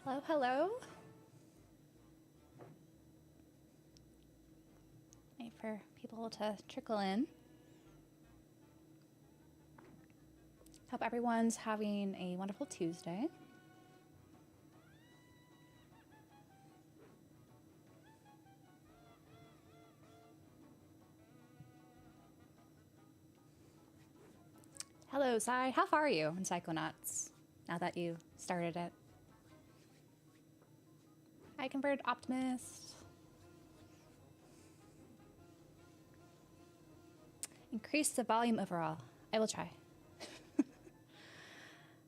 Hello, hello. Wait for people to trickle in. Hope everyone's having a wonderful Tuesday. Hello, Sai. How far are you in Psychonauts now that you started it? Hi, Converted Optimist. Increase the volume overall. I will try.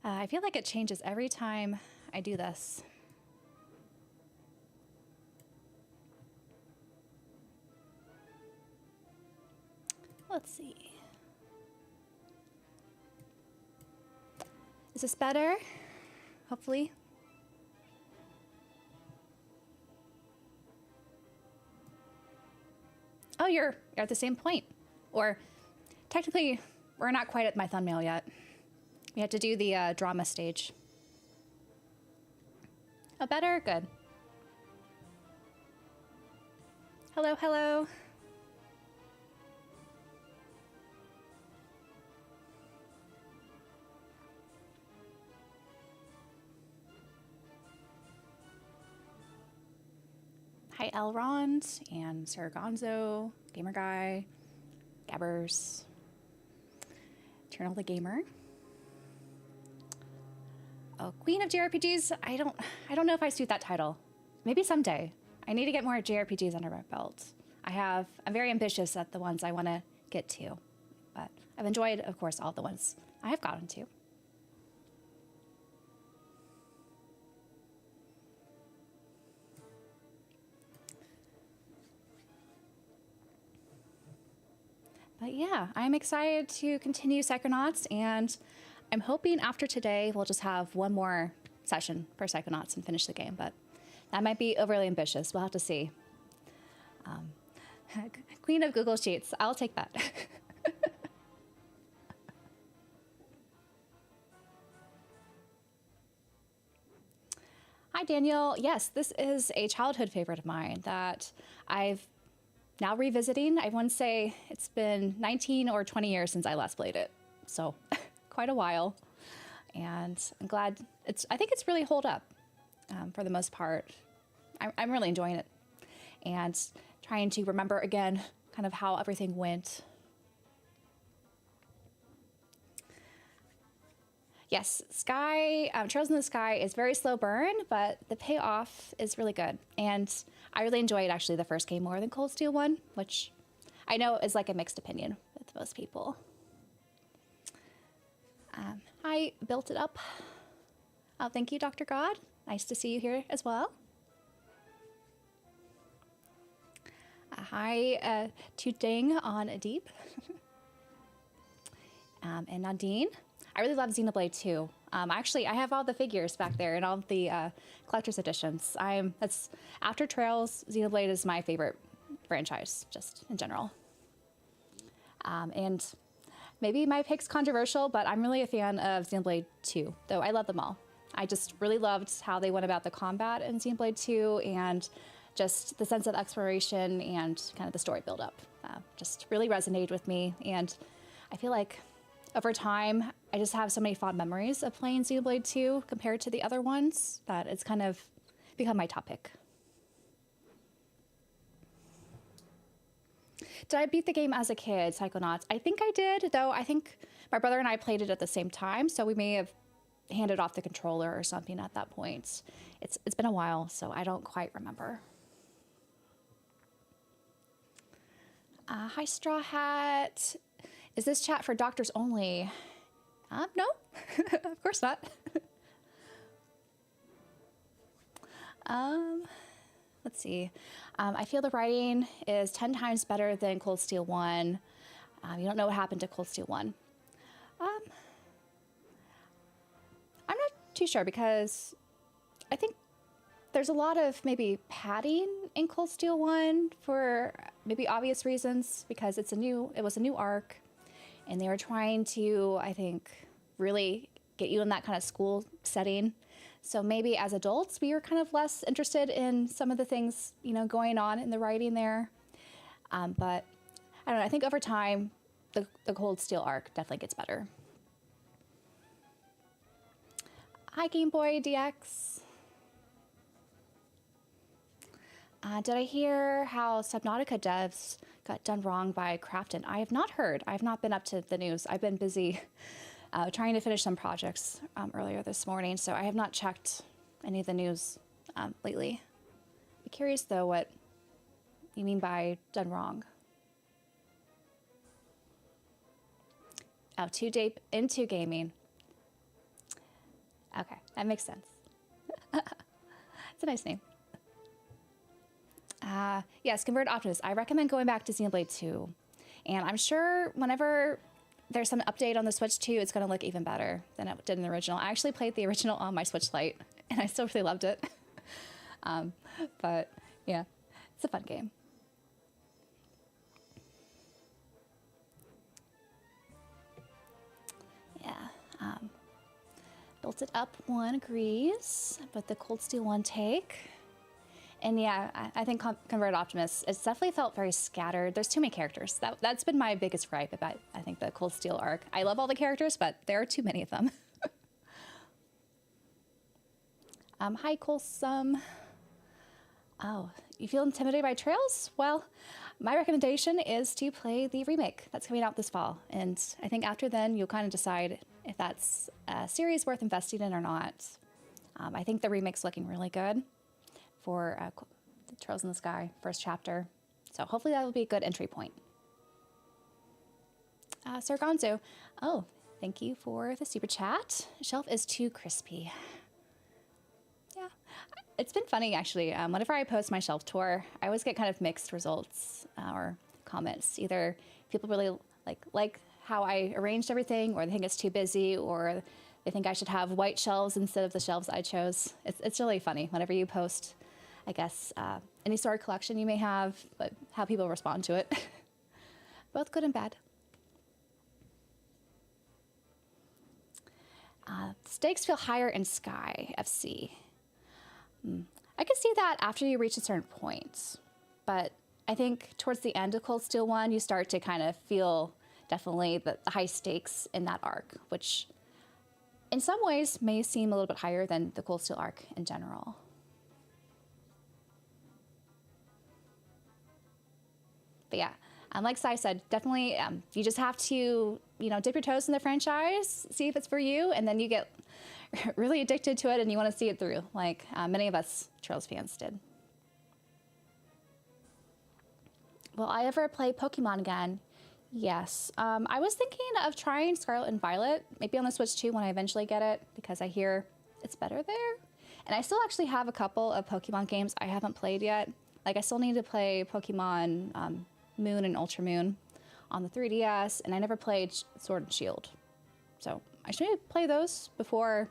I feel like it changes every time I do this. Let's see. Is this better? Hopefully. Oh, you're at the same point. Or technically, we're not quite at my thumbnail yet. We have to do the drama stage. Oh, better? Good. Hello, hello. Hi, Elrond and Sarah Gonzo, Gamer Guy, Gabbers, Eternal the Gamer. Oh, Queen of JRPGs. I don't know if I suit that title. Maybe someday. I need to get more JRPGs under my belt. I'm very ambitious at the ones I want to get to, but I've enjoyed, of course, all the ones I have gotten to. But yeah, I'm excited to continue Psychonauts, and I'm hoping after today we'll just have one more session for Psychonauts and finish the game, but that might be overly ambitious. We'll have to see. Queen of Google Sheets. I'll take that. Hi, Daniel. Yes, this is a childhood favorite of mine that I've now revisiting. I want to say it's been 19 or 20 years since I last played it. So quite a while. And I'm glad I think it's really hold up for the most part. I'm really enjoying it. And trying to remember again kind of how everything went. Yes, Trails in the Sky is very slow burn, but the payoff is really good. And I really enjoyed actually the first game more than Cold Steel 1, which I know is like a mixed opinion with most people. I built it up. Oh, thank you, Dr. God. Nice to see you here as well. Hi to Ding on Adib. And Nadine. I really love Xenoblade 2. Actually, I have all the figures back there and all the collector's editions. After Trails, Xenoblade is my favorite franchise, just in general. And maybe my pick's controversial, but I'm really a fan of Xenoblade 2, though I love them all. I just really loved how they went about the combat in Xenoblade 2 and just the sense of exploration and kind of the story build-up. Just really resonated with me, and I feel like over time, I just have so many fond memories of playing Xenoblade 2 compared to the other ones that it's kind of become my top pick. Did I beat the game as a kid, Psychonauts? I think I did, though I think my brother and I played it at the same time, so we may have handed off the controller or something at that point. It's been a while, so I don't quite remember. Hi, Straw Hat. Is this chat for doctors only? No, of course not. Let's see. I feel the writing is 10 times better than Cold Steel 1. You don't know what happened to Cold Steel 1. I'm not too sure because I think there's a lot of maybe padding in Cold Steel 1 for maybe obvious reasons because it was a new arc. And they were trying to, I think, really get you in that kind of school setting. So maybe as adults, we were kind of less interested in some of the things, going on in the writing there. But I don't know, I think over time, the Cold Steel arc definitely gets better. Hi, Game Boy DX. Did I hear how Subnautica devs got done wrong by Crafton? I have not heard. I have not been up to the news. I've been busy trying to finish some projects earlier this morning, so I have not checked any of the news lately. I'm curious, though, what you mean by done wrong. Oh, too deep into gaming. Okay, that makes sense. It's a nice name. Yes, Convert Optimus. I recommend going back to Xenoblade 2. And I'm sure whenever there's some update on the Switch 2, it's going to look even better than it did in the original. I actually played the original on my Switch Lite, and I still really loved it. But yeah, it's a fun game. Yeah. Built it up, one agrees, but the Cold Steel one take. And yeah, I think Converted Optimus, it's definitely felt very scattered. There's too many characters. That's been my biggest gripe about, I think, the Cold Steel arc. I love all the characters, but there are too many of them. Hi, Colsum. Oh, you feel intimidated by Trails? Well, my recommendation is to play the remake that's coming out this fall. And I think after then, you'll kind of decide if that's a series worth investing in or not. I think the remake's looking really good for Trails in the Sky, first chapter. So hopefully that will be a good entry point. Sir Gonzo, oh, thank you for the super chat. Shelf is too crispy. Yeah, it's been funny actually. Whenever I post my shelf tour, I always get kind of mixed results or comments. Either people really like how I arranged everything, or they think it's too busy, or they think I should have white shelves instead of the shelves I chose. It's really funny whenever you post, I guess, any sort of collection you may have, but how people respond to it. Both good and bad. Stakes feel higher in Sky FC. I could see that after you reach a certain point, but I think towards the end of Cold Steel 1, you start to kind of feel definitely the high stakes in that arc, which in some ways may seem a little bit higher than the Cold Steel arc in general. But yeah, like Sai said, definitely you just have to, dip your toes in the franchise, see if it's for you, and then you get really addicted to it and you want to see it through, like many of us Trails fans did. Will I ever play Pokemon again? Yes. I was thinking of trying Scarlet and Violet, maybe on the Switch 2 when I eventually get it, because I hear it's better there. And I still actually have a couple of Pokemon games I haven't played yet. Like, I still need to play Pokemon Moon and Ultra Moon on the 3DS, and I never played Sword and Shield. So I should play those before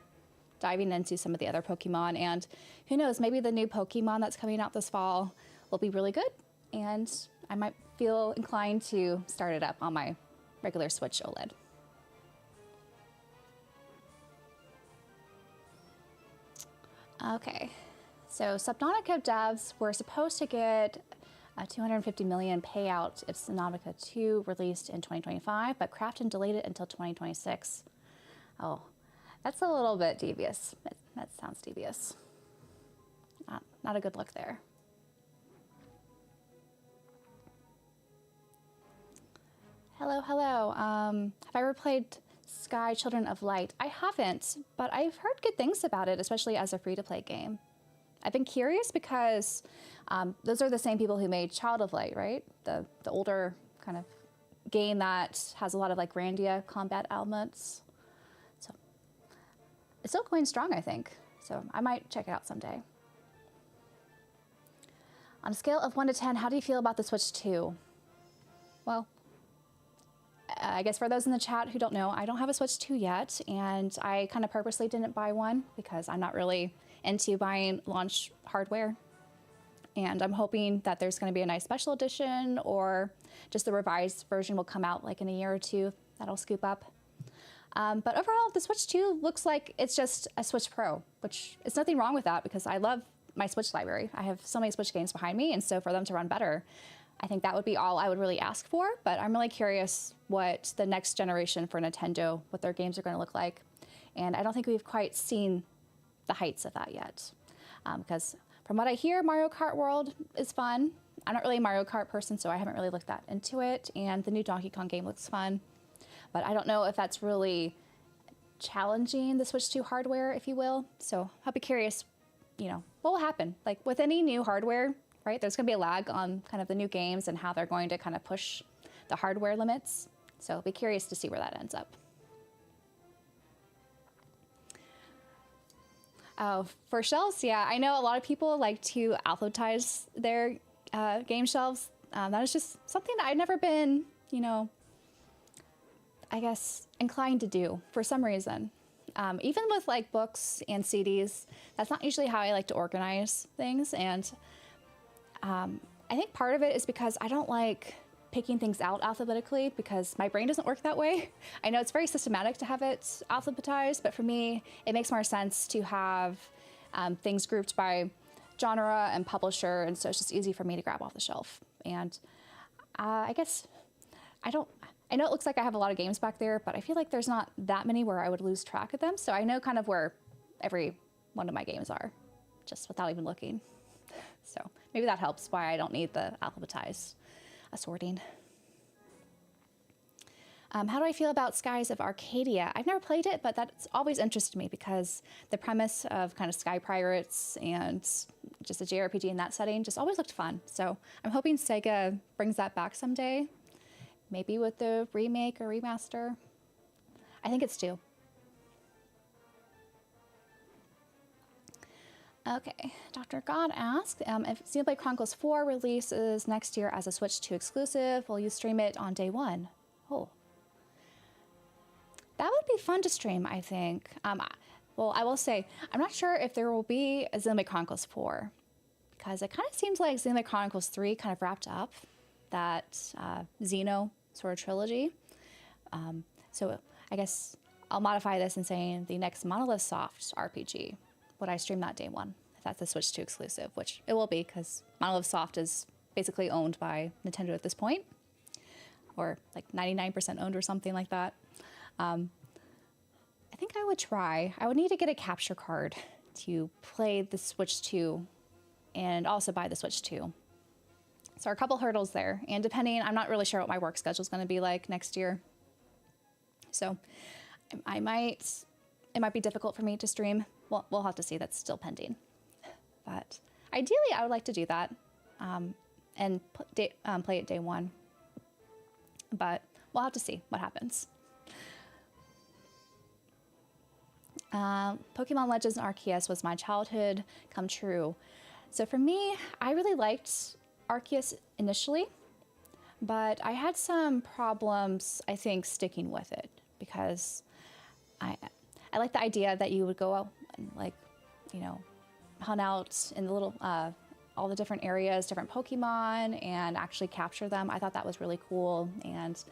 diving into some of the other Pokemon. And who knows, maybe the new Pokemon that's coming out this fall will be really good, and I might feel inclined to start it up on my regular Switch OLED. Okay, so Subnautica devs were supposed to get a $250 million payout if Subnautica 2 released in 2025, but Crafton delayed it until 2026. Oh, that's a little bit devious. That sounds devious. Not a good look there. Hello, hello. Have I ever played Sky Children of Light? I haven't, but I've heard good things about it, especially as a free-to-play game. I've been curious because those are the same people who made Child of Light, right? The older kind of game that has a lot of like Grandia combat elements. So it's still going strong, I think. So I might check it out someday. On a scale of 1 to 10, how do you feel about the Switch 2? Well, I guess for those in the chat who don't know, I don't have a Switch 2 yet, and I kind of purposely didn't buy one because I'm not really into buying launch hardware. And I'm hoping that there's going to be a nice special edition, or just the revised version will come out like in a year or two. That'll scoop up. But overall, the Switch 2 looks like it's just a Switch Pro, which is nothing wrong with that because I love my Switch library. I have so many Switch games behind me, and so for them to run better, I think that would be all I would really ask for. But I'm really curious what the next generation for Nintendo, what their games are going to look like. And I don't think we've quite seen the heights of that yet. Because from what I hear, Mario Kart World is fun. I'm not really a Mario Kart person, so I haven't really looked that into it. And the new Donkey Kong game looks fun. But I don't know if that's really challenging the Switch 2 hardware, if you will. So I'll be curious, you know, what will happen? Like with any new hardware, right? There's going to be a lag on kind of the new games and how they're going to kind of push the hardware limits. So I'll be curious to see where that ends up. Oh, for shelves, yeah. I know a lot of people like to alphabetize their game shelves. That is just something that I've never been, you know, I guess, inclined to do for some reason. Even with like books and CDs, that's not usually how I like to organize things. And I think part of it is because I don't like picking things out alphabetically because my brain doesn't work that way. I know it's very systematic to have it alphabetized, but for me, it makes more sense to have things grouped by genre and publisher, and so it's just easy for me to grab off the shelf. And I guess I know it looks like I have a lot of games back there, but I feel like there's not that many where I would lose track of them. So I know kind of where every one of my games are, just without even looking. So maybe that helps why I don't need the alphabetized assorting. How do I feel about Skies of Arcadia? I've never played it, but that's always interested me because the premise of kind of sky pirates and just a JRPG in that setting just always looked fun. So I'm hoping Sega brings that back someday. Maybe with the remake or remaster. I think it's due. Okay, Dr. God asked, if Xenoblade Chronicles 4 releases next year as a Switch 2 exclusive, will you stream it on day one? Oh. That would be fun to stream, I think. Well, I will say, I'm not sure if there will be a Xenoblade Chronicles 4, because it kind of seems like Xenoblade Chronicles 3 kind of wrapped up that Xeno sort of trilogy. So I guess I'll modify this in saying the next Monolith Soft RPG. Would I stream that day one if that's a Switch 2 exclusive, which it will be because Monolith Soft is basically owned by Nintendo at this point, or like 99% owned or something like that. I think I would try. I would need to get a capture card to play the Switch 2 and also buy the Switch 2. So a couple hurdles there. And depending, I'm not really sure what my work schedule is going to be like next year. So it might be difficult for me to stream. Well, we'll have to see. That's still pending. But ideally, I would like to do that and play it day one. But we'll have to see what happens. Pokemon Legends and Arceus was my childhood come true. So for me, I really liked Arceus initially, but I had some problems, I think, sticking with it because I like the idea that you would go out and, like, you know, hunt out in the little all the different areas, different Pokemon, and actually capture them. I thought that was really cool, and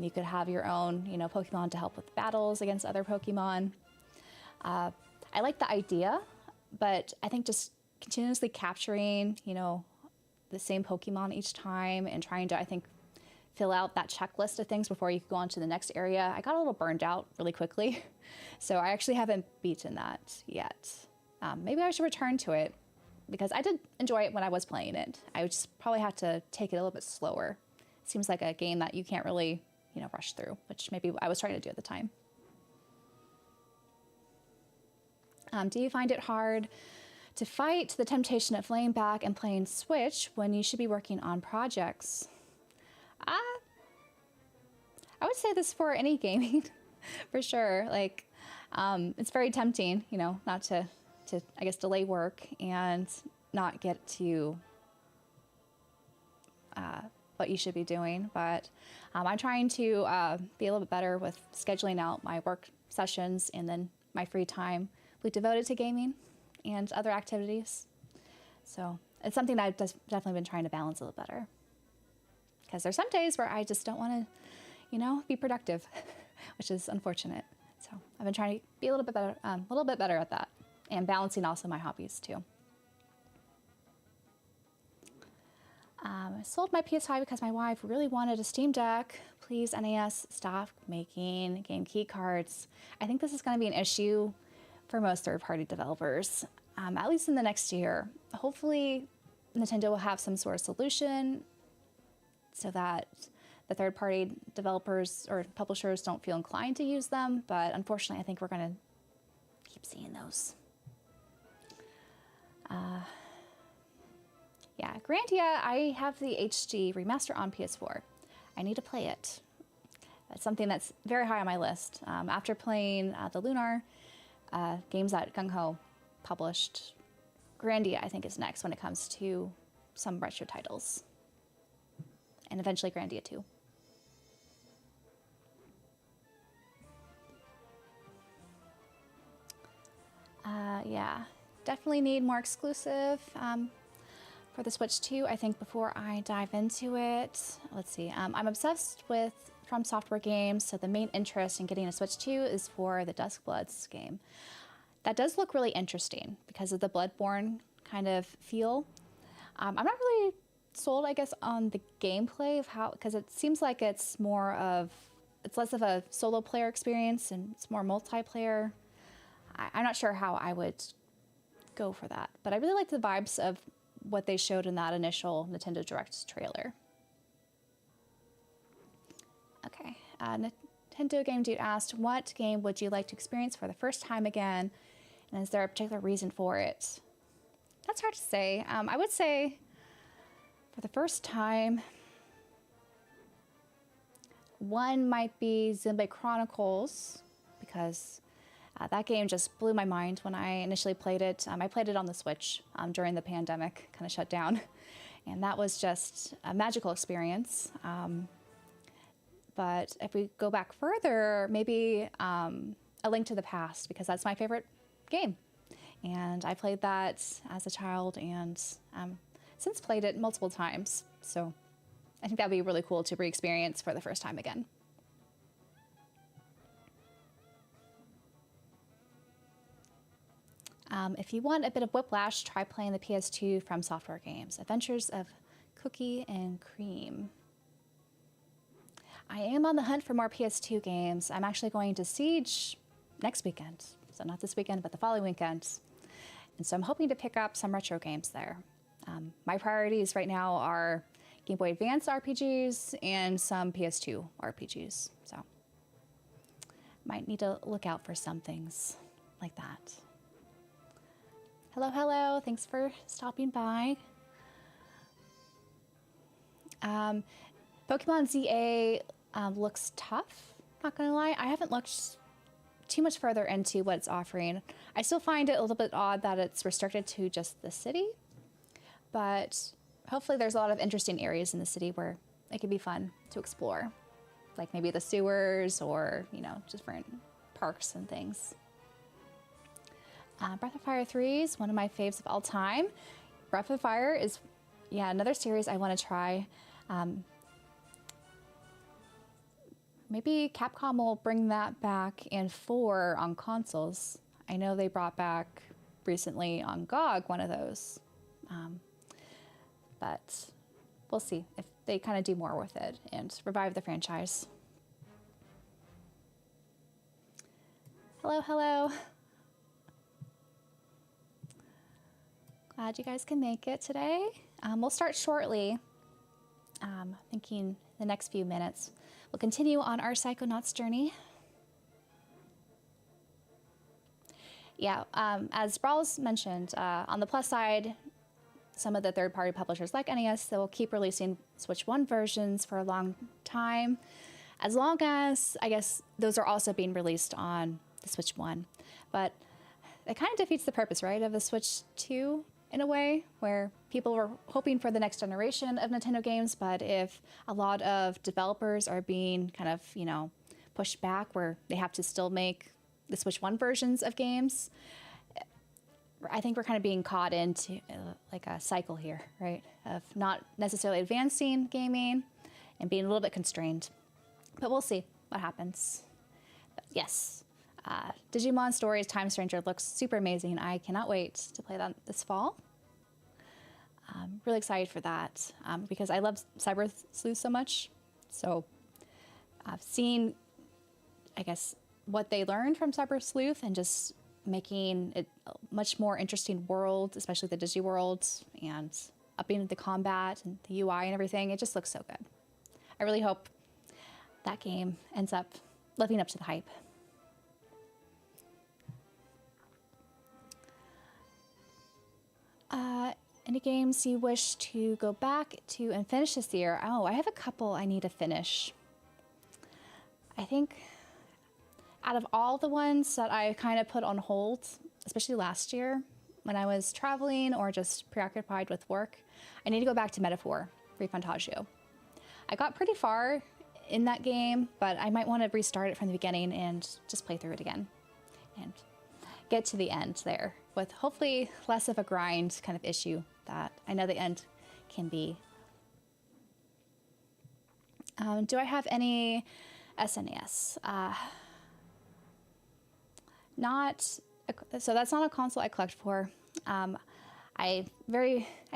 you could have your own, you know, Pokemon to help with battles against other Pokemon. I like the idea, but I think just continuously capturing, you know, the same Pokemon each time and trying to, I think, fill out that checklist of things before you could go on to the next area. I got a little burned out really quickly. So I actually haven't beaten that yet. Maybe I should return to it because I did enjoy it when I was playing it. I would just probably have to take it a little bit slower. It seems like a game that you can't really, you know, rush through, which maybe I was trying to do at the time. Do you find it hard to fight the temptation of laying back and playing Switch when you should be working on projects? I would say this for any gaming, for sure. Like, it's very tempting, you know, not to I guess delay work and not get to what you should be doing. But I'm trying to be a little bit better with scheduling out my work sessions and then my free time be devoted to gaming and other activities. So it's something that I've definitely been trying to balance a little better. Because there's some days where I just don't want to, you know, be productive which is unfortunate. So I've been trying to be a little bit better at that, and balancing also my hobbies too. I sold my PS5 because my wife really wanted a Steam Deck. Please, NAS, stop making game key cards. I think this is going to be an issue for most third-party developers, at least in the next year. Hopefully, Nintendo will have some sort of solution so that the third-party developers or publishers don't feel inclined to use them, but unfortunately, I think we're going to keep seeing those. Yeah, Grandia, I have the HD remaster on PS4. I need to play it. That's something that's very high on my list. After playing the Lunar games that Gung Ho published, Grandia I think is next when it comes to some retro titles. And eventually Grandia 2. Yeah, definitely need more exclusive for the Switch 2. I think before I dive into it, let's see. I'm obsessed with From Software games, so the main interest in getting a Switch 2 is for the Duskbloods game. That does look really interesting because of the Bloodborne kind of feel. I'm not really sold, I guess, on the gameplay of how, because it seems like it's less of a solo player experience and it's more multiplayer. I'm not sure how I would go for that, but I really like the vibes of what they showed in that initial Nintendo Direct trailer. Okay, Nintendo Game Dude asked, what game would you like to experience for the first time again? And is there a particular reason for it? That's hard to say. I would say for the first time, one might be Xenoblade Chronicles, because that game just blew my mind when I initially played it. I played it on the Switch during the pandemic, kind of shut down. And that was just a magical experience. But if we go back further, maybe A Link to the Past, because that's my favorite game. And I played that as a child and since played it multiple times. So I think that would be really cool to re-experience for the first time again. If you want a bit of whiplash, try playing the PS2 From Software games, Adventures of Cookie and Cream. I am on the hunt for more PS2 games. I'm actually going to Siege next weekend. So not this weekend, but the following weekend. And so I'm hoping to pick up some retro games there. My priorities right now are Game Boy Advance RPGs and some PS2 RPGs. So might need to look out for some things like that. Hello, hello. Thanks for stopping by. Pokemon ZA looks tough, not gonna lie. I haven't looked too much further into what it's offering. I still find it a little bit odd that it's restricted to just the city, but hopefully there's a lot of interesting areas in the city where it could be fun to explore, like maybe the sewers or, you know, different parks and things. Breath of Fire 3 is one of my faves of all time. Breath of Fire is, yeah, another series I want to try. Maybe Capcom will bring that back in 4 on consoles. I know they brought back recently on GOG one of those. But we'll see if they kind of do more with it and revive the franchise. Hello, hello. Glad you guys can make it today. We'll start shortly. Thinking the next few minutes. We'll continue on our Psychonauts journey. Yeah, as Brawls mentioned, on the plus side, some of the third-party publishers like NES, they will keep releasing Switch 1 versions for a long time, as long as, I guess, those are also being released on the Switch 1. But it kind of defeats the purpose, right, of the Switch 2 in a way, where people were hoping for the next generation of Nintendo games, but if a lot of developers are being kind of, you know, pushed back where they have to still make the Switch 1 versions of games, I think we're kind of being caught into like a cycle here, right? Of not necessarily advancing gaming and being a little bit constrained. But we'll see what happens. Yes, Digimon Stories Time Stranger looks super amazing. I cannot wait to play that this fall. Really excited for that because I love Cyber Sleuth so much. So I've seen, I guess, what they learned from Cyber Sleuth and just making it a much more interesting world, especially the Digi world, and upping the combat and the UI and everything. It just looks so good. I really hope that game ends up living up to the hype. Any games you wish to go back to and finish this year? Oh, I have a couple I need to finish. I think out of all the ones that I kind of put on hold, especially last year when I was traveling or just preoccupied with work, I need to go back to Metaphor Refantasio. I got pretty far in that game, but I might want to restart it from the beginning and just play through it again and get to the end there with hopefully less of a grind kind of issue that I know the end can be. Do I have any SNES? So that's not a console I collect for. I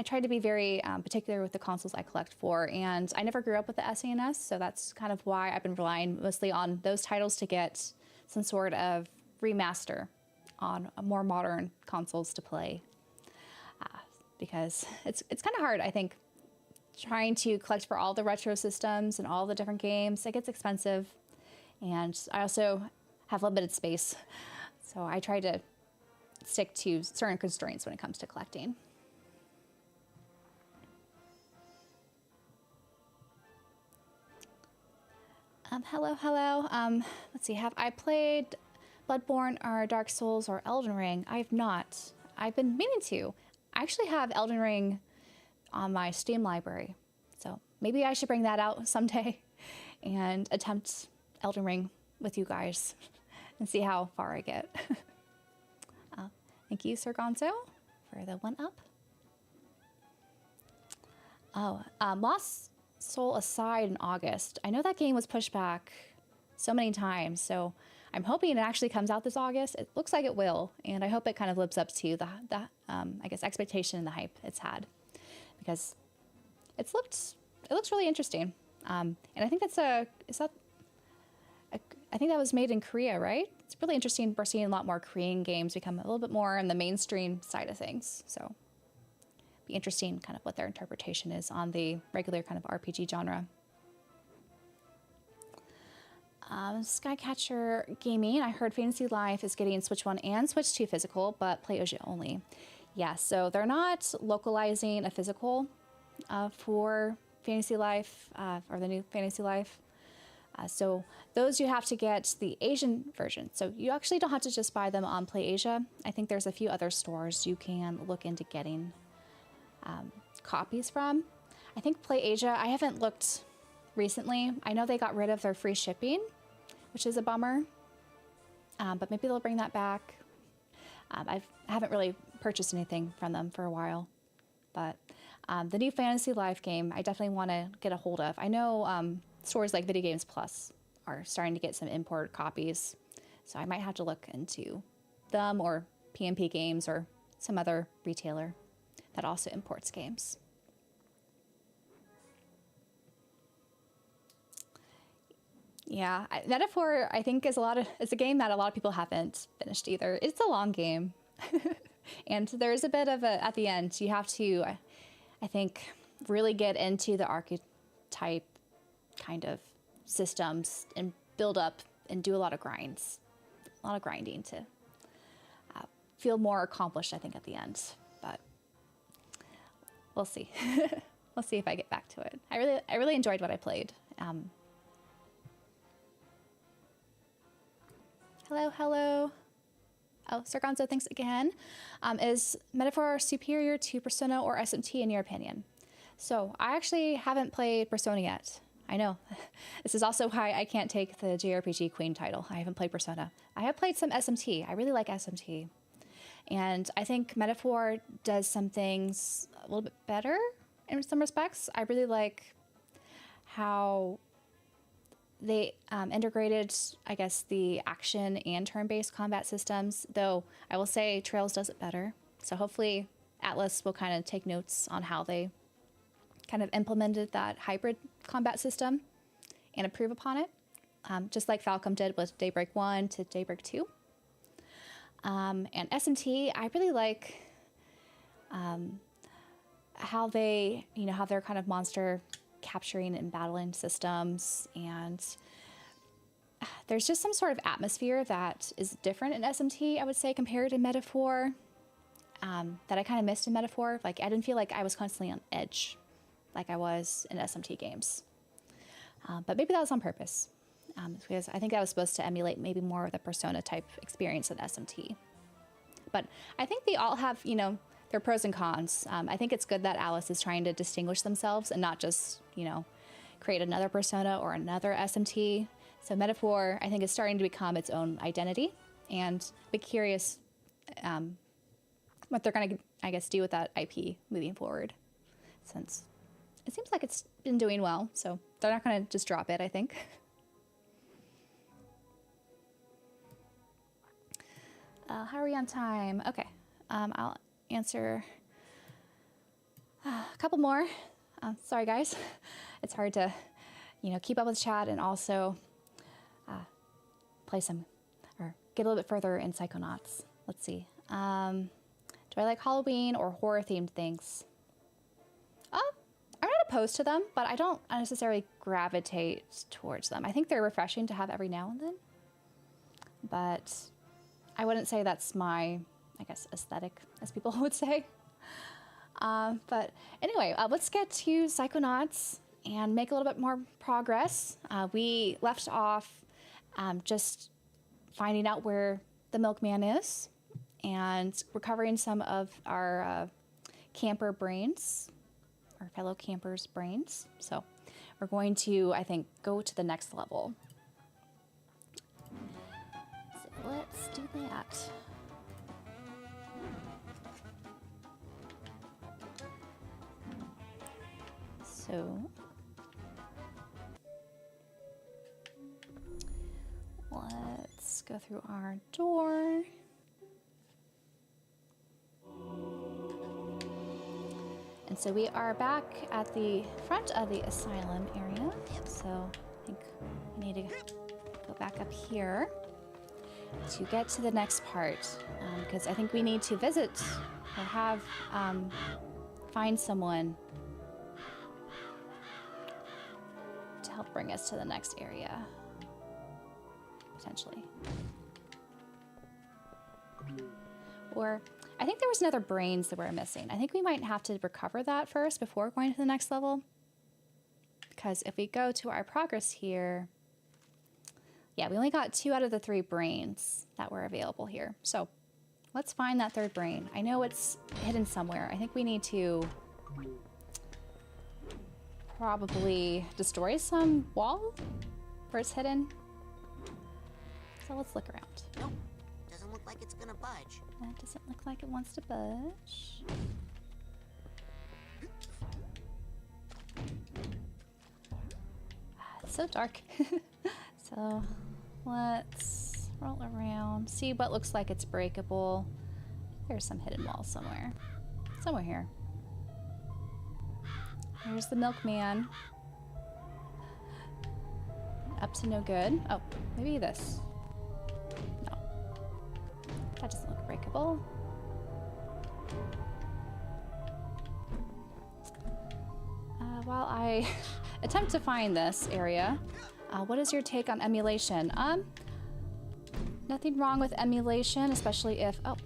try to be very particular with the consoles I collect for, and I never grew up with the SNES, so that's kind of why I've been relying mostly on those titles to get some sort of remaster on more modern consoles to play, because it's kind of hard, I think, trying to collect for all the retro systems and all the different games. It gets expensive, and I also have limited space, so I try to stick to certain constraints when it comes to collecting. Hello. Let's see, have I played Bloodborne or Dark Souls or Elden Ring? I have not. I've been meaning to. I actually have Elden Ring on my Steam library, so maybe I should bring that out someday and attempt Elden Ring with you guys and see how far I get. Thank you, Sir Gonzo, for the 1-up. Oh, Lost Soul Aside in August. I know that game was pushed back so many times, so I'm hoping it actually comes out this August. It looks like it will, and I hope it kind of lives up to the I guess, expectation and the hype it's had, because it looks really interesting. And I think I think that was made in Korea, right? It's really interesting. We're seeing a lot more Korean games become a little bit more on the mainstream side of things. So be interesting kind of what their interpretation is on the regular kind of RPG genre. Skycatcher Gaming, I heard Fantasy Life is getting Switch 1 and Switch 2 physical, but PlayOsia only. Yeah, so they're not localizing a physical for Fantasy Life, or the new Fantasy Life. So those you have to get the Asian version. So you actually don't have to just buy them on PlayAsia. I think there's a few other stores you can look into getting copies from. I think PlayAsia, I haven't looked recently. I know they got rid of their free shipping, which is a bummer. But maybe they'll bring that back. I haven't really purchased anything from them for a while. But the new Fantasy Life game, I definitely want to get a hold of. I know stores like Video Games Plus are starting to get some import copies, so I might have to look into them or PMP Games or some other retailer that also imports games. Yeah, Metaphor, I think, is a game that a lot of people haven't finished either. It's a long game, and there's a bit of at the end, you have to, I think, really get into the archetype kind of systems and build up and do a lot of grinding to feel more accomplished, I think, at the end. But we'll see. We'll see if I get back to it. I really enjoyed what I played. Hello. Oh, Sir Gonzo, thanks again. Is Metaphor superior to Persona or SMT in your opinion? So I actually haven't played Persona yet. I know. This is also why I can't take the JRPG Queen title. I haven't played Persona. I have played some SMT. I really like SMT. And I think Metaphor does some things a little bit better in some respects. I really like how they integrated, I guess, the action and turn-based combat systems, though I will say Trails does it better. So hopefully Atlas will kind of take notes on how they kind of implemented that hybrid combat system and improve upon it, just like Falcom did with Daybreak 1 to Daybreak 2. And SMT, I really like how they, have their kind of monster capturing and battling systems, and there's just some sort of atmosphere that is different in SMT, I would say, compared to Metaphor, that I kind of missed in Metaphor. Like, I didn't feel like I was constantly on edge like I was in SMT games. But maybe that was on purpose, because I think that was supposed to emulate maybe more of the Persona type experience in SMT. But I think they all have, their pros and cons. I think it's good that Alice is trying to distinguish themselves and not just, create another Persona or another SMT. So Metaphor, I think, is starting to become its own identity, and be curious what they're going to, I guess, do with that IP moving forward, since it seems like it's been doing well. So they're not going to just drop it, I think. How are we on time? Okay, I'll answer a couple more. Sorry, guys. It's hard to, keep up with chat and also play some, or get a little bit further in Psychonauts. Let's see. Do I like Halloween or horror-themed things? I'm not opposed to them, but I don't necessarily gravitate towards them. I think they're refreshing to have every now and then, but I wouldn't say that's my, I guess, aesthetic, as people would say. But anyway, let's get to Psychonauts and make a little bit more progress. We left off just finding out where the milkman is and recovering some of our camper brains, our fellow campers' brains. So we're going to, I think, go to the next level. So let's do that. So let's go through our door. And so we are back at the front of the asylum area. So I think we need to go back up here to get to the next part, because I think we need to visit or have find someone to help bring us to the next area, potentially. Or I think there was another brains that we're missing. I think we might have to recover that first before going to the next level, because if we go to our progress here, yeah, we only got 2 out of the 3 brains that were available here. So let's find that third brain. I know it's hidden somewhere. I think we need to probably destroy some wall where it's hidden. So let's look around. Nope, doesn't look like it's gonna budge. That doesn't look like it wants to budge. It's so dark. So let's roll around, see what looks like it's breakable. There's some hidden walls somewhere. Somewhere here. Here's the milkman. Up to no good. Oh, maybe this. No. That doesn't look breakable. While I attempt to find this area, what is your take on emulation? Nothing wrong with emulation, especially if... Oh,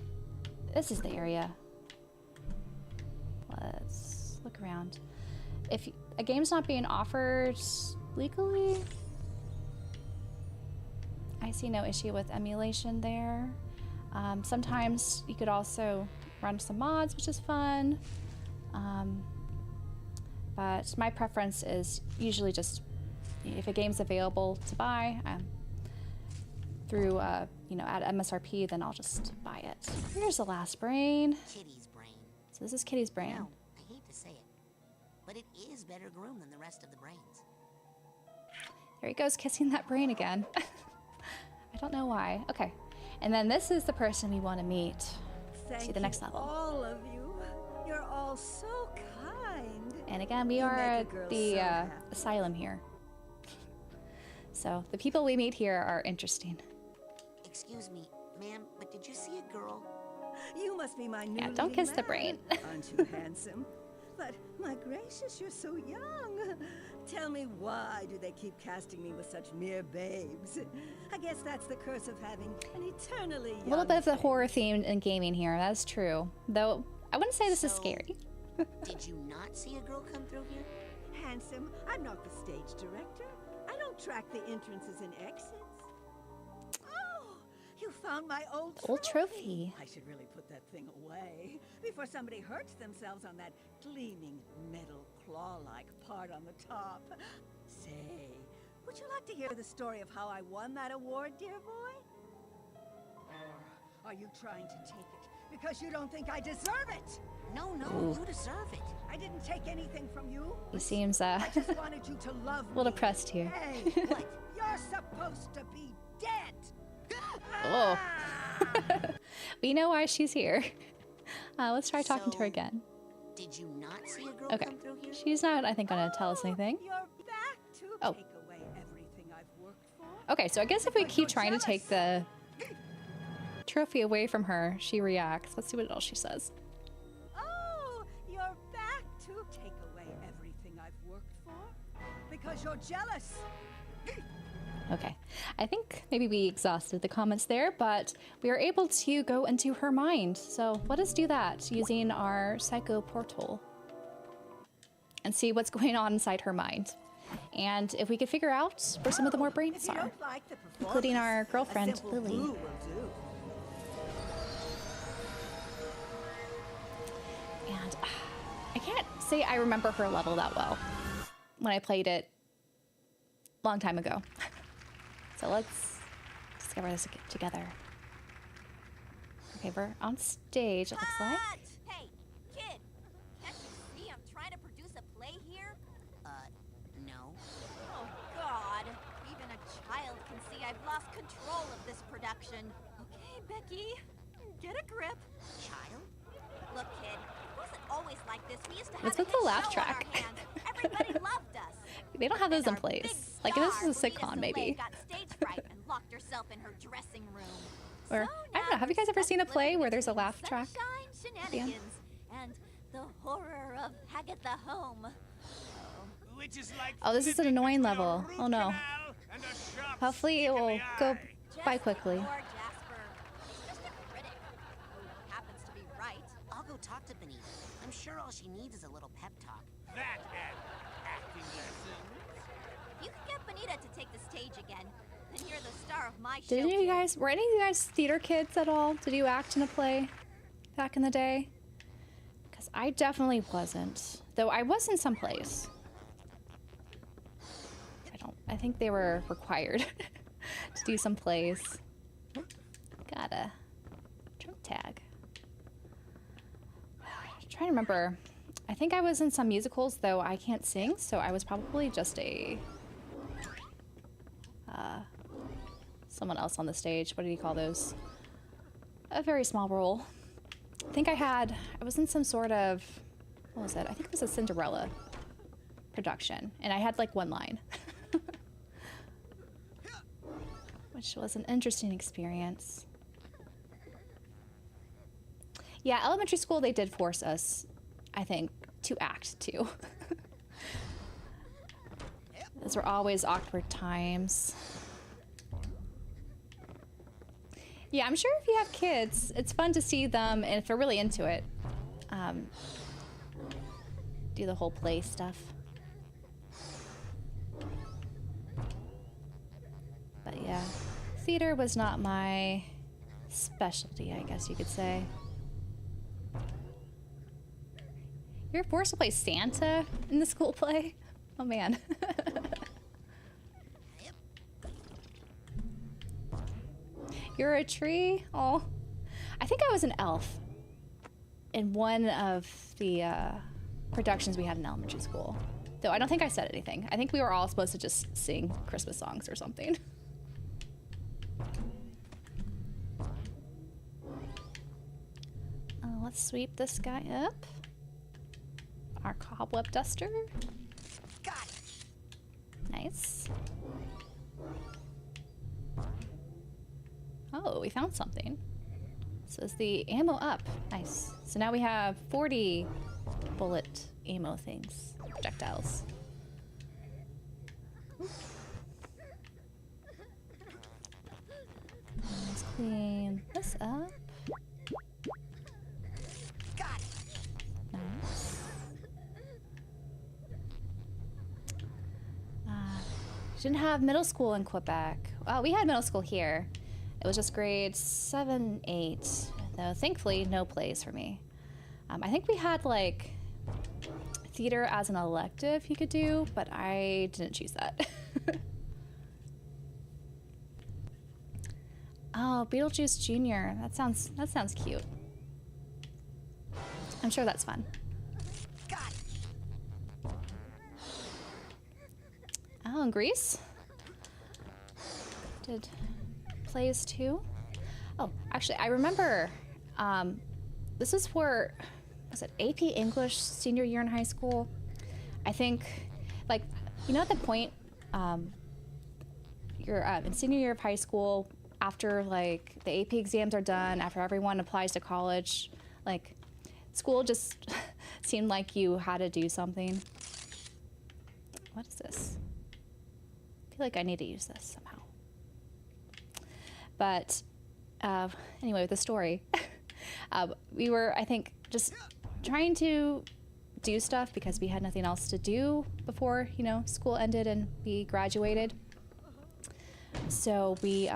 this is the area. Let's look around. If a game's not being offered legally, I see no issue with emulation there. Sometimes you could also run some mods, which is fun. But my preference is usually just, if a game's available to buy through, you know, at MSRP, then I'll just buy it. Here's the last brain. Kitty's brain. So this is Kitty's brain. Now, I hate to say it, but it is better groomed than the rest of the brains. There he goes, kissing that brain again. I don't know why. Okay. And then this is the person we want to meet. See the next level. All of you. You're all so kind. And again, we are at the asylum here. So the people we meet here are interesting. Excuse me, ma'am, but did you see a girl? You must be my new Yeah, don't kiss the brain. Aren't you handsome? But my gracious, you're so young. Tell me, why do they keep casting me with such mere babes? I guess that's the curse of having an eternally young A little bit of the face. horror theme in gaming here. That's true. Though I wouldn't say this is scary. Did you not see a girl come through here? Handsome, I'm not the stage director. I don't track the entrances and exits. Oh, you found my old trophy. I should really put that thing away before somebody hurts themselves on that gleaming metal claw-like part on the top. Say, would you like to hear the story of how I won that award, dear boy? Or are you trying to take it because you don't think I deserve it? No, Ooh. you deserve it. I didn't take anything from you. He seems I just wanted you to love a little me. depressed here. Hey, what? You're supposed to be dead. Oh. We know why she's here. Let's try talking to her So, again. Did you not see a girl Okay. come through here? She's not, I think, gonna tell us anything. You're back to Oh. take away everything I've worked for. Okay, so I guess if we keep trying to take the trophy away from her, she reacts. Let's see what else she says. Oh, you're back to take away everything I've worked for because you're jealous. Okay, I think maybe we exhausted the comments there, but we are able to go into her mind. So let us do that using our psycho portal and see what's going on inside her mind. And if we could figure out where some of the more brains If you are. don't like the Including our performance, girlfriend, a simple Lily. boo will do. And I can't say I remember her level that well when I played it a long time ago. So let's discover this together. Okay, we're on stage, it looks like. Cut! Hey, kid! Can't you see I'm trying to produce a play here? No. Oh, God. Even a child can see I've lost control of this production. Okay, Becky. Get a grip. Child? Look, kid. It wasn't always like this. We used to have What's a with the hit laugh show on track? our hands. Everybody loved us. They don't have those in Then our big place. Like, this is a star, sitcom, Bonita maybe. got stage fright and locked herself in her dressing room. Or, So I don't know, now have you guys we're ever seen a stuck play living where there's a between laugh track? sunshine, Dan? shenanigans, and the horror of Hagatha Home. Which is like Oh, this is an flipping annoying between a level. root Oh, no. canal and a sharp Hopefully stick it in will the go eye. by Just quickly. ignore Jasper. He's just a critic who happens to be right. I'll go talk to Bonita. I'm sure all she needs is a little pep talk. That and acting lessons. If you could get Bonita to take the stage again, then you're the star of my show. Did any of you kid. guys, were any of you guys theater kids at all? Did you act in a play back in the day? Because I definitely wasn't. Though I was in some plays. I think they were required to do some plays. Got a drunk tag. I'm trying to remember. I think I was in some musicals, though I can't sing, so I was probably just a someone else on the stage. What do you call those? A very small role. I think I was in some sort of, what was it? I think it was a Cinderella production, and I had like one line. Which was an interesting experience. Yeah, elementary school, they did force us, I think, to act too. Those were always awkward times. Yeah, I'm sure if you have kids, it's fun to see them, and if they're really into it, do the whole play stuff. But yeah, theater was not my specialty, I guess you could say. You're forced to play Santa in the school play? Oh man. You're a tree? Oh. I think I was an elf in one of the productions we had in elementary school. Though I don't think I said anything. I think we were all supposed to just sing Christmas songs or something. Let's sweep this guy up. Our cobweb duster. Got it. Nice. Oh, we found something. So is the ammo up? Nice. So now we have 40 bullet ammo things, projectiles. Let's clean this up. Got it. Nice. Didn't have middle school in Quebec. Well, we had middle school here. It was just grades 7, 8. Though thankfully, no plays for me. I think we had like theater as an elective you could do, but I didn't choose that. Oh, Beetlejuice Jr. That sounds cute. I'm sure that's fun. Got it. Oh, and Grease did plays too. Oh, actually, I remember this is for, was it AP English senior year in high school? I think, like, you know, at the point you're in senior year of high school, after like the AP exams are done, after everyone applies to college, like school just seemed like you had to do something. What is this? I feel like I need to use this somehow. But anyway, with the story, we were, I think, just trying to do stuff because we had nothing else to do before, you know, school ended and we graduated. So we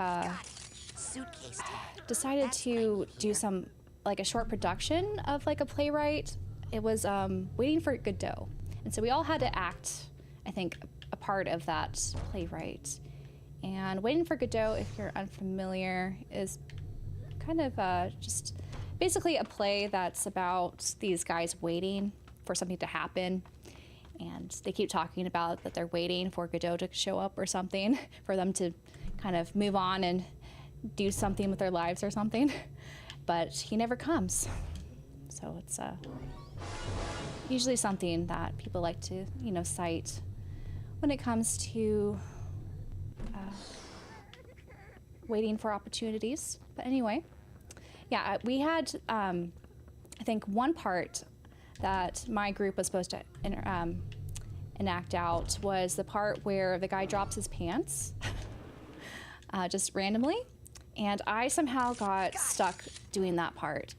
Suitcase. decided to do some, like a short production of like a playwright. It was Waiting for Godot. And so we all had to act, I think, a part of that playwright. And Waiting for Godot, if you're unfamiliar, is kind of just basically a play that's about these guys waiting for something to happen. And they keep talking about that they're waiting for Godot to show up or something, for them to kind of move on and do something with their lives or something. But he never comes. So it's usually something that people like to, you know, cite when it comes to waiting for opportunities. But anyway, yeah, we had, I think, one part that my group was supposed to enact out was the part where the guy drops his pants just randomly. And I somehow got stuck doing that part.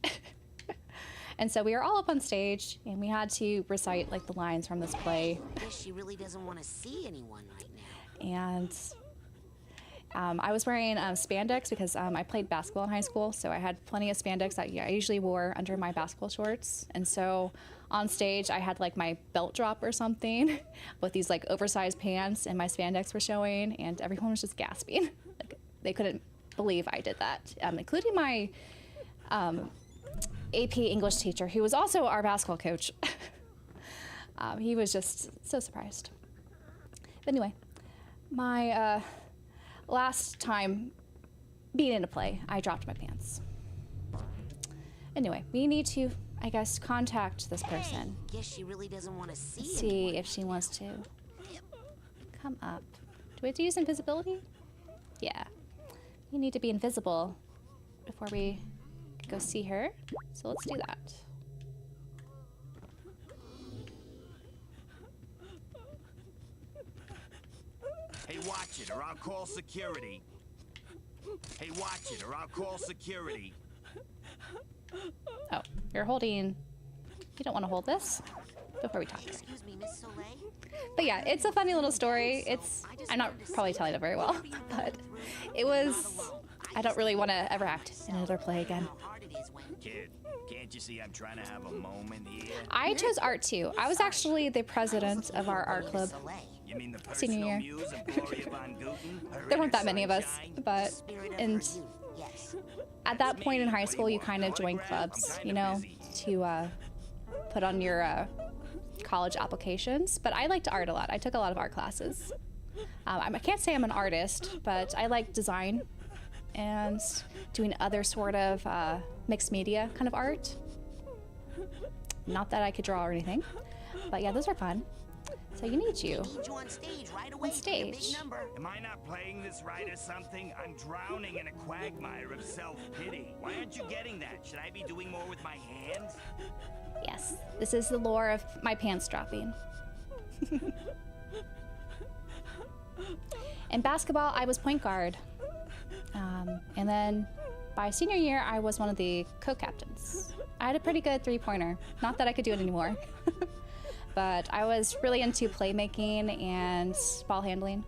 And so we were all up on stage and we had to recite like the lines from this play. Guess she really doesn't want to see anyone right now. And I was wearing spandex because I played basketball in high school, so I had plenty of spandex that I usually wore under my basketball shorts. And so on stage, I had like my belt drop or something with these like oversized pants, and my spandex were showing, and everyone was just gasping. Like, they couldn't believe I did that, including my AP English teacher, who was also our basketball coach. He was just so surprised. But anyway, my last time being in a play, I dropped my pants. Anyway, we need to, I guess, contact this person. Guess she really doesn't want to see See if she wants to come up. Do we have to use invisibility? Yeah. You need to be invisible before we go see her. So let's do that. Hey, watch it, or I'll call security. Hey, watch it, or I'll call security. Oh, you're holding... You don't want to hold this before we talk to her. Excuse me, Miss Soleil. But yeah, it's a funny little story. It's... I'm not probably telling it very well, but it was... I don't really want to ever act in another play again. How hard it is when Kid, can't you see I'm trying to have a moment here? I chose art too. I was actually the president of our art club. Soleil. You mean the Senior personal year. muse of Gloria Von Guten? Her There weren't that inner many of us, sunshine? but Spirit of and her youth, yes. at that point in high school, you kind of join clubs, you know, to put on your college applications, but I liked art a lot. I took a lot of art classes. I can't say I'm an artist, but I like design and doing other sort of mixed media kind of art. Not that I could draw or anything, but yeah, those are fun. So you need you. Need you on stage right away. On stage. For your big number. Am I not playing this right or something? I'm drowning in a quagmire of self-pity. Why aren't you getting that? Should I be doing more with my hands? Yes, this is the lore of my pants dropping. In basketball, I was point guard. And then by senior year, I was one of the co-captains. I had a pretty good three-pointer. Not that I could do it anymore. But I was really into playmaking and ball handling.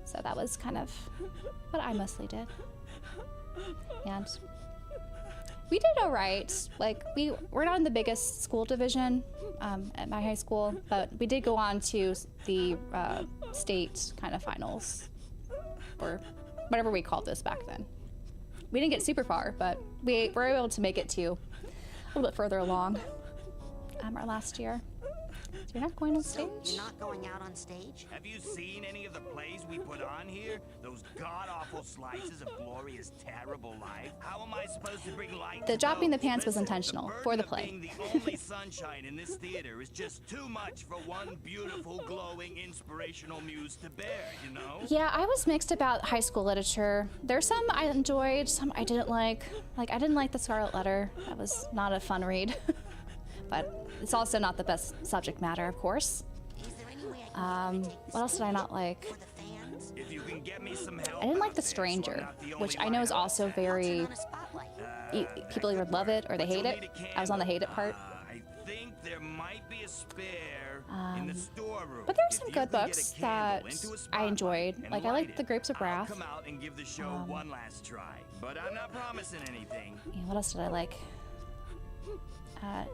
So that was kind of what I mostly did. And we did all right. Like, we're not in the biggest school division at my high school, but we did go on to the state kind of finals, or whatever we called this back then. We didn't get super far, but we were able to make it to a little bit further along our last year. So you're not going on stage? You're not going out on stage? Have you seen any of the plays we put on here? Those god-awful slices of Gloria's terrible life? How am I supposed to bring light The to dropping the those? pants was Listen, intentional the for the burden of play. being the only sunshine in this theater is just too much for one beautiful, glowing, inspirational muse to bear, you know? Yeah, I was mixed about high school literature. There's some I enjoyed, some I didn't like. Like, I didn't like The Scarlet Letter. That was not a fun read. But it's also not the best subject matter, of course. Is there any way I can take What else did I not like? for the fans? If you can get me some help I didn't like out The there, so I'm Stranger, not the which only I know is one also out. very... On a spotlight. People either love it or they hate it. I was on the hate it part. I think there might be a spare in the storeroom. But there are If some you good can get a books candle that into a I spotlight enjoyed. and Like, I light liked it, The Grapes of I'll Wrath. come out and give the show one last try. But I'm not promising anything. Yeah, what else did I like? I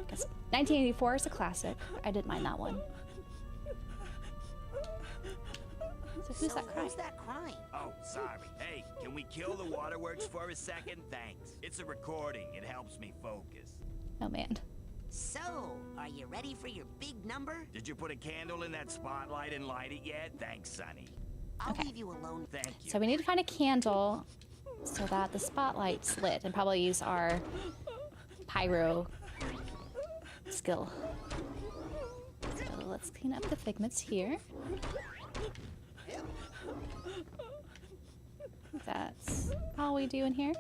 guess 1984 is a classic. I didn't mind that one. So who's that crying? Who's that crying? Oh, sorry. Hey, can we kill the waterworks for a second? Thanks. It's a recording. It helps me focus. Oh man. So, are you ready for your big number? Did you put a candle in that spotlight and light it yet? Thanks, Sonny. I'll leave you alone. Thank you. So we need to find a candle so that the spotlight's lit, and probably use our pyro skill. So let's clean up the figments here. That's all we do in here.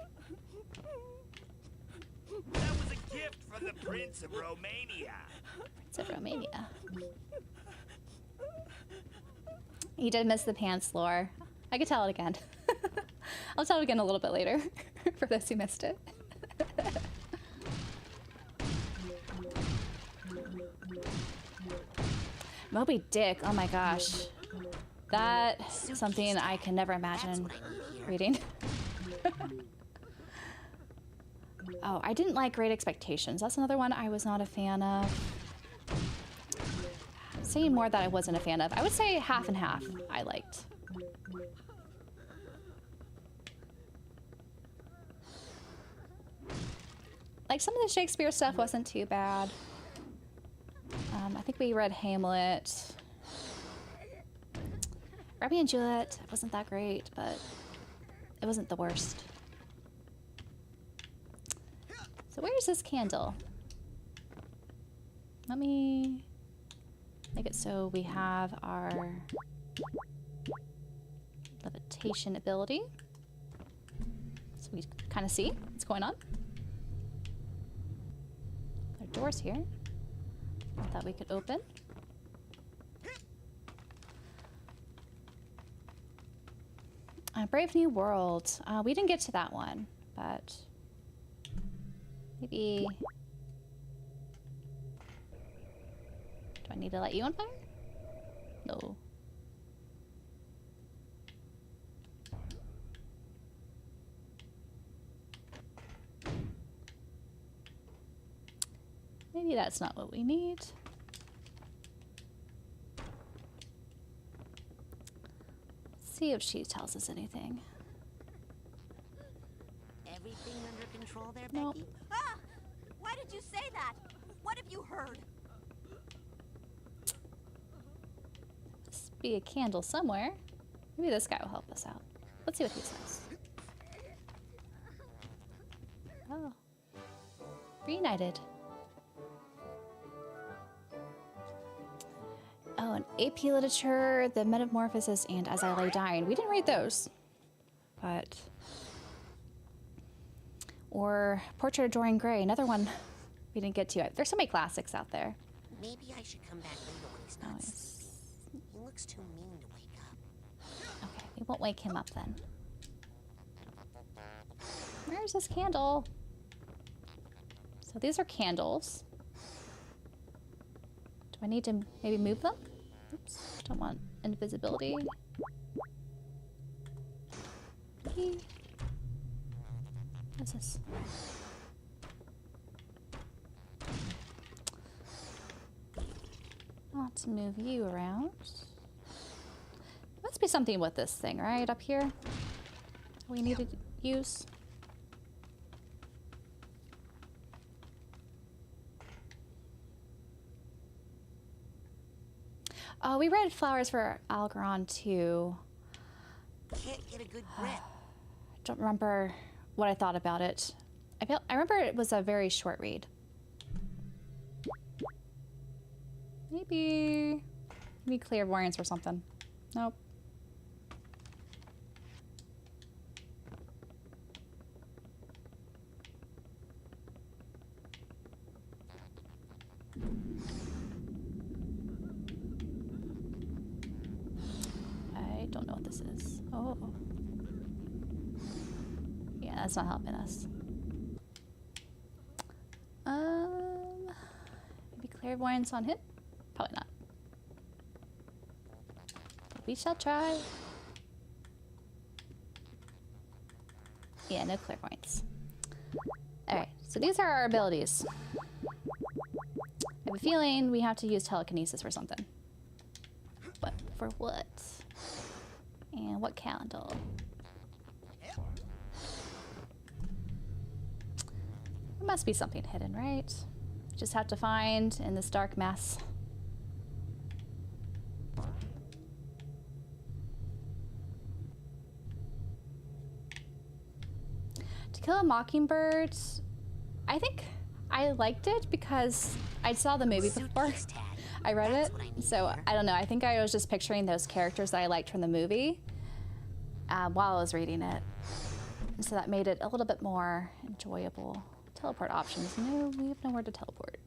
That was a gift from the Prince of Romania. Prince of Romania. You did miss the pants lore. I could tell it again. I'll tell it again a little bit later for those who missed it. Moby Dick, oh my gosh. That's something I can never imagine reading. Oh, I didn't like Great Expectations. That's another one I was not a fan of. Saying more that I wasn't a fan of. I would say half and half I liked. Like, some of the Shakespeare stuff wasn't too bad. I think we read Hamlet. Romeo and Juliet wasn't that great, but it wasn't the worst. So where's this candle? Let me make it so we have our levitation ability. So we kind of see what's going on. There are doors here that we could open. Brave New World. We didn't get to that one, but maybe... Do I need to light you on fire? No. Maybe that's not what we need. See if she tells us anything. Everything under control there, Nope. Becky? Ah! Why did you say that? What have you heard? be a candle somewhere. Maybe this guy will help us out. Let's see what he says. Oh. Reunited. Oh, and AP Literature, The Metamorphosis, and As I Lay Dying. We didn't read those. But... Or Portrait of Dorian Gray, another one we didn't get to. There's so many classics out there. Maybe I should come back later when he's not asleep. He looks too mean to wake up. Okay, we won't wake him up then. Where's this candle? So these are candles. Do I need to maybe move them? Oops, don't want invisibility. Okay. What's this? I want to move you around. Must be something with this thing, right? Up here? We need to use. Oh, we read Flowers for Algernon too. Can't get a good grip. Don't remember what I thought about it. I remember it was a very short read. Maybe clairvoyance or something. Nope. I don't know what this is. Oh. Yeah, that's not helping us. Maybe clairvoyance on hit? Probably not. But we shall try. Yeah, no clairvoyance. Alright, so these are our abilities. I have a feeling we have to use telekinesis for something. But for what? And what candle? There must be something hidden, right? Just have to find in this dark mess. To Kill a Mockingbird, I think I liked it because I saw the movie before I read it. So I don't know, I think I was just picturing those characters that I liked from the movie while I was reading it. And so that made it a little bit more enjoyable. Teleport options. No, we have nowhere to teleport.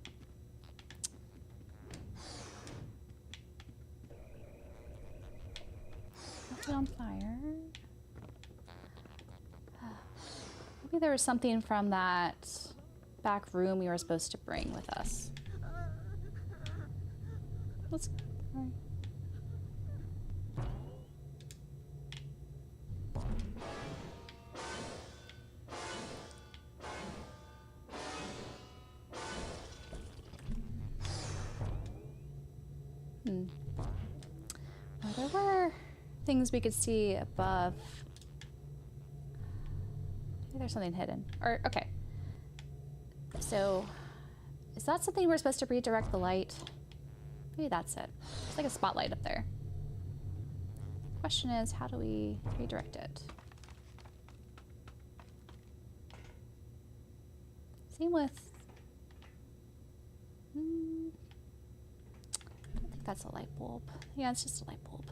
Left it on fire. Maybe there was something from that back room we were supposed to bring with us. Let's. Well, there were things we could see above. Maybe there's something hidden. Or, okay. So, is that something we're supposed to redirect the light? Maybe that's it. It's like a spotlight up there. Question is, how do we redirect it? Same with... I don't think that's a light bulb. Yeah, it's just a light bulb.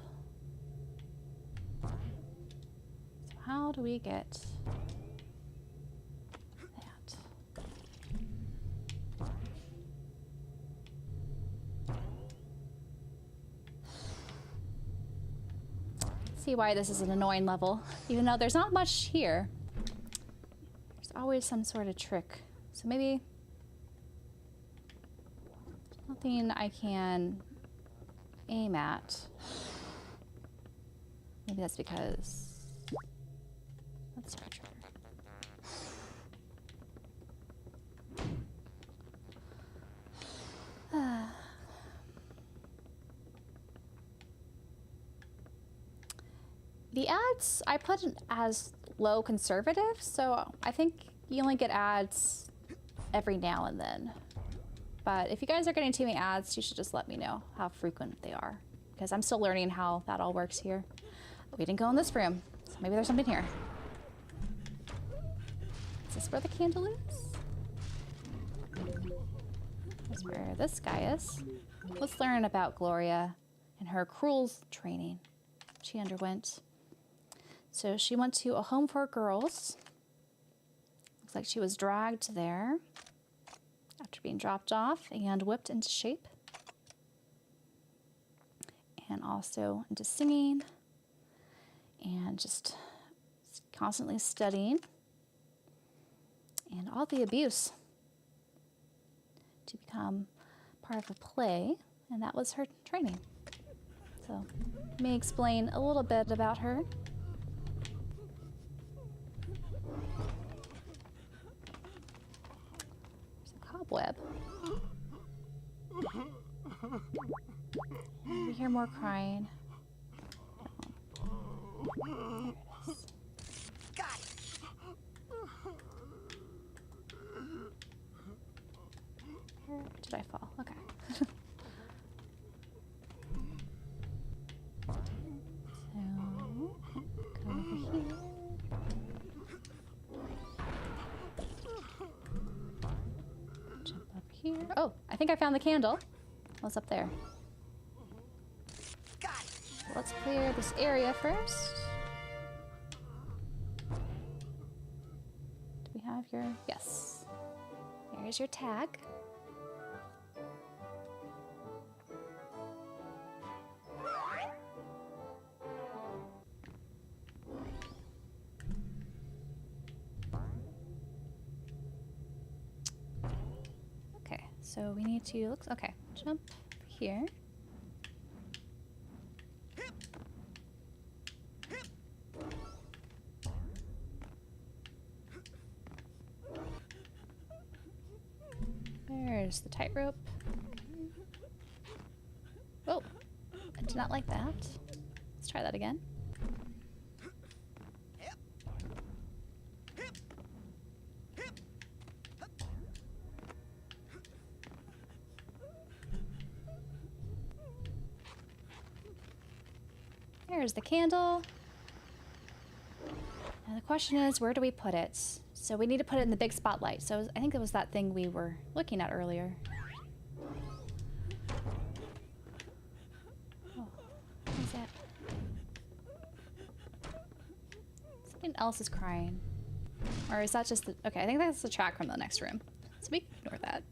So how do we get that? See why this is an annoying level. Even though there's not much here, there's always some sort of trick. So maybe nothing I can aim at. Maybe that's because let's try. The ads I put as low conservative, so I think you only get ads every now and then. But if you guys are getting too many ads, you should just let me know how frequent they are. because I'm still learning how that all works here. We didn't go in this room, so maybe there's something here. Is this where the candle is? That's where this guy is. Let's learn about Gloria and her cruel training she underwent. So she went to a home for girls. Looks like she was dragged there after being dropped off and whipped into shape. And also into singing and just constantly studying. And all the abuse to become part of a play, and that was her training. So let me explain a little bit about her. There's a cobweb. And we hear more crying. There it is. Where did I fall? Okay. So, go over here. Jump up here. Oh, I think I found the candle. What's up there? Let's clear this area first. Do we have your... Yes. There's your tag. Okay, so we need to... Okay, jump here. There's the tightrope. Oh, I did not like that. Let's try that again. There's the candle. Now the question is, where do we put it? So we need to put it in the big spotlight. So I think it was that thing we were looking at earlier. Oh, what is that? Something else is crying. Or is that just the... Okay, I think that's the track from the next room. So we can ignore that.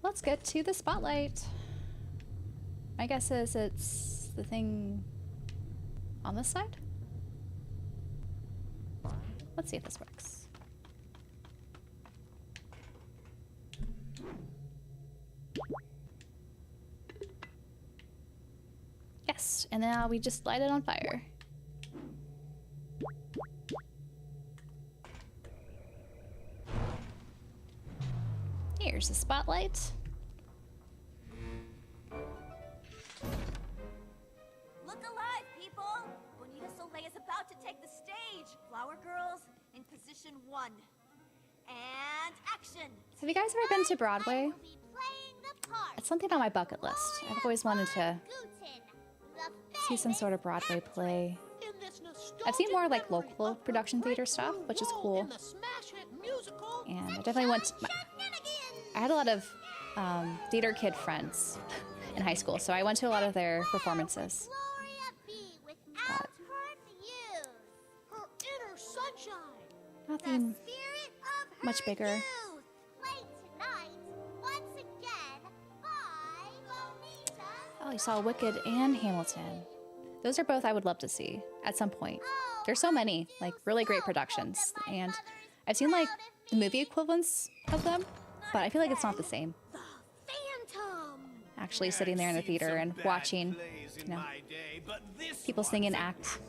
Let's get to the spotlight. My guess is it's the thing on this side. Let's see if this works. Yes, and now we just light it on fire. Here's the spotlight. Look alive, people! Bonita Soleil is about to take the stage. Flower girls in position 1. And action! Have you guys ever been to Broadway? It's something on my bucket list. I've always wanted to see some sort of Broadway play. I've seen more like local production theater stuff, which is cool. And I definitely went to... I had a lot of theater kid friends in high school, so I went to a lot of their performances. But nothing much bigger. Oh, you saw Wicked and Hamilton. Those are both I would love to see at some point. There's so many, like, really great productions. And I've seen, like, the movie equivalents of them, but I feel like it's not the same. Actually sitting there in the theater and watching, you know, people sing and act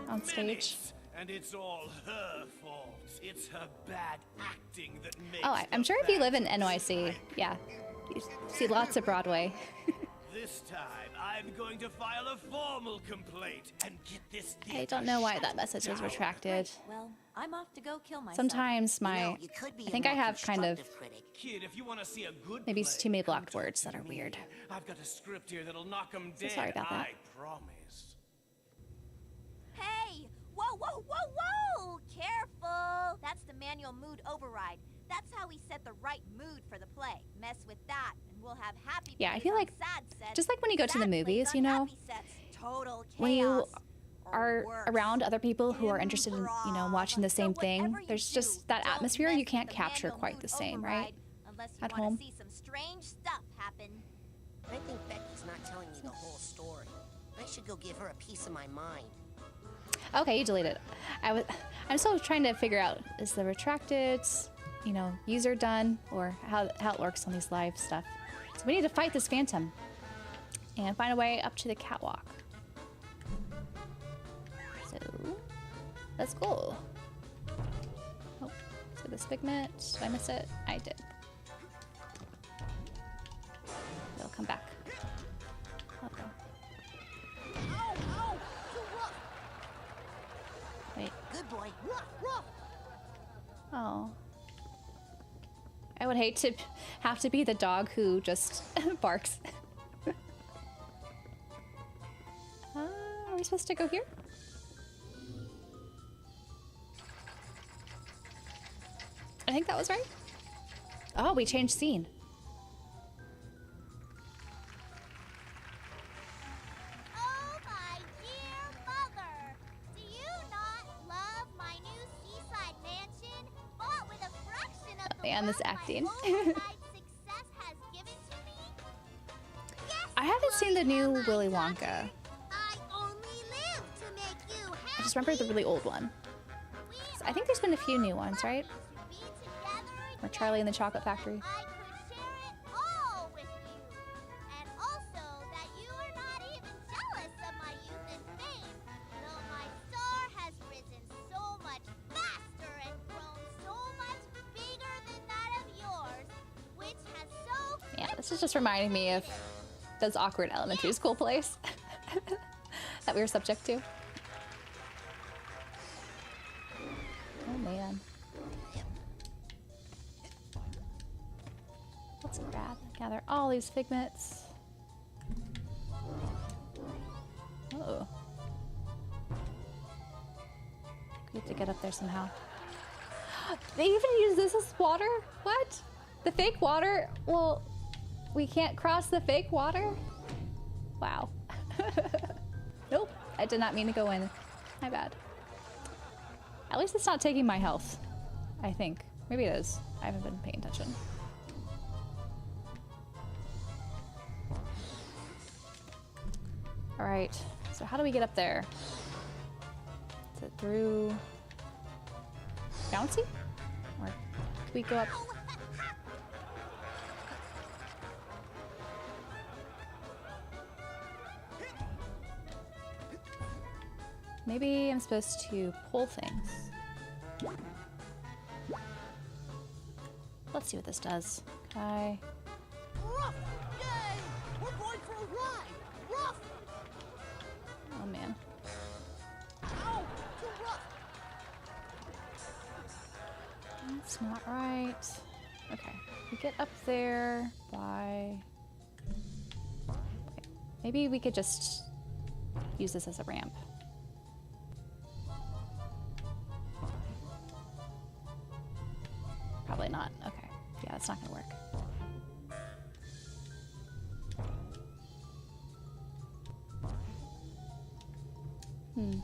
on stage. And it's all her fault. It's her bad acting that makes I'm sure if you live in NYC, yeah, you see lots of Broadway. This time, I'm going to file a formal complaint and get this. I don't know why that message was retracted. Well, I'm off to go kill myself. Sometimes my, You know, you could be I think a I more have kind of, constructive critic. Kid, if you want to see a good maybe play, too many blocked come talk words to that are me. weird. I've got a script here that'll knock 'em So dead. sorry about that. I promise. Hey! Whoa, whoa, whoa, whoa! Careful! That's the manual mood override. That's how we set the right mood for the play. Mess with that, and we'll have happy Yeah, I plays feel on like sad sets, just like when you go to the sad plays movies, on you know, happy sets. Total chaos, when you or are worse. around other people who are interested in, you know, watching the same So thing, whatever you there's do, just that don't atmosphere mess you with can't the capture manual quite mood the same, override right? Unless you At want home. to see some strange stuff happen. I think Becky's not telling me the whole story. I should go give her a piece of my mind. Okay, you deleted it. I'm still trying to figure out, is the retracted, you know, user done, or how it works on these live stuff. So we need to fight this phantom and find a way up to the catwalk. So let's go. Oh, so this figment, did I miss it? I did. It'll come back. Okay. Ow, ow, too rough. Wait. Good boy. Rough, rough. Oh. I would hate to have to be the dog who just barks. Are we supposed to go here? I think that was right. Oh, we changed scene. Oh, my dear mother! Do you not love my new seaside mansion, bought with a fraction of the man, this wealth acting. my override success has given to me? Yes, I haven't seen the new my Willy daughter. Wonka. I only live to make you happy. I just remember the really old one. We I think there's been a few new ones, right? to be together Or Charlie and the Chocolate Factory. I could share it all with you. And also that you are not even jealous of my youth and fame, though my star has risen so much faster and grown so much bigger than that of yours, which has so Yeah, this is just reminding me of those awkward elementary school plays that we were subject to. Oh man. Let's gather all these figments. Oh. We have to get up there somehow. They even use this as water? What? The fake water? Well, we can't cross the fake water? Wow. Nope, I did not mean to go in. My bad. At least it's not taking my health, I think. Maybe it is. I haven't been paying attention. All right, so how do we get up there? Is it through bouncy? Or can we go up? Maybe I'm supposed to pull things. Let's see what this does. Okay. Rough. Yay! We're going for a ride. Rough. Oh man. Ow, too rough. That's not right. Okay. We get up there by... Okay. Maybe we could just use this as a ramp. Probably not. Okay. Yeah, that's not gonna work. Hmm.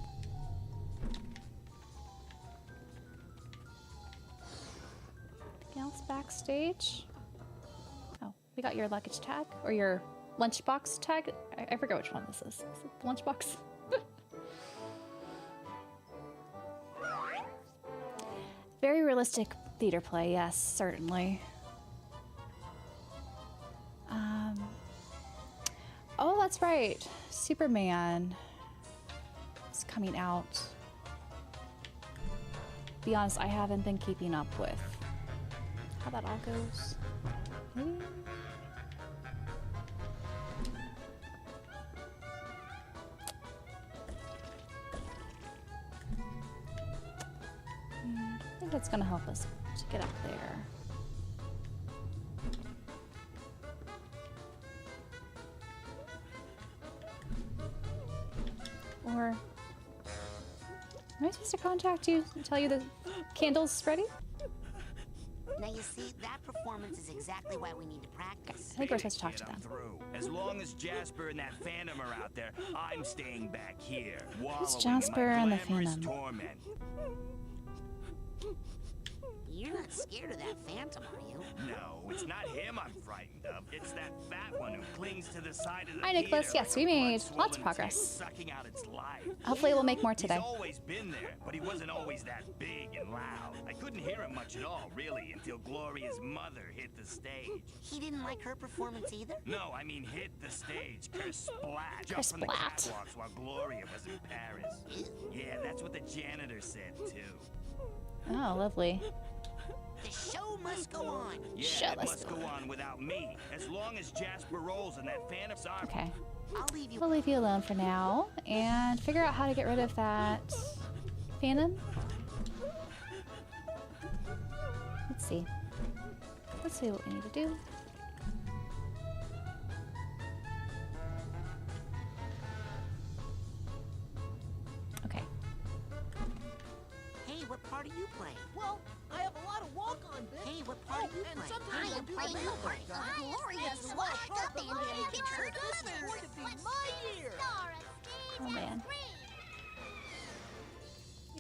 Anything else backstage? Oh, we got your luggage tag or your lunchbox tag. I forget which one this is. Is it the lunchbox? Very realistic theater play, yes, certainly. Oh, that's right. Superman is coming out. Be honest, I haven't been keeping up with how that all goes. Maybe? that's gonna help us to get up there. Or am I supposed to contact you and tell you the candle's ready? Now you see, that performance is exactly why we need to practice. I think we're supposed to talk to Get 'em them. through. As long as Jasper and that Phantom are out there, I'm staying back here. Who's wallowing Jasper in and my the glamorous Phantom? torment. You're not scared of that Phantom, are you? No, it's not him I'm frightened of. It's that fat one who clings to the side of the Hi, Nicholas. theater Yes, like we a made blood-swollen lots of progress. tank Sucking out its life. Hopefully we'll make more today. He's always been there, but he wasn't always that big and loud. I couldn't hear him much at all, really, until Gloria's mother hit the stage. He didn't like her performance either? No, I mean hit the stage. Kersplat. Just from the Kersplat. catwalks while Gloria was in Paris. Yeah, that's what the janitor said, too. Oh, lovely. The show must go on. Yeah, Show it us. must go on without me. As long as Jasper rolls and that Phantom's arm. Okay. I'll leave you. We'll leave you alone for now and figure out how to get rid of that Phantom. Let's see. Let's see what we need to do. Okay. Hey, what part are you playing? Well, I have a lot of walk-on bits. Hey, what part are you and playing? sometimes I I am do playing the the mail part break. of Gloria It's a washed small part, up but in my the picture, picture this is others. going to be my year. Star of skates Oh, and man. screams.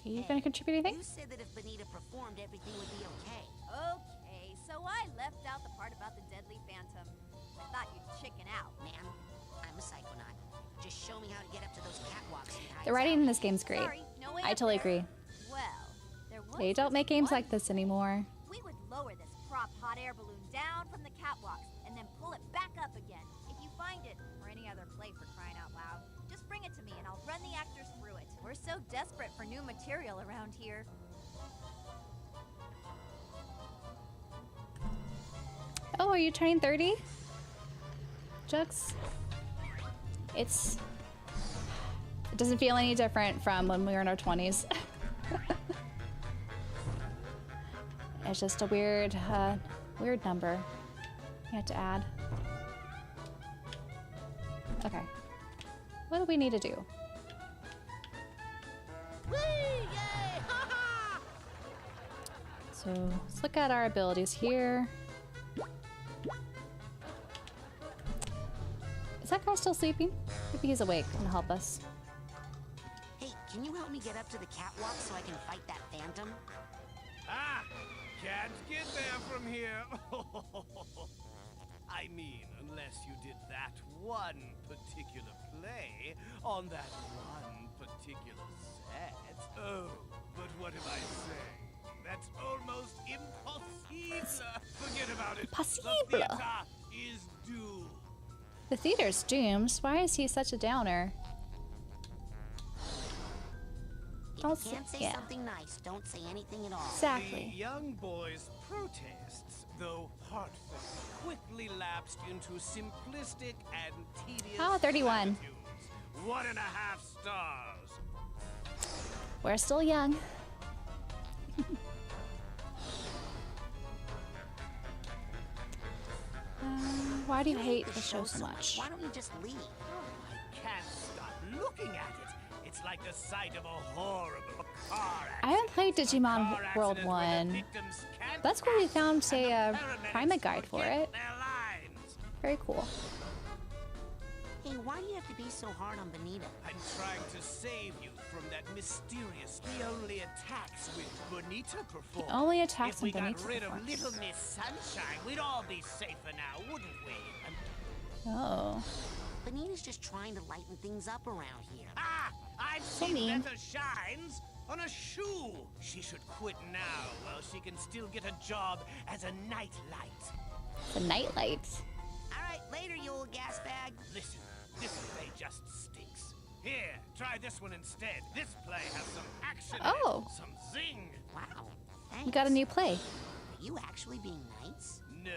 Are you gonna contribute anything? You said that if Bonita performed, everything would be okay. Okay, so I left out the part about the deadly phantom. I thought you'd chicken out. Man, I'm a psychonaut. Just show me how to get up to those catwalks. he hides The writing out. in this game's great. Sorry, no way I up totally there. agree. Well, there was They don't this make games one like this anymore. We would lower this prop hot air balloon down from the catwalks and then pull it back up again. If you find it, or any other play for crying out loud, just bring it to me and I'll run the actors through it. We're so desperate for new material around here. Oh, are you turning 30? Jux? It doesn't feel any different from when we were in our 20s. It's just a weird number you have to add. Okay. What do we need to do? Whee! Yay! Ha ha! So let's look at our abilities here. Is that guy still sleeping? Maybe he's awake and help us. Hey, can you help me get up to the catwalk so I can fight that Phantom? Ah! Can't get there from here. I mean, unless you did that one particular play on that one particular set. Oh, but what am I saying? That's almost impossible. Forget about it. Impossible. The theater is doomed. The theater's doomed. Why is he such a downer? If Don't you can't say yeah. something nice, don't say anything at all. The Exactly. young boy's protests, though heartfelt, quickly lapsed into simplistic and tedious Oh, 31. platitudes. 1.5 stars. We're still young. Why do you hate the show so much? Why don't you just leave? I can't stop looking at it. It's like the sight of a horrible car accident. I haven't played Digimon Car World accident where the 1. victims can't That's cool we pass found, and say, the a paramedics climate guide for forget it. their lines. Very cool. Hey, why do you have to be so hard on Bonita? I'm trying to save you from that mysterious. The only attacks with Bonita performed. only attacks If we when got Bonita rid of performs. Little Miss Sunshine, we'd all be safer now, wouldn't we? Oh. Bonita's just trying to lighten things up around here. Ah! I've So seen mean. better shines on a shoe. She should quit now while she can still get a job as a nightlight. The nightlight. All right, later, you old gas bag. Listen, this play just stinks. Here, try this one instead. This play has some action in Oh. it, some zing. Wow, thanks. You got a new play. Are you actually being nice? No,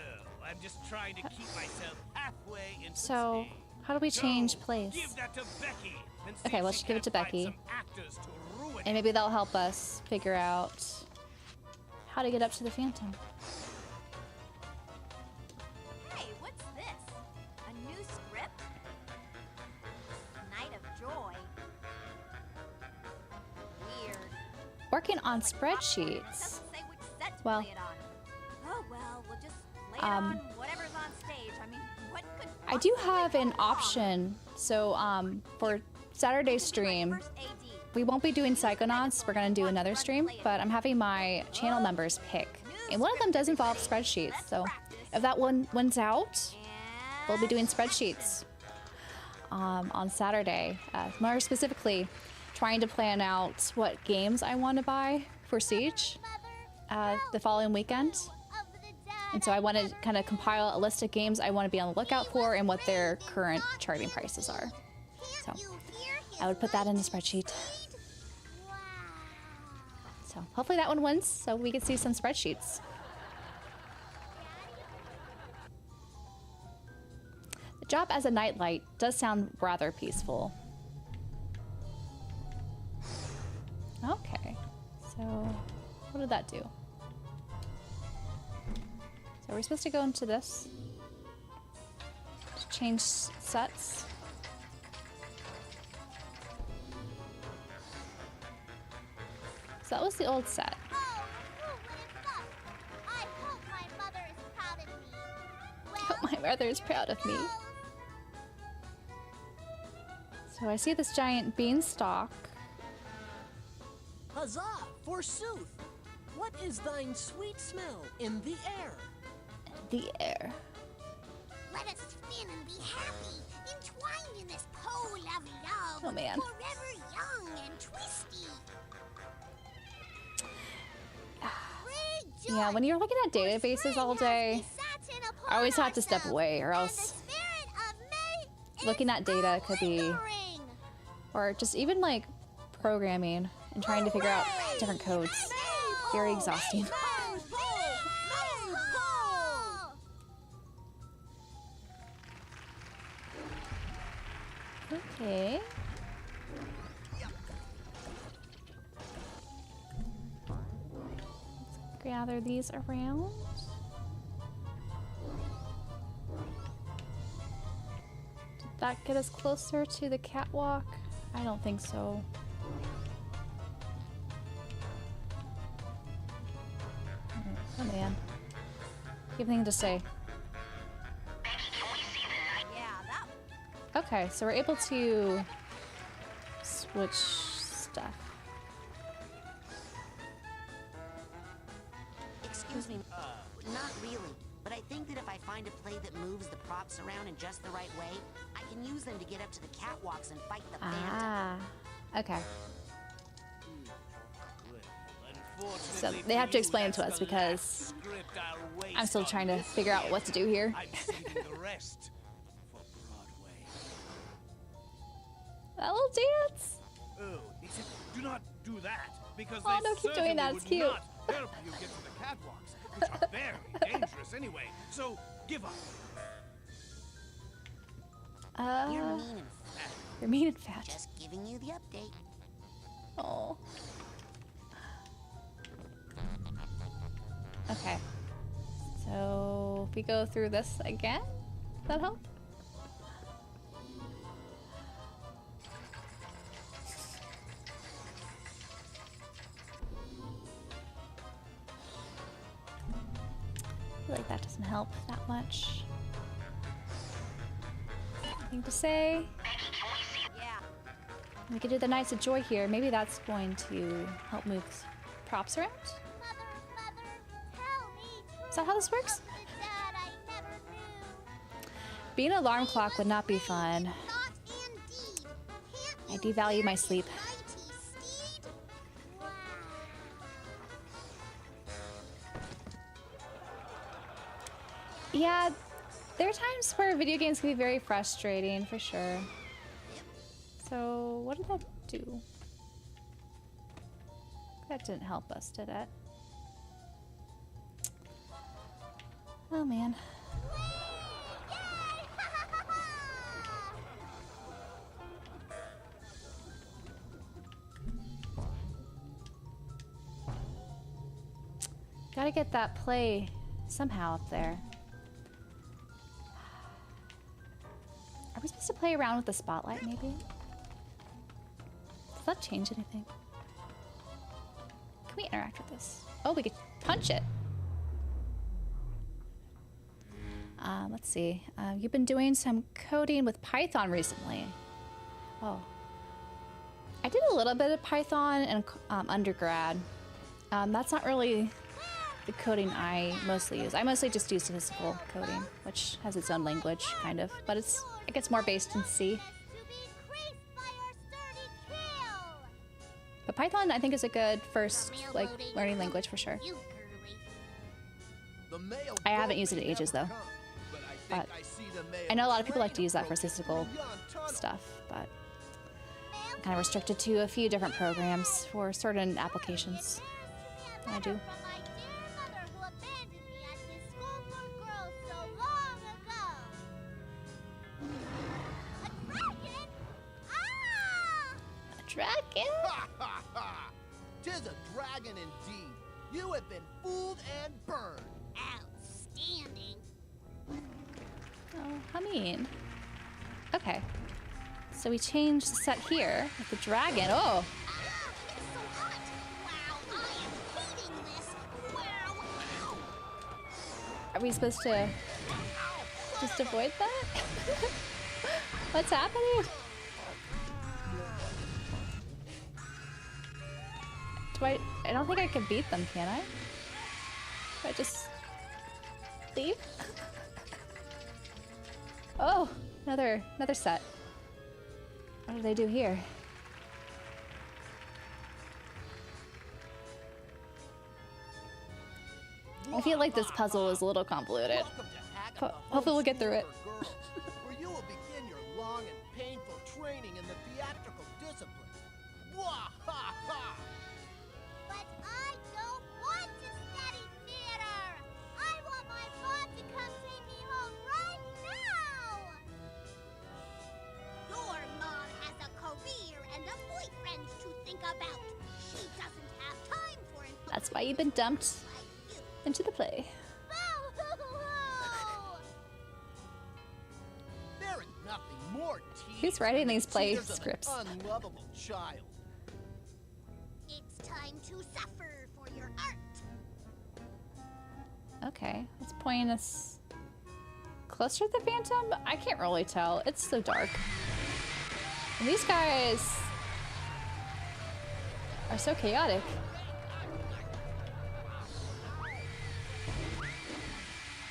I'm just trying to keep myself halfway into So, the stage. how do we change So, plays? Give that to Becky. And see Okay, if let's she give it to can't find Becky. some actors to ruin And it. maybe that'll help us figure out how to get up to the Phantom. Hey, what's this? A new script? Night of Joy. Weird. Working on Like popcorn, it spreadsheets. doesn't say which set to Well, play it on. Oh well, we'll just lay it on whatever's on stage. I mean, what could I do possibly have go an wrong? option. So for Saturday stream, First AD. we won't be doing Psychonauts. We're gonna do another stream, but I'm having my channel members pick, and one of them does involve spreadsheets. So if that one wins out, we'll be doing spreadsheets on Saturday. More specifically, trying to plan out what games I want to buy for Siege the following weekend. And so I want to kind of compile a list of games I want to be on the lookout for and what their current charting prices are. So I would put that in a spreadsheet. So hopefully that one wins so we can see some spreadsheets. The job as a nightlight does sound rather peaceful. Okay, so what did that do? So we're supposed to go into this to change sets. So that was the old set. Oh, who would have thought? I hope my mother is proud of me. Well, My mother is proud of me. So I see this giant beanstalk. Huzzah, forsooth! What is thine sweet smell in the air? The air. let us spin and be happy, entwined in this pole of love. Oh, man. Forever young and twisty. Yeah, when you're looking at databases all day, I always have to step away, or else looking at data could be, or just even like programming and trying to figure out different codes. Very exhausting. Okay. Let's gather these around. Did that get us closer to the catwalk? I don't think so. Oh man. You have anything to say? Okay, so we're able to switch stuff. Excuse me, not really. But I think that if I find a play that moves the props around in just the right way, I can use them to get up to the catwalks and fight the Phantom. Ah, okay. Well, So unfortunately they have for to you, explain to that's us the because last script I'll waste I'm still on trying to this figure out what to do here. I'm saving the rest for Broadway. That little dance. Oh, he said, do not do that, because Oh, they no, keep doing that, it's certainly cute. would not help you get to the catwalks, which are very dangerous anyway. So give up. You're mean and fat. You're mean and fat. Just giving you the update. Oh. Okay. So if we go through this again, does that help? I feel like that doesn't help that much. Anything to say? Yeah. We could do the Knights of Joy here. Maybe that's going to help move props around. Is that how this works? Being an alarm clock would not be fun. I devalue my sleep. Yeah, there are times where video games can be very frustrating, for sure. So, what did that do? That didn't help us, did it? Oh man. Gotta get that play somehow up there. Are we supposed to play around with the spotlight, maybe? Does that change anything? Can we interact with this? Oh, we could punch it. Let's see. You've been doing some coding with Python recently. Oh. I did a little bit of Python in undergrad. That's not really the coding I mostly use. I mostly just use statistical coding, which has its own language, kind of. But it gets more based in C. But Python, I think, is a good first, like, learning language for sure. I haven't used it in ages, though. But I know a lot of people like to use that for statistical stuff, but I'm kind of restricted to a few different programs for certain applications. I do. Dragon? Ha ha ha! 'Tis a dragon indeed. You have been fooled and burned. Outstanding. Oh, how mean. Okay. So we changed the set here with the dragon. Oh! It's so hot. Wow, I am hating this. Wow. Are we supposed to just avoid that? What's happening? I don't think I can beat them, can I? Do I just leave? Oh, another set. What do they do here? I feel like this puzzle is a little convoluted. Hopefully we'll get through it. Where you will begin your long and painful training in the theatrical discipline. Wah ha ha! But I don't want to study theater. I want my mom to come take me home right now. Your mom has a career and a boyfriend to think about. She doesn't have time for it. That's why you've been dumped into the play. There is nothing more tedious Who's writing than the these play tears of an scripts? unlovable child. It's time to suffer for your art. Okay, it's pointing us closer to the Phantom? I can't really tell. It's so dark. And these guys are so chaotic.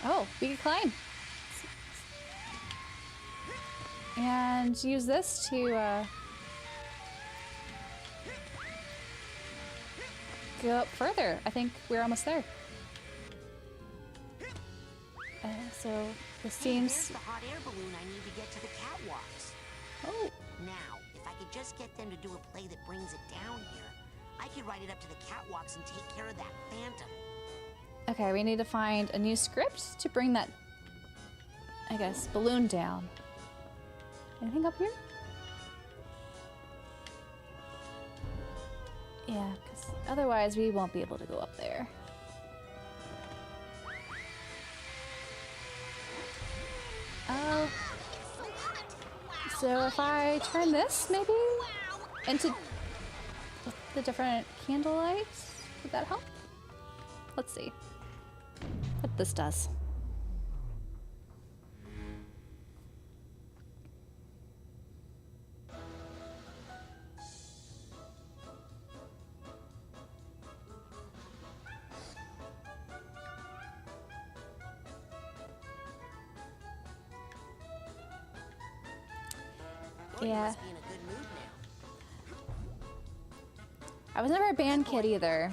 Oh, we can climb. And use this to go up further. I think we're almost there. So this seems... There's the hot air balloon I need to get to the catwalks. Oh. Now, if I could just get them to do a play that brings it down here, I could ride it up to the catwalks and take care of that phantom. Okay, we need to find a new script to bring that, I guess, balloon down. Anything up here? Yeah, because otherwise we won't be able to go up there. Oh. So if I turn this, maybe, into the different candle lights, would that help? Let's see what this does. Yeah. Must be in a good mood now. I was never a band kid either.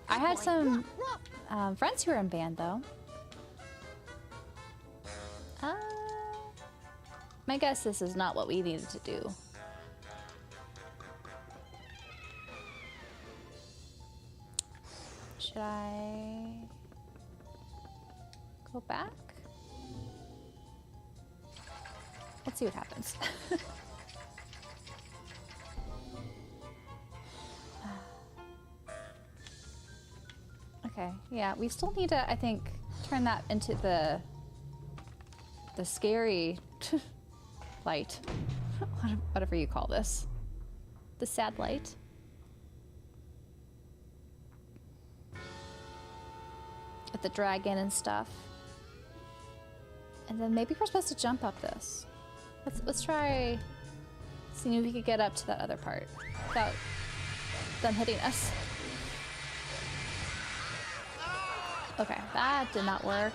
I had some friends who were in band though. My guess this is not what we needed to do. Should I go back? Let's see what happens. Okay, yeah, we still need to, I think, turn that into the scary light. Whatever you call this. The sad light. With the dragon and stuff. And then maybe we're supposed to jump up this. Let's try seeing if we could get up to that other part without them hitting us. Okay, that did not work.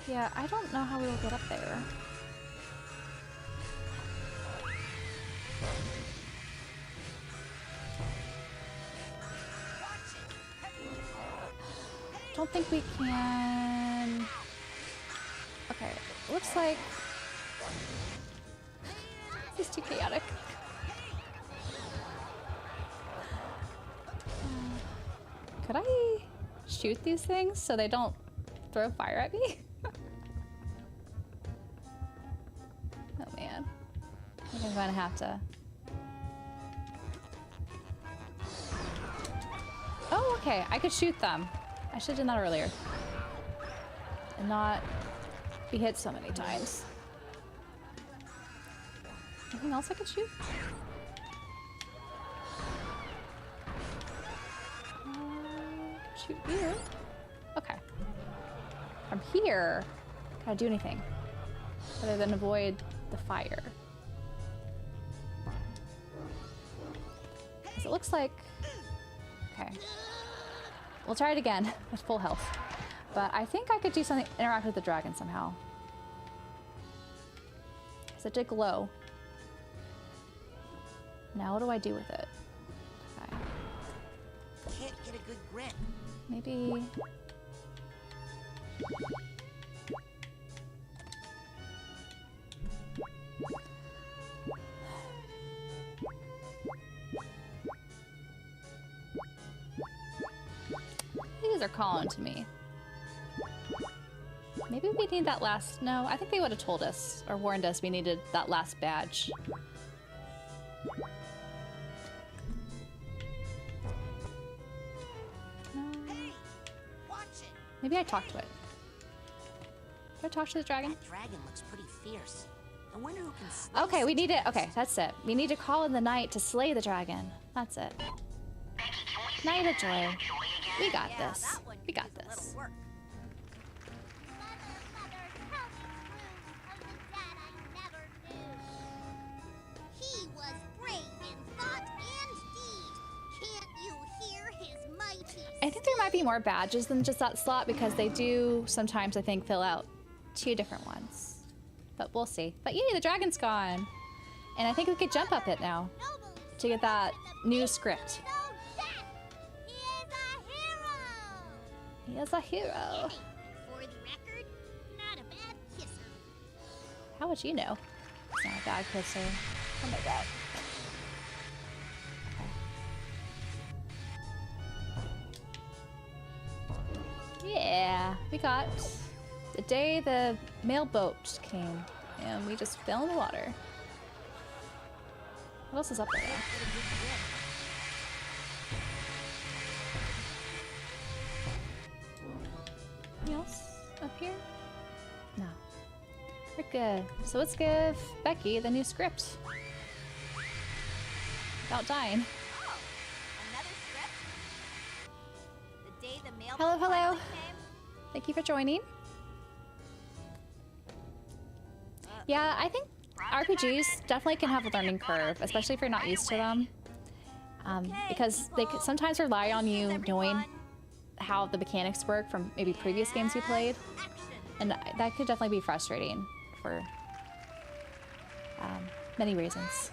Yeah, I don't know how we will get up there. Don't think we can. Okay, looks like this is too chaotic. Could I shoot these things so they don't throw fire at me? Oh man, I think I'm gonna have to. Oh, okay, I could shoot them. I should have done that earlier. And not be hit so many times. Anything else I could shoot? Shoot you. Okay. From here, can I do anything other than avoid the fire? Because it looks like... Okay. We'll try it again with full health. But I think I could do something, interact with the dragon somehow. Because it did glow. Now what do I do with it? Okay. Can't get a good grip. Maybe... These are calling to me. Maybe we need that last... No, I think they would have told us or warned us we needed that last badge. Maybe I talk to it. Do I talk to the dragon? That dragon looks pretty fierce. I wonder who can slay Okay, we need it. Okay, that's it. We need to call in the night to slay the dragon. That's it. Night of joy. We got this. We got this. Mother, tell me true of the dad I never knew. He was brave in thought and deed. Can't you hear his mighty? I think there might be more badges than just that slot because they do sometimes, I think, fill out 2 different ones. But we'll see. But yay, the dragon's gone. And I think we could jump up it now to get that new script. He is a hero. For the record, not a bad kisser. How would you know? It's not a bad kisser. Oh my god. Okay. Yeah, we got the day the mailboat came and we just fell in the water. What else is up there? Anything else up here? No. We're good. So let's give Becky the new script. Without dying. Oh, another script? The day the mail Hello, hello. finally came? Thank you for joining. Yeah, I think RPGs definitely can have a learning curve, especially if you're not used to them. Because they could sometimes rely on you knowing how the mechanics work from maybe previous games you played. And that could definitely be frustrating for many reasons. Say,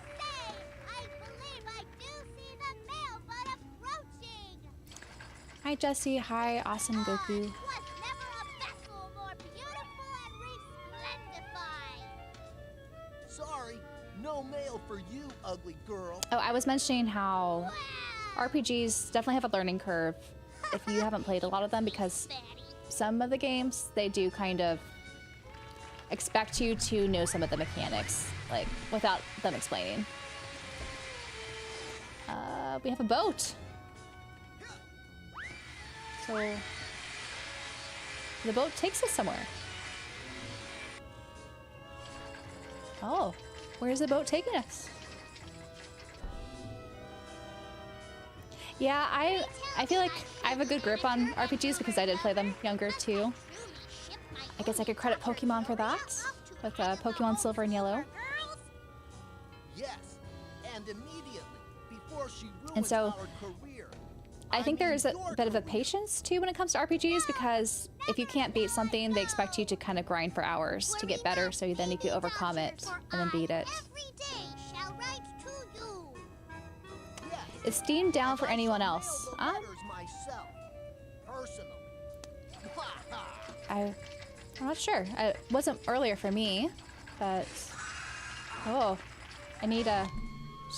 I believe I do see the mailboat approaching. Hi Jesse, hi Awesome Goku. Was never a vessel more beautiful and resplendified. Sorry, no mail for you, ugly girl. Oh, I was mentioning how RPGs definitely have a learning curve if you haven't played a lot of them because some of the games, they do kind of expect you to know some of the mechanics, like, without them explaining. We have a boat. So the boat takes us somewhere. Oh, where's the boat taking us? Yeah, I feel like I have a good grip on RPGs because I did play them younger too. I guess I could credit Pokemon for that, with Pokemon Silver and Yellow. Yes, and immediately before she ruins And so, our career. I think mean there's a your bit of a career. patience too when it comes to RPGs, because if you can't beat something, they expect you to kind of grind for hours to get better, so then you can overcome it and then beat it. Every day shall write to you. Yes, Is Steam down for I anyone shall else? mail the letters myself, personally. I'm not sure. It wasn't earlier for me, but oh, I need a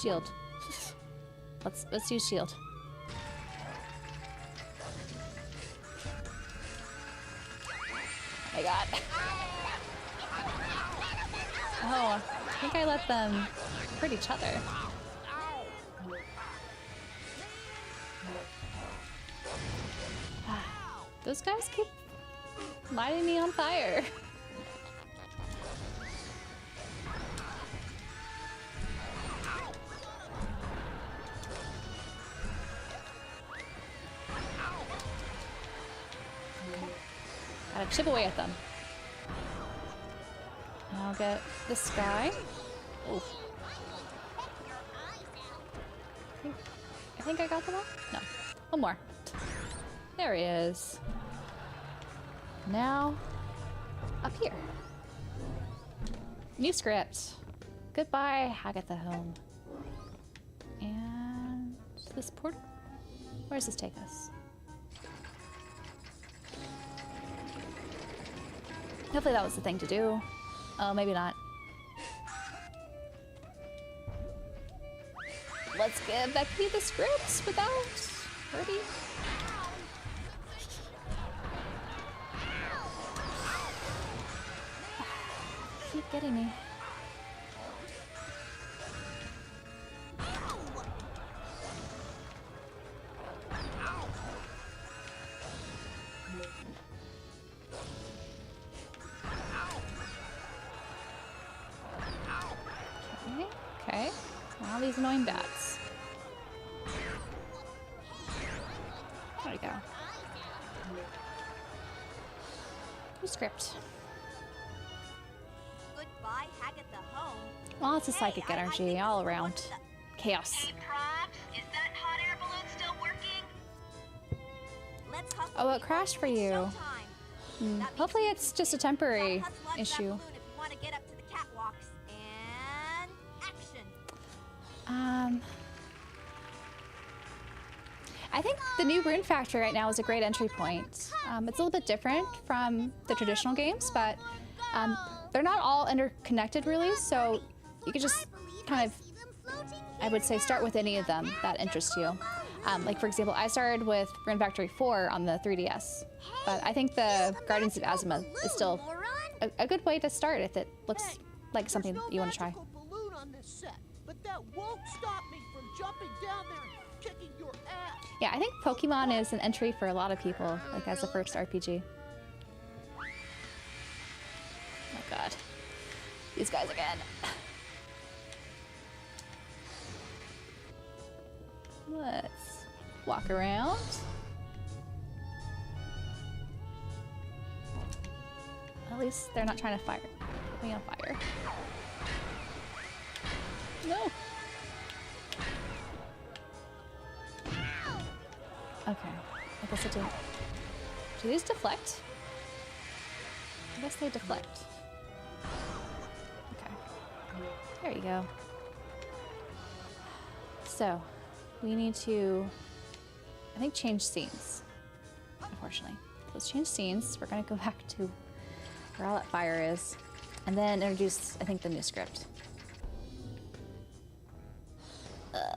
shield. Let's use shield. Oh my god. Oh, I think I let them hurt each other. Those guys keep lighting me on fire. Gotta chip away at them. And I'll get this guy. Oof. I think I got them all? No. One more. There he is. Now, up here. New script. Goodbye, Hagatha home. And this portal? Where does this take us? Hopefully that was the thing to do. Oh, maybe not. Let's give Becky the scripts without hurting. Keep getting me. Okay. All these annoying bats. There we go. New script. Goodbye, Hagatha home. Lots of psychic Hey, I energy think all this is around. one of the- Chaos. Hey, Props, is that hot air balloon still working? Let's hustle Oh, it people. crashed for It's you. showtime. Hmm, That means hopefully we it's can just a gotta temporary hustle onto that issue. balloon if you want to get up to the catwalks. And action. I think the new Rune Factory right now is a great entry point. It's a little bit different from the traditional games, but they're not all interconnected really, so you could just kind of, I would say, start with any of them that interest you. Like for example, I started with Rune Factory 4 on the 3DS, but I think the Guardians of Azimuth is still a good way to start if it looks like something that you want to try. There's no magical balloon on this set, but that won't stop me from jumping down there and kicking your ass. Yeah, I think Pokemon is an entry for a lot of people, like as a first RPG. Oh god. These guys again. Let's walk around. At least they're not trying to put me on fire. No. Okay, I guess it didn't. Do these deflect? I guess they deflect. Okay. There you go. So, we need to, I think, change scenes, unfortunately. Let's change scenes. We're gonna go back to where all that fire is, and then introduce, I think, the new script. Run.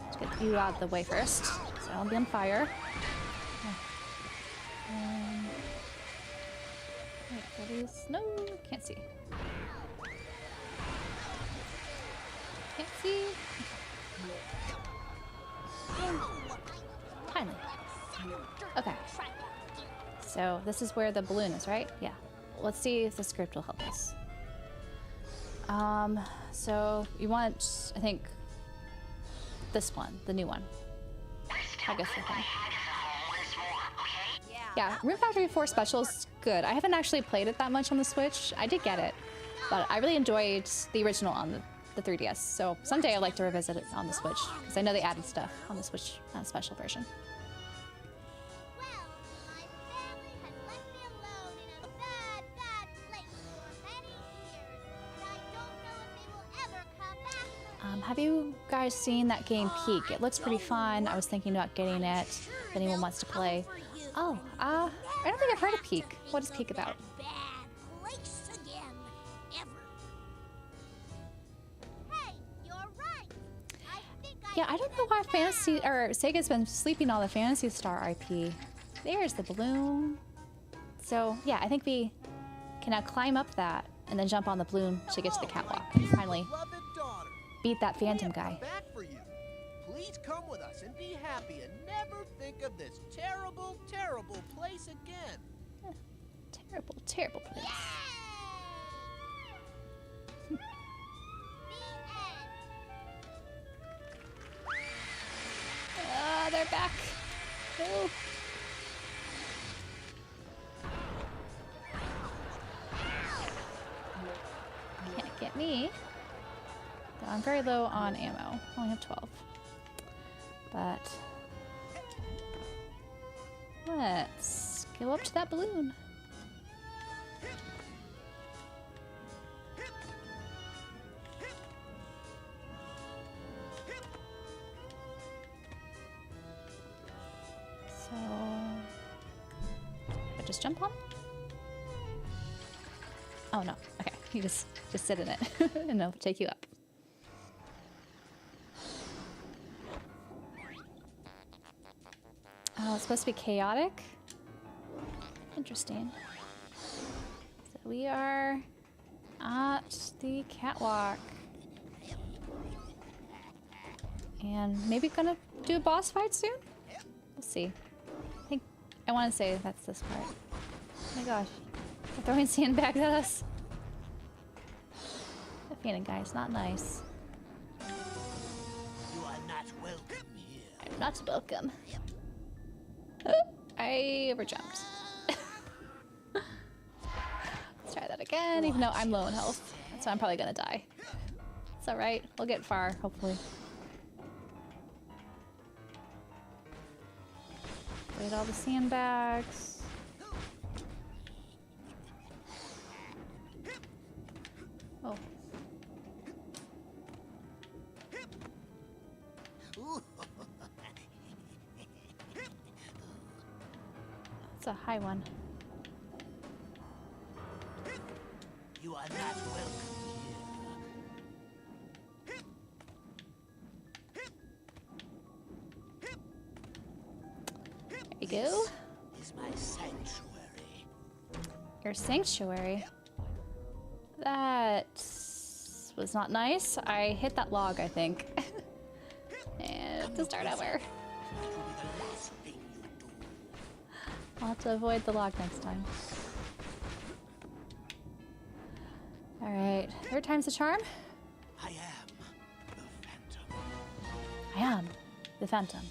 Let's get you out of the way first. So, I won't be on fire. Wait, are these? No, can't see. Can't see. Finally. Okay. So this is where the balloon is, right? Yeah. Let's see if the script will help us. So you want, I think, this one, the new one. I guess I think. Yeah, Room Factory 4 Special is good. I haven't actually played it that much on the Switch. I did get it, but I really enjoyed the original on the 3DS. So someday I'd like to revisit it on the Switch, because I know they added stuff on the Switch special version. Well, my family has left me alone in a bad, bad place for many years, and I don't know if they will ever come back. Have you guys seen that game Peak? It looks pretty fun. I was thinking about getting it if anyone wants to play. Oh, I don't think I've heard of Peak. What is Peak about? Bad place again, ever. Hey, you're right. I think Yeah, I don't know why Sega's been sleeping on the Phantasy Star IP. There's the balloon. So yeah, I think we can now climb up that and then jump on the balloon to get to the catwalk and finally beat that phantom guy. Back for you. Please come with us and be happy and never think of this terrible, terrible place again. Terrible, terrible place. They're back. Oh. Can't get me. I'm very low on ammo. I only have 12. But let's go up to that balloon. So I just jump on? Oh no. Okay. You just sit in it and it'll take you up. Oh, it's supposed to be chaotic? Interesting. So we are at the catwalk. And maybe gonna do a boss fight soon? We'll see. I want to say that's this part. Oh my gosh. They're throwing sandbags at us. The phantom guy's not nice. You are not welcome here. I'm not welcome. I overjumped. Let's try that again, even though I'm low in health. So I'm probably gonna die. It's alright. We'll get far, hopefully. Get all the sandbags. Oh. That's a high one. You are not welcome There you go. Is my sanctuary. Your sanctuary? That was not nice. I hit that log, I think. And to start over. I'll have to avoid the log next time. Alright, third time's the charm. I am the Phantom. I am the Phantom.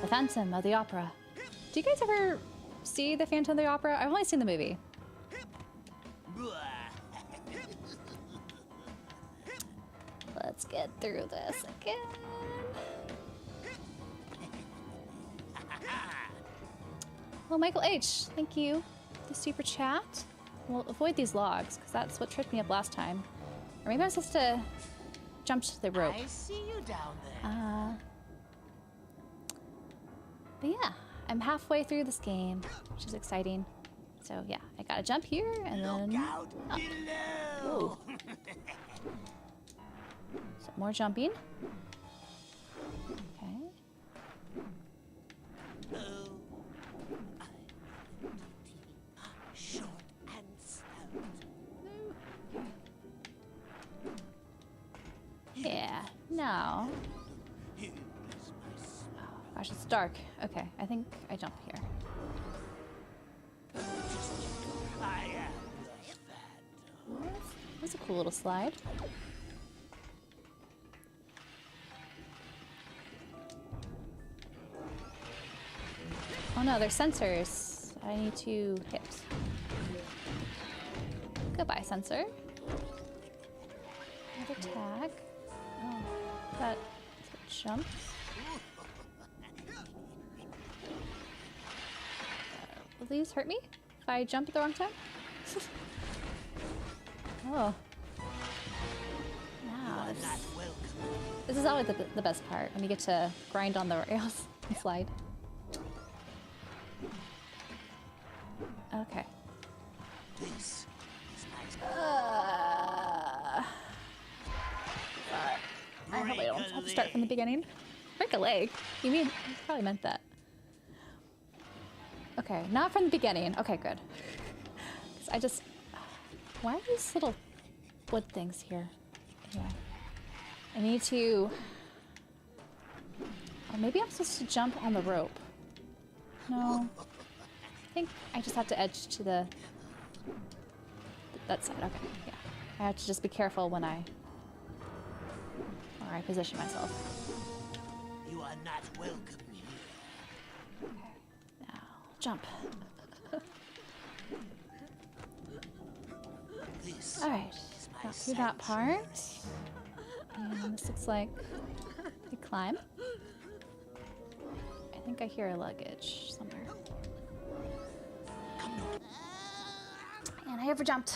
The Phantom of the Opera. Do you guys ever see the Phantom of the Opera? I've only seen the movie. Let's get through this again. Well, Michael H, thank you for the super chat. We'll avoid these logs, because that's what tripped me up last time. Or maybe I'm supposed to jump to the rope. I see you down there. But yeah, I'm halfway through this game, which is exciting. So yeah, I gotta jump here and then Out up. below. Ooh. So more jumping. Okay. dark. Okay, I think I jump here. I am the Phantom. That's a cool little slide. Oh no, they're sensors. I need to hit. Goodbye, sensor. Another tag. Oh, that jumps. Will these hurt me if I jump at the wrong time? Oh. Now, this is always the best part, when you get to grind on the rails and slide. Okay. I hope I don't have to start from the beginning. Break a leg? You mean, you probably meant that. Okay, not from the beginning. Okay, good. 'Cause I just... Why are these little wood things here? Anyway. I need to... Oh, maybe I'm supposed to jump on the rope. No. I think I just have to edge to the... That side, okay, yeah. I have to just be careful when I position myself. You are not welcome here. Okay, now jump. Alright, got through that part. And this looks like a climb. I think I hear a luggage somewhere. And I overjumped.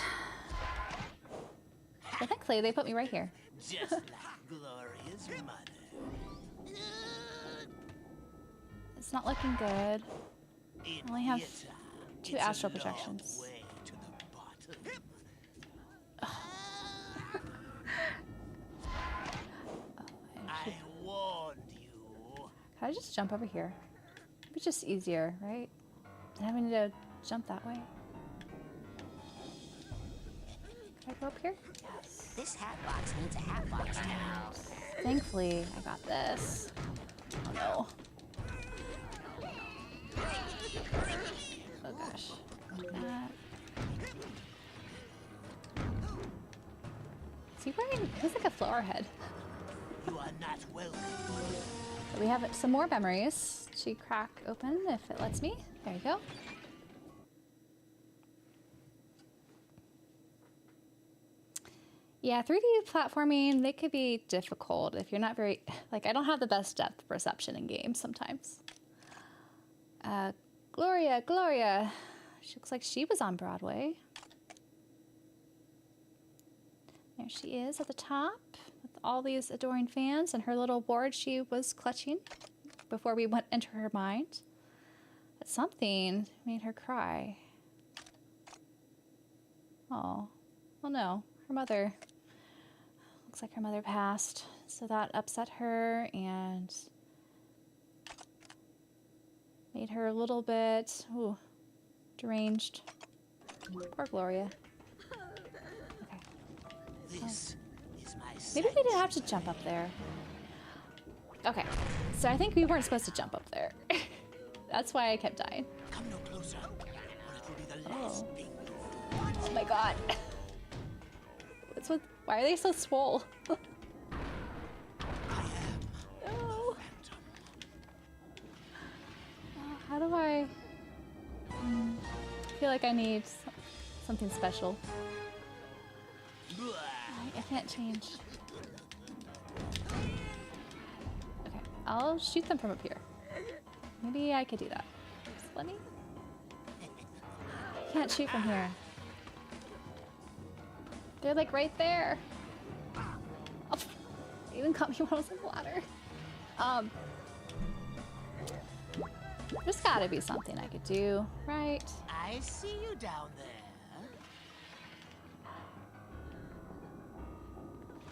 But thankfully, they put me right here. Just like Gloria's mother. It's not looking good. I only have 2 It's a astral long projections. way to the bottom. I warned you. Can I just jump over here? It's just easier, right? Than having to jump that way. Can I go up here? Yes. This hat box needs a hat box now. Thankfully, I got this. Oh no. Oh gosh. Is he wearing... He's like a flower head. You are not welcome. We have some more memories to crack open if it lets me. There you go. Yeah, 3D platforming, they could be difficult if you're not very... Like, I don't have the best depth perception in games sometimes. Gloria. She looks like she was on Broadway. There she is at the top with all these adoring fans and her little board she was clutching before we went into her mind. But something made her cry. Oh, well no, her mother... Looks like her mother passed, so that upset her and made her a little bit deranged. Poor Gloria. Okay. This is my Maybe we didn't have to jump up there. Okay, so I think we weren't supposed to jump up there. That's why I kept dying. Come no closer, or it will be the last thing. Oh my god. What's with... Why are they so swole? I am No. Phantom. How do I... I feel like I need something special. I can't change. Okay, I'll shoot them from up here. Maybe I could do that. Just let me... I can't shoot from here. They're like right there. Oh, they even caught me when I was in the ladder. There's gotta be something I could do, right? I see you down there.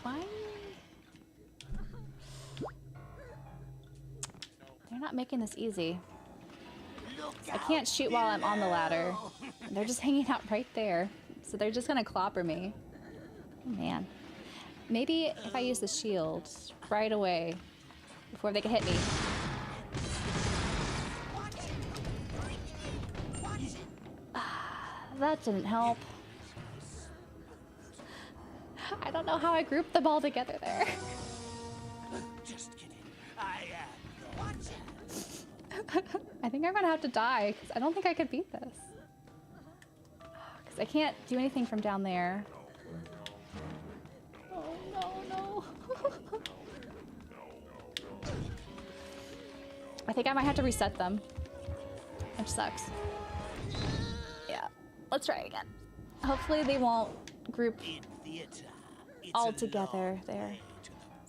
Why? They're not making this easy. I can't shoot while I'm on the ladder. They're just hanging out right there. So they're just gonna clobber me. Oh, man. Maybe if I use the shield right away before they can hit me. That didn't help. I don't know how I grouped them all together there. Just kidding. I am. I think I'm gonna have to die because I don't think I could beat this. Because I can't do anything from down there. Oh no, no. I think I might have to reset them, which sucks. Yeah, let's try again. Hopefully they won't group all together there.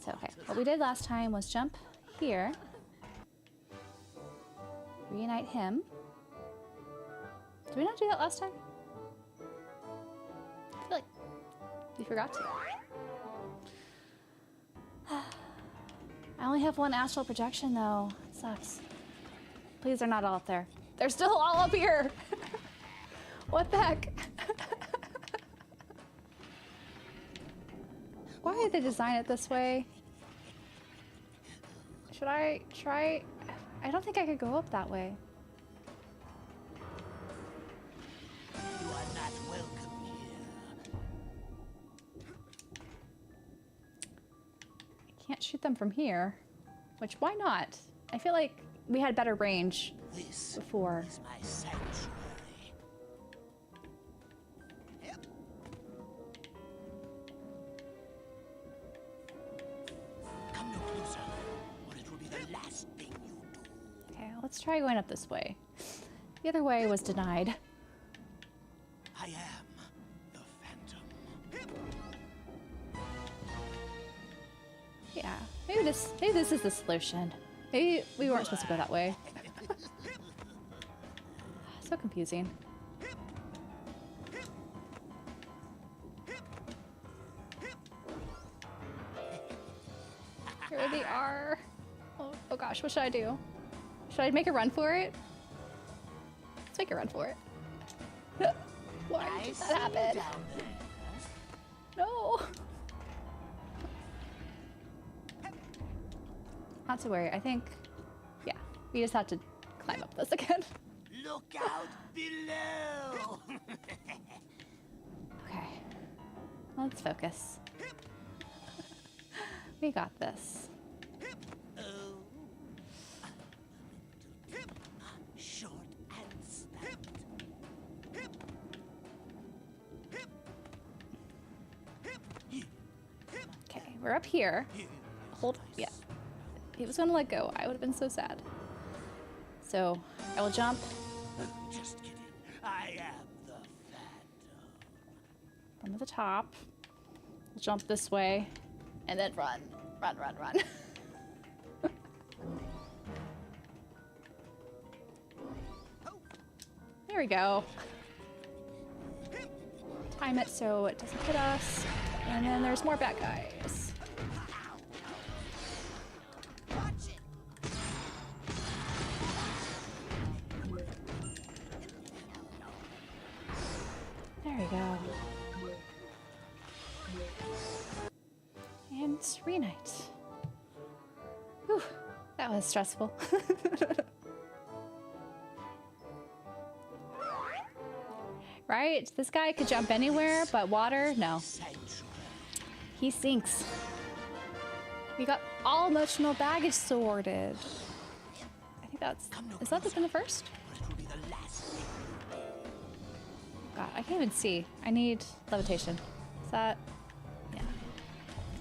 So, okay, what we did last time was jump here, reunite him. Did we not do that last time? I feel like we forgot to. I only have one astral projection though. It sucks. Please, they're not all up there. They're still all up here. What the heck? Why did they design it this way? Should I try? I don't think I could go up that way. You are not welcome here. I can't shoot them from here. Which, why not? I feel like we had better range before. This is my sanctuary. Come no closer, or it will be the last thing you do. Okay, let's try going up this way. The other way was denied. I am the Phantom. Yeah, maybe this is the solution. Maybe we weren't supposed to go that way. So confusing. Here they are. Oh gosh, what should I do? Should I make a run for it? Let's make a run for it. Why did that happen? No. Not to worry. I think, yeah, we just have to climb up this again. Look out below! Okay, let's focus. We got this. Short and stout. Okay, we're up here. Hold, yeah. He was gonna let go. I would have been so sad. So, I will jump. Just kidding. I am the Phantom. From the top. We'll jump this way. And then run. Run, run, run. There we go. Time it so it doesn't hit us. And then there's more bad guys. There we go. And reunite. Whew, that was stressful. Right? This guy could jump anywhere, but water, no. He sinks. We got all emotional baggage sorted. I think that's... Is that been the first? God, I can't even see. I need levitation. Is that... Yeah.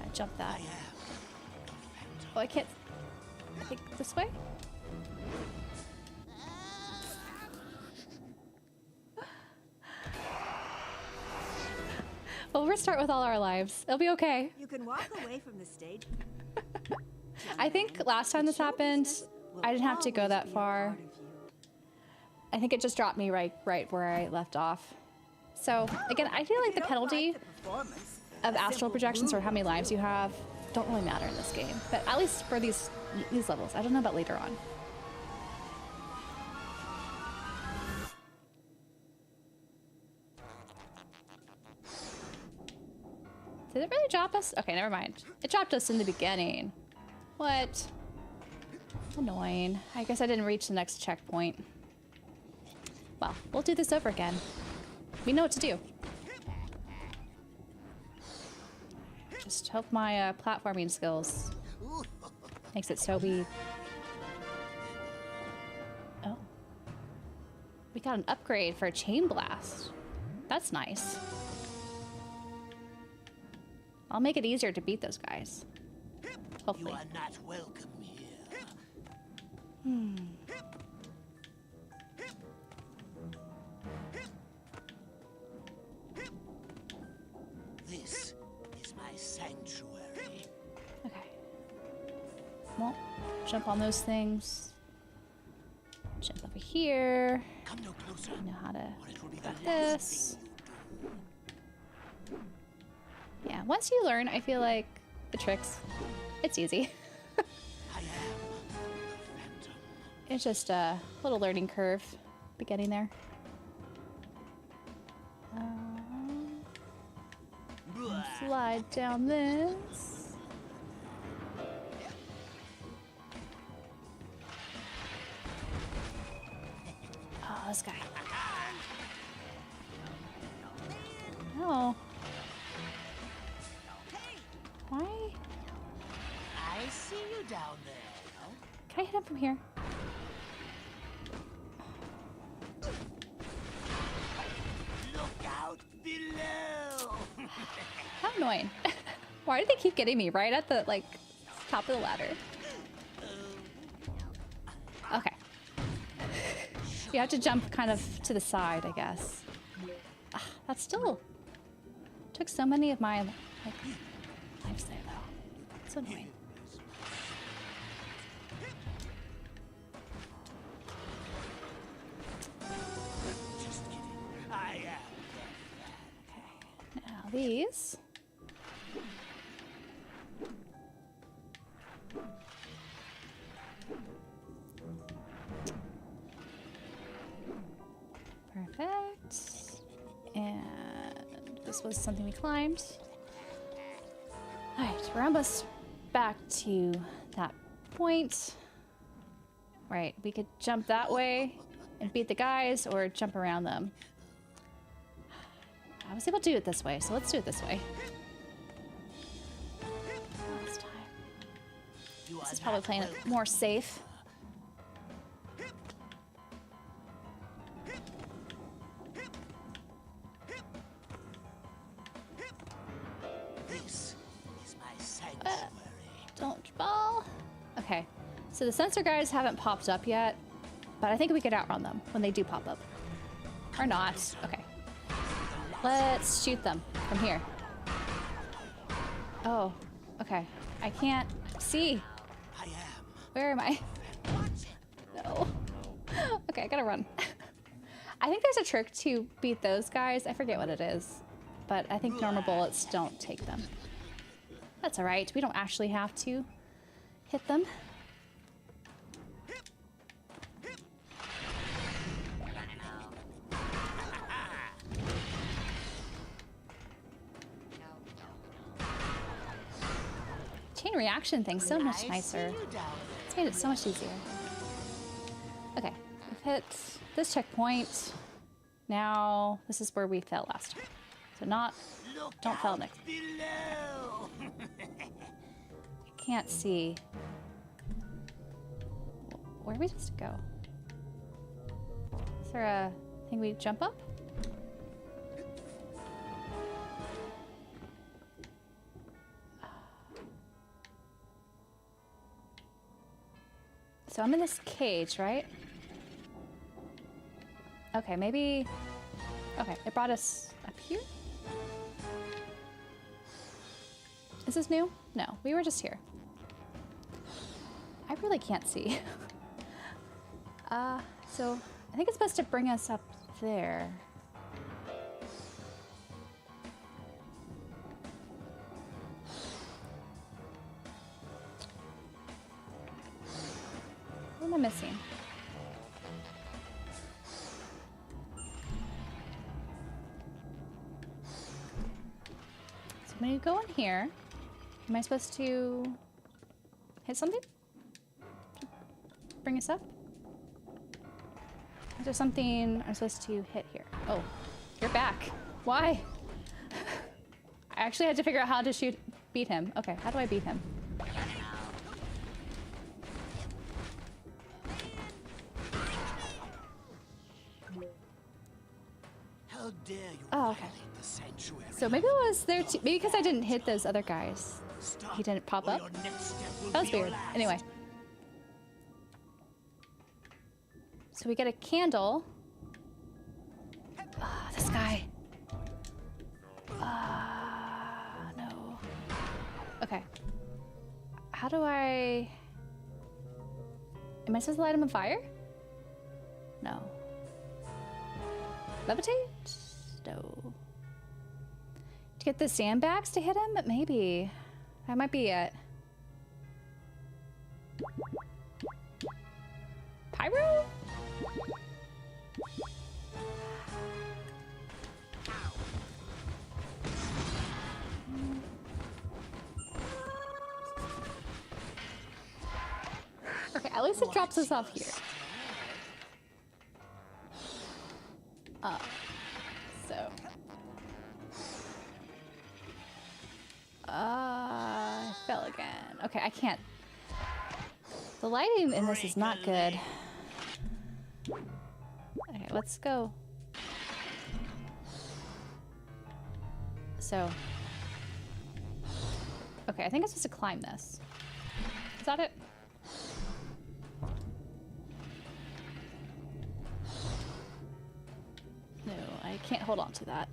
I jump that. Oh, I can't... I think this way? We'll restart with all our lives. It'll be okay. You can walk away from the stage. I think last time this happened, I didn't have to go that far. I think it just dropped me right where I left off. So, again, I feel like the penalty of astral projections or how many lives you have don't really matter in this game. But at least for these levels. I don't know about later on. Did it really drop us? Okay, never mind. It dropped us in the beginning. What? Annoying. I guess I didn't reach the next checkpoint. Well, we'll do this over again. we know what to do. Just hope my platforming skills makes it so we... Oh. We got an upgrade for a chain blast. That's nice. I'll make it easier to beat those guys. Hopefully. You are not welcome here. This is my sanctuary. Okay. Well, jump on those things. Jump over here. Come no closer. I know how to or it will be do the last this. thing you do. Yeah, once you learn, I feel like the tricks, it's easy. I am the Phantom. It's just a little learning curve beginning there. Slide down this. Oh, this guy. No. Why? I see you down there. Can I hit him from here? Look out below. How annoying. Why do they keep getting me right at the, like, top of the ladder? Okay. You have to jump kind of to the side, I guess. Ah, that still took so many of my, like, lives there, though. It's so annoying. Just kidding. I am. Okay. Now these. Perfect. And this was something we climbed. Alright, we're almost back to that point. Right, we could jump that way and beat the guys, or jump around them. I was able to do it this way, so let's do it this way. Last time. This is probably playing it more safe. This is my sanctuary. Don't fall. Okay, so the sensor guys haven't popped up yet, but I think we could outrun them when they do pop up. Or not. Okay. Let's shoot them from here. Oh, okay. I can't see. I am. Where am I? No. Okay, I gotta run. I think there's a trick to beat those guys. I forget what it is, but I think normal bullets don't take them. That's all right. We don't actually have to hit them. Chain reaction thing's so much nicer. It's made it so much easier. Okay, we've hit this checkpoint. Now, this is where we fell last time. So don't fall next. Below. I can't see. Where are we supposed to go? Is there a thing we jump up? So I'm in this cage, right? Okay, maybe... Okay, it brought us up here? Is this new? No, we were just here. I really can't see. So I think it's supposed to bring us up there. What am I missing? So I'm gonna go in here. Am I supposed to hit something? Bring us up? Is there something I'm supposed to hit here? Oh, You're back. Why? I actually had to figure out how to beat him. Okay, how do I beat him? How dare you Oh, okay. violate the sanctuary? So maybe it was there too. Maybe because I didn't hit those other guys. He didn't pop Or up. your next step will That was be your weird. last. Anyway. So we get a candle. Ah, this guy. No. Okay. How do I... Am I supposed to light him on fire? No. Levitate? No. To get the sandbags to hit him? Maybe. That might be it. Pyro? Okay, at least it drops us off here. So. I fell again. Okay, I can't. The lighting in this is not good. Okay, let's go. So. Okay, I think I'm supposed to climb this. Is that it? No, I can't hold on to that.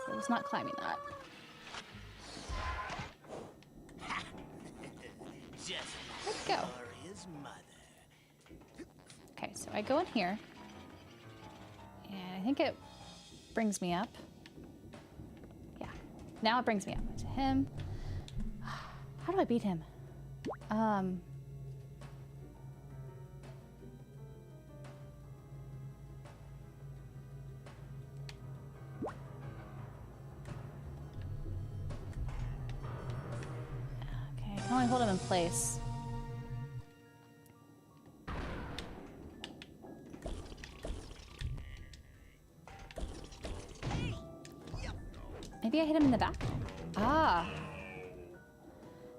So I was not climbing that. Where'd it go? Okay, so I go in here. And I think it brings me up. Yeah. Now it brings me up to him. How do I beat him? Okay, I can only hold him in place. Maybe I hit him in the back? Ah.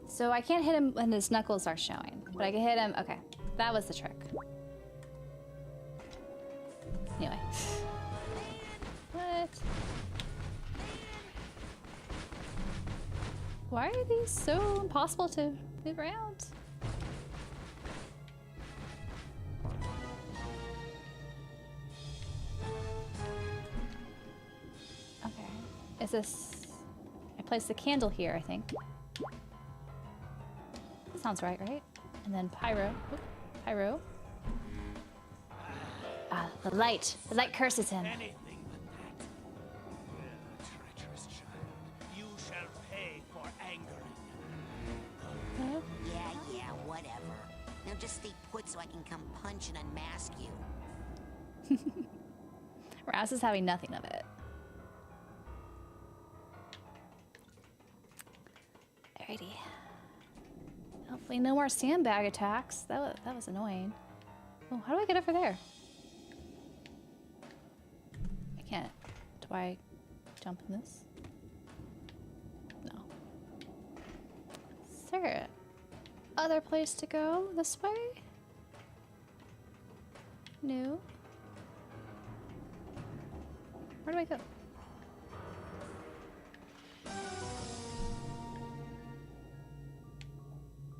So I can't hit him when his knuckles are showing, but I can hit him. Okay, that was the trick. Anyway. What? Why are these so impossible to move around? Okay. Is this... I placed the candle here, I think. Sounds right? And then pyro. Oop, pyro. Ah, the light. The light curses him. Anything but that. Treacherous child, you shall pay for angering. Yeah, whatever. Now just stay put so I can come punch and unmask you. Raz is having nothing of it. Alrighty. Hopefully no more sandbag attacks. That was annoying. Oh, how do I get over there? I can't. Do I jump in this? No. Is there other place to go this way? No. Where do I go?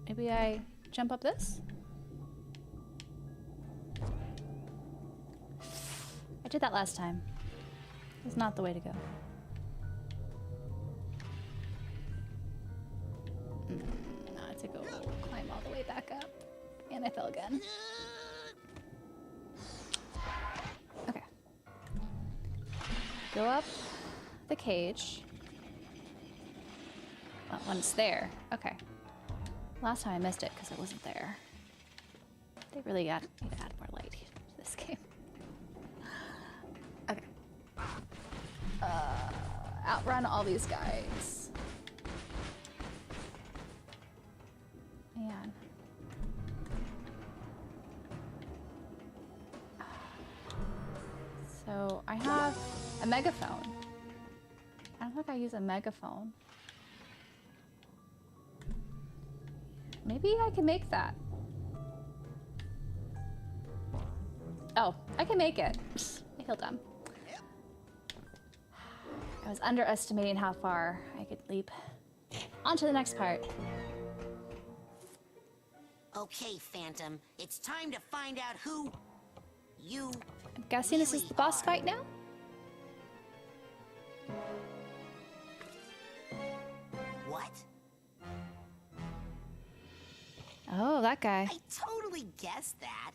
Maybe I jump up this? I did that last time. It's not the way to go. Now I have to go climb all the way back up. And I fell again. Okay. Go up the cage. Well, when it's there. Okay. Last time I missed it because it wasn't there. They really need to add more light to this game. Okay. Outrun all these guys. Man. So I have A megaphone. I don't think I use a megaphone. Maybe I can make that. Oh, I can make it. I feel dumb. I was underestimating how far I could leap. On to the next part. Okay, Phantom, it's time to find out who you I'm guessing this is the boss fight now? What? Oh, that guy. I totally guessed that.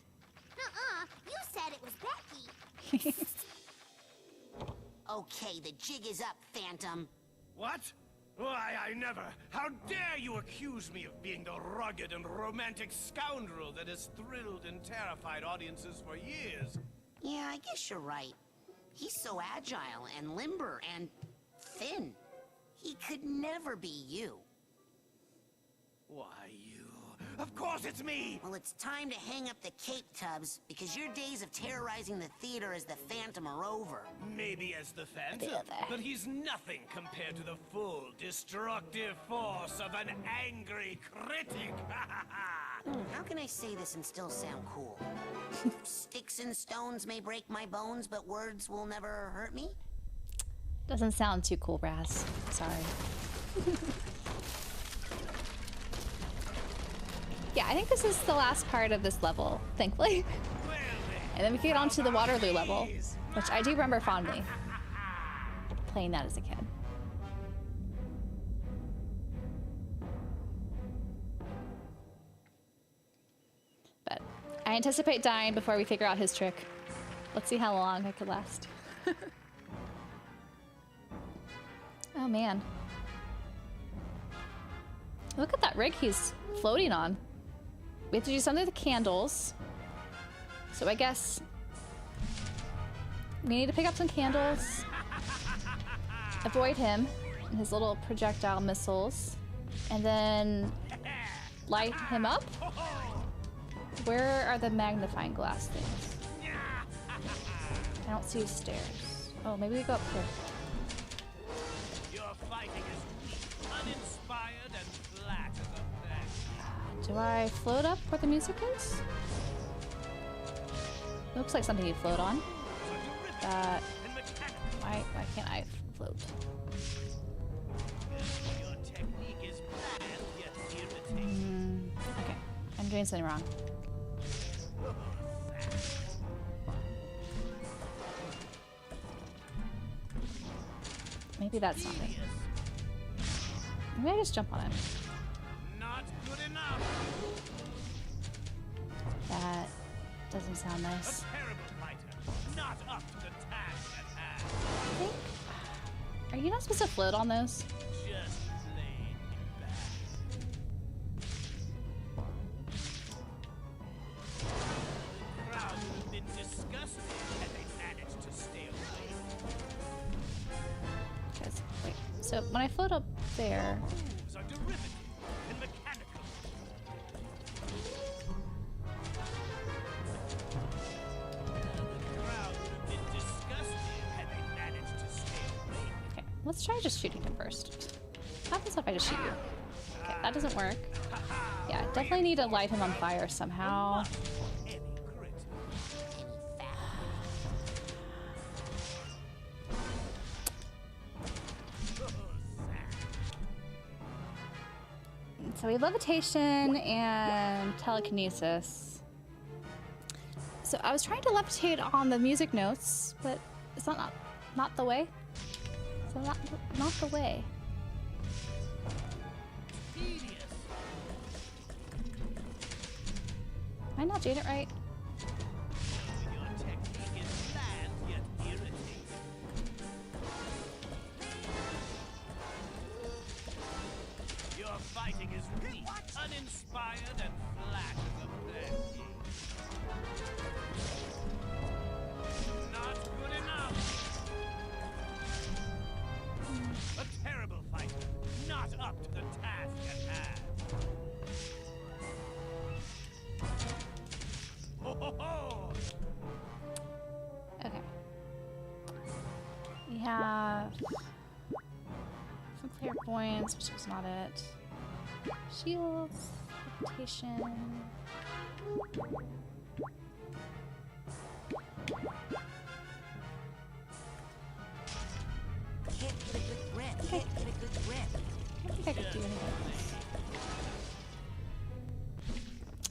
You said it was Becky. Okay, the jig is up, Phantom. What? Why, I never. How dare you accuse me of being the rugged and romantic scoundrel that has thrilled and terrified audiences for years? Yeah, I guess you're right. He's so agile and limber and thin. He could never be you. Why, you... Of course it's me! Well, it's time to hang up the cape, Tubbs, because your days of terrorizing the theater as the Phantom are over. Maybe as the Phantom, but he's nothing compared to the full, destructive force of an angry critic! How can I say this and still sound cool? Sticks and stones may break my bones, but words will never hurt me? Doesn't sound too cool, Brass. Sorry. Yeah, I think this is the last part of this level, thankfully. And then we can get on to the Waterloo level, which I do remember fondly. Playing that as a kid. But I anticipate dying before we figure out his trick. Let's see how long I could last. Oh man. Look at that rig he's floating on. We have to do something with the candles. So I guess we need to pick up some candles. Avoid him and his little projectile missiles. And then light him up. Where are the magnifying glass things? I don't see stairs. Oh, maybe we go up here. Your fighting is weak, uninspired, and flat as a deck. Do I float up where the music is? Looks like something you float on. Why can't I float? Your technique is bland, yet irritating. Okay, I'm doing something wrong. Maybe that's something. Maybe I just jump on it. Not good enough. That doesn't sound nice. A terrible fighter, not up to the task at hand. Are you not supposed to float on those? Just plain bad. The crowd would have been disgusted had they managed to stay away. Guys, wait. So when I float up there, Moves are derivative and mechanical. The crowd would have been disgusted had they managed to stay away. okay, let's try just shooting him first. What happens if I just shoot you? Okay, that doesn't work. Yeah, definitely need to light him on fire somehow. Any critic. So we have levitation and telekinesis. So I was trying to levitate on the music notes, but it's not the way. So not the way. Tedious. Am I not doing it right? Your technique is bland yet irritating. Your fighting is weak, uninspired, and flat as a pancake. Not good enough. A terrible fighter, not up to the task at hand. have some clairvoyance, which was not it. Shields, reputation. Can't get a good grip. Can't get a good grip. I don't think I could do anything else.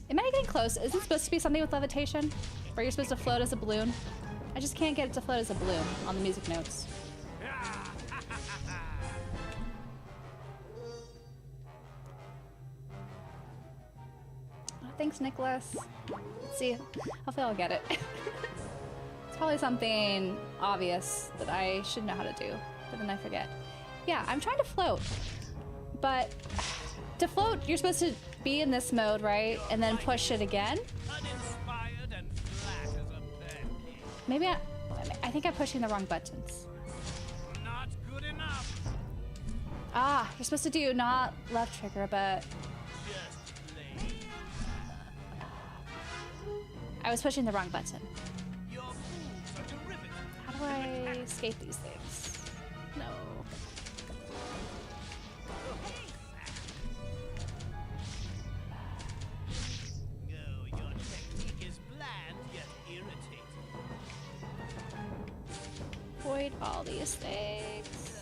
Am I getting close? Is it supposed to be something with levitation? Where you're supposed to float as a balloon? I just can't get it to float as a balloon on the music notes. Oh, thanks, Nicholas. Let's see. Hopefully I'll get it. It's probably something obvious that I should know how to do, but then I forget. Yeah, I'm trying to float. But to float, you're supposed to be in this mode, right? And then push it again? Uninspired and flat as a pancake. Maybe I think I'm pushing the wrong buttons. Not good enough. Ah, you're supposed to do not left trigger, but Just plain. I was pushing the wrong button. Your moves are terrific. How do I escape these things? No. No, your technique is bland yet irritating. Avoid all these things.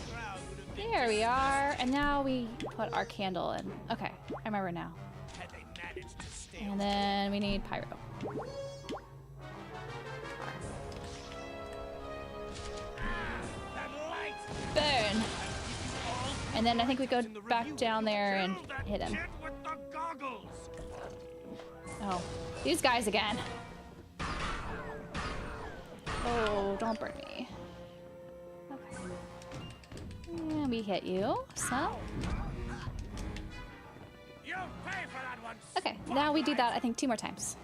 The crowd would have been There we are. And now we put our candle in. Okay, I remember now. had they managed to stay And then we need pyro. that light. Burn. And then I think we go back down there and Kill that hit him. kid with the goggles. Oh, these guys again. Oh, don't burn me. Okay. And we hit you, so. You'll pay for that one. Okay, now we do that, I think, 2 more times.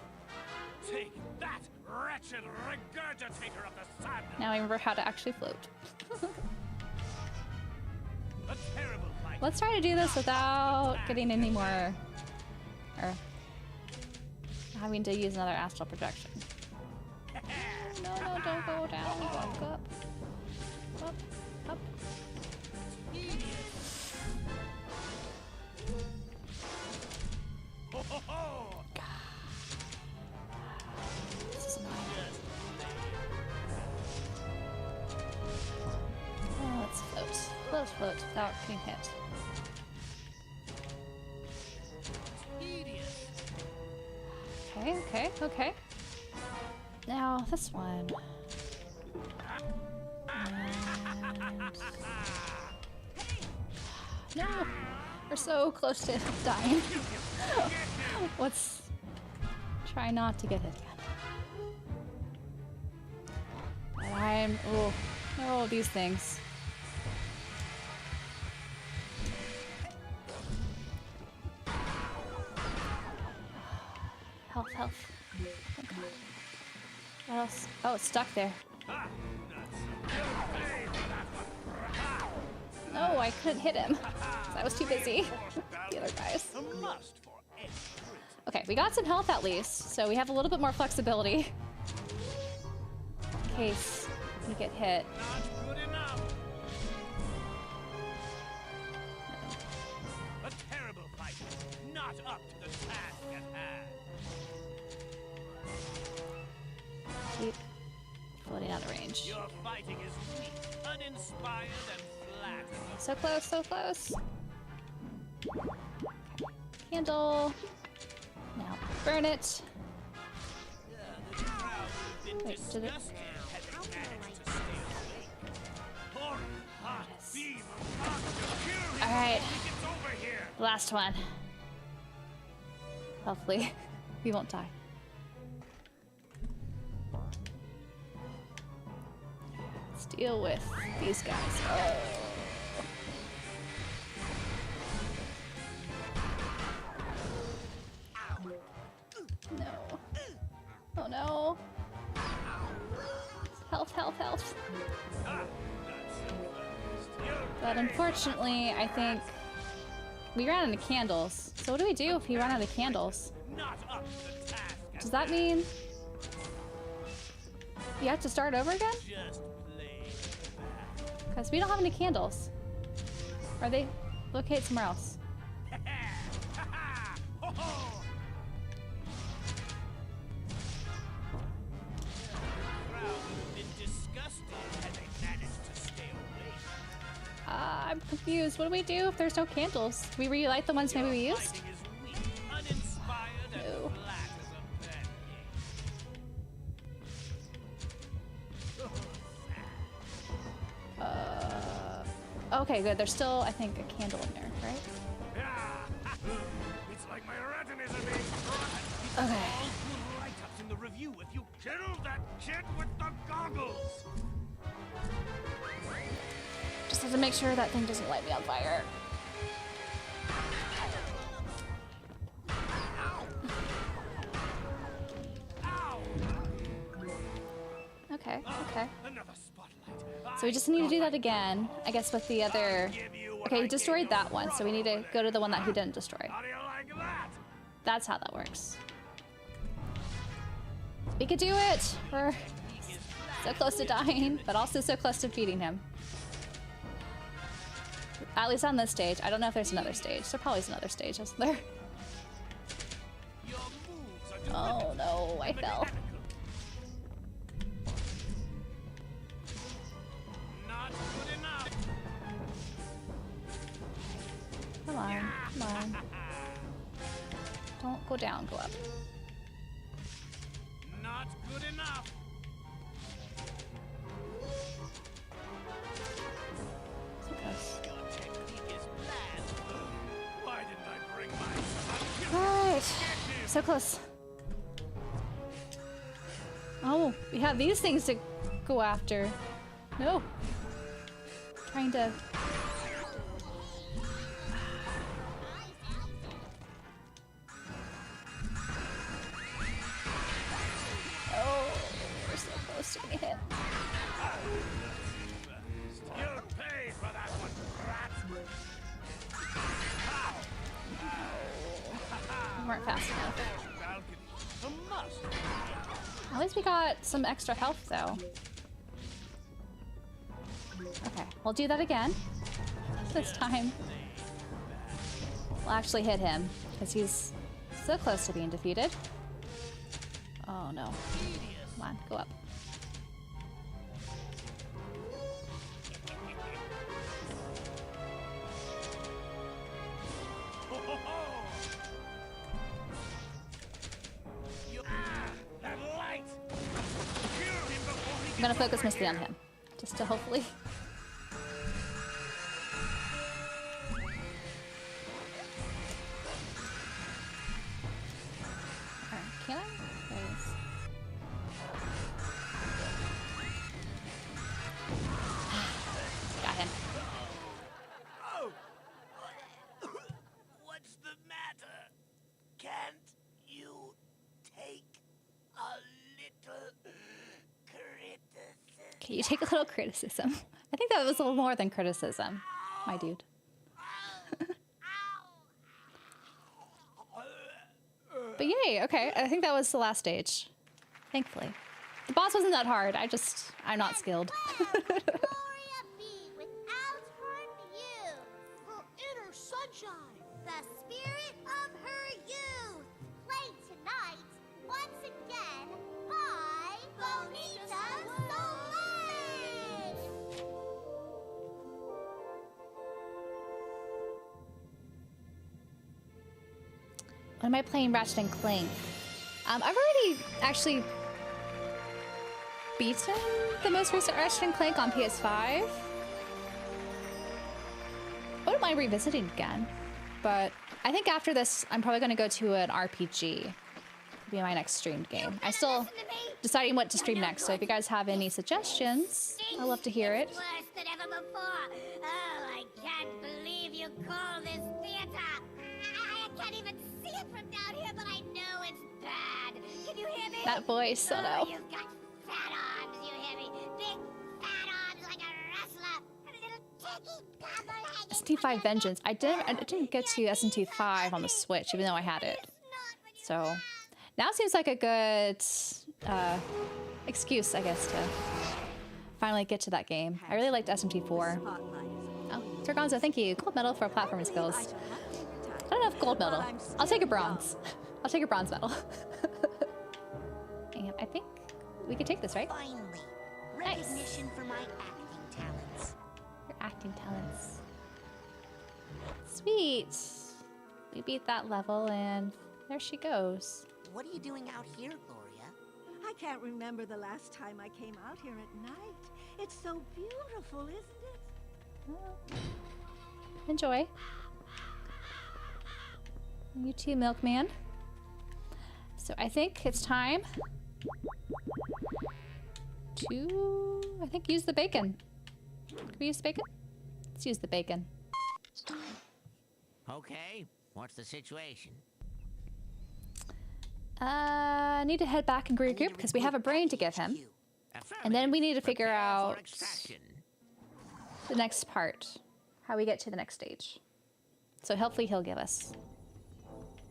Take that, wretched regurgitator of the sun. Now I remember how to actually float. A terrible fight. Let's try to do this without getting any more, or having to use another astral projection. No, no, don't go down. Walk up. Up, up. Ho, ho, ho. This is annoying. Oh, let's float. Let's float without getting hit. Okay, okay, okay. Now this one. And... No! We're so close to dying. Let's try not to get hit again. But I'm... Oh, these things. Health, health. Okay. What else? Oh, it's stuck there. No, I couldn't hit him. 'Cause I was too busy with the other guys. A must for any sprint. Okay, we got some health at least, so we have a little bit more flexibility. In case we get hit. Not good enough. A terrible fight. Not up to the task at hand. Keep floating out of range. Your fighting is weak, uninspired, and flat. So close, so close. Okay. Candle. Now burn it. The crowd would have been Wait, did it? disgusted had they managed to stay awake. Horrid hot beam of toxic fury. All right. It's over here. Last one. Hopefully, we won't die. Let's deal with these guys. Oh. No. Oh no. Health, health, health. But unfortunately, I think we ran out of candles. So what do we do if we run out of candles? Not up to the task. Does that mean you have to start over again? Just plain bad. Because we don't have any candles. Are they located somewhere else? I'm confused. What do we do if there's no candles? Do we relight the ones maybe we used? No. Okay, good. There's still, I think, a candle in there, right? It's like my retinas are being Okay. write-ups in the review if you killed that kid with the goggles. Just have to make sure that thing doesn't light me on fire. Okay, okay. So we just need to do that again, I guess, with the other... Okay, he destroyed that one, so we need to go to the one that he didn't destroy. That's how that works. We could do it! We're so close to dying, but also so close to beating him. At least on this stage. I don't know if there's another stage. There probably is another stage, isn't there? Oh no, I fell. Come on, come on. Don't go down, go up. Not good enough. So close. Why didn't I bring my Alright. So close. Oh, we have these things to go after. No. Trying to... To get hit. You'll pay for that one, rat. We weren't fast enough. At least we got some extra health, though. Okay, we'll do that again. This time, we'll actually hit him, because he's so close to being defeated. Oh no. Come on, go up. I'm gonna focus mostly on him, just to hopefully... Alright, can I? There he is. Got him. Oh. What's the matter? Can't you take a little criticism? Can you take a little criticism? I think that was a little more than criticism, my dude. But yay, okay. I think that was the last stage. Thankfully. The boss wasn't that hard. I'm not skilled. Gloria be without her youth. Her inner sunshine. The spirit of her youth. Played tonight, once again, by Bonita Soleil. When am I playing Ratchet and Clank? I've already actually beaten the most recent Ratchet and Clank on PS5. I wouldn't mind revisiting again, but I think after this, I'm probably going to go to an RPG. It'll be my next streamed game. I'm still deciding what to stream next, so if you guys have any suggestions, I'd love to hear it. Worse than ever before. Oh, I can't believe you call this theater. I can't even see it from down here, but I know it's bad. Can you hear me? That voice, oh no. You've got fat arms, you hear me? Big fat arms like a wrestler. And a little ticky SMT5 Vengeance. I didn't get to SMT5 on the Switch, even though I had it. So now seems like a good excuse, I guess, to finally get to that game. I really liked SMT4. Oh, Torgonzo, thank you. Gold medal for platforming skills. I don't know if gold medal. I'll take a bronze. I'll take a bronze medal. And I think we could take this, right? Finally, Nice. recognition for my acting talents. Your acting talents. Sweet. We beat that level and there she goes. What are you doing out here, Gloria? I can't remember the last time I came out here at night. It's so beautiful, isn't it? Well, enjoy. You too, Milkman. So I think it's time to, use the bacon. Can we use the bacon? Let's use the bacon. Okay, what's the situation? I need to head back and regroup because we have a brain to give him. And then we need to figure out the next part. How we get to the next stage. So hopefully he'll give us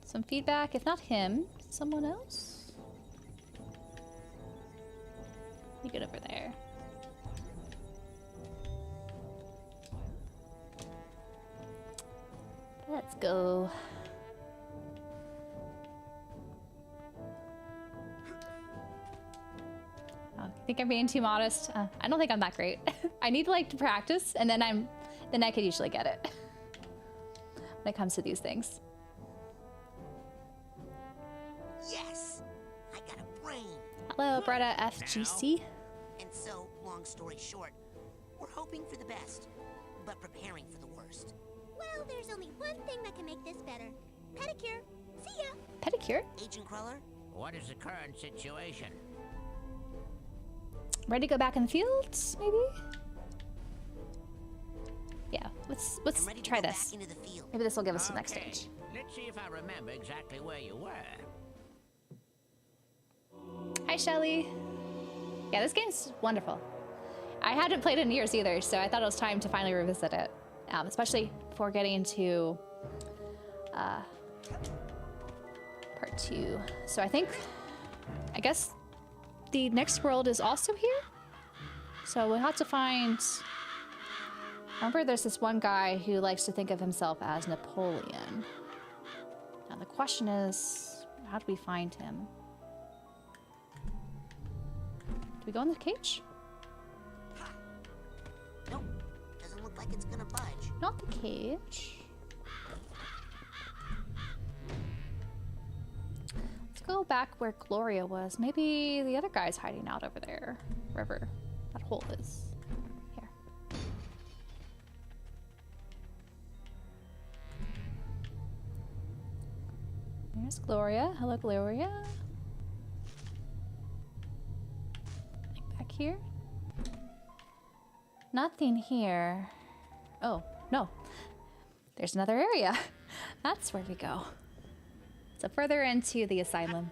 some feedback. If not him, someone else? You get over there. Let's go. Oh, I think I'm being too modest. I don't think I'm that great. I need to practice, and then I could usually get it when it comes to these things. Yes, I got a brain. Hello, Bretta FGC. And so, long story short, we're hoping for the best, but preparing for the worst. Well, there's only one thing that can make this better. Pedicure. See ya. Pedicure? Agent Cruller, what is the current situation? Ready to go back in the fields, maybe? Yeah, let's try this. Maybe this will give us the next stage. Let's see if I remember exactly where you were. Hi, Shelly. Yeah, this game's wonderful. I hadn't played it in years either, so I thought it was time to finally revisit it. Especially before getting into part 2. So I guess the next world is also here. So we'll have to find... Remember, there's this one guy who likes to think of himself as Napoleon. Now the question is, how do we find him? Do we go in the cage? Nope, doesn't look like it's gonna budge. Not the cage. Let's go back where Gloria was. Maybe the other guy's hiding out over there. Wherever that hole is. Here. There's Gloria. Hello, Gloria. Back here. Nothing here. Oh, no. There's another area. That's where we go. So further into the asylum.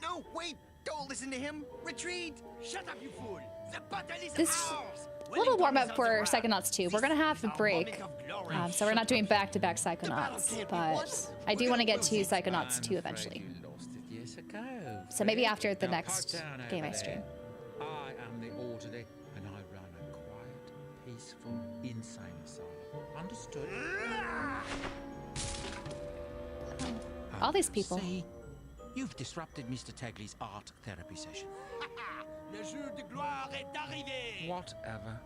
No, wait! Don't listen to him! Retreat! Shut up, you fool! The battle is This ours! little warm up for Psychonauts 2. We're gonna have a break. So we're not doing back-to-back Psychonauts, but I do want to get to Psychonauts 2 eventually. So maybe after the next game I stream. I am the orderly, and I run a quiet, peaceful, insane asylum. Understood? All these people. See, you've disrupted Mr. Tegley's art therapy session. Le jour de gloire est arrivé! Whatever.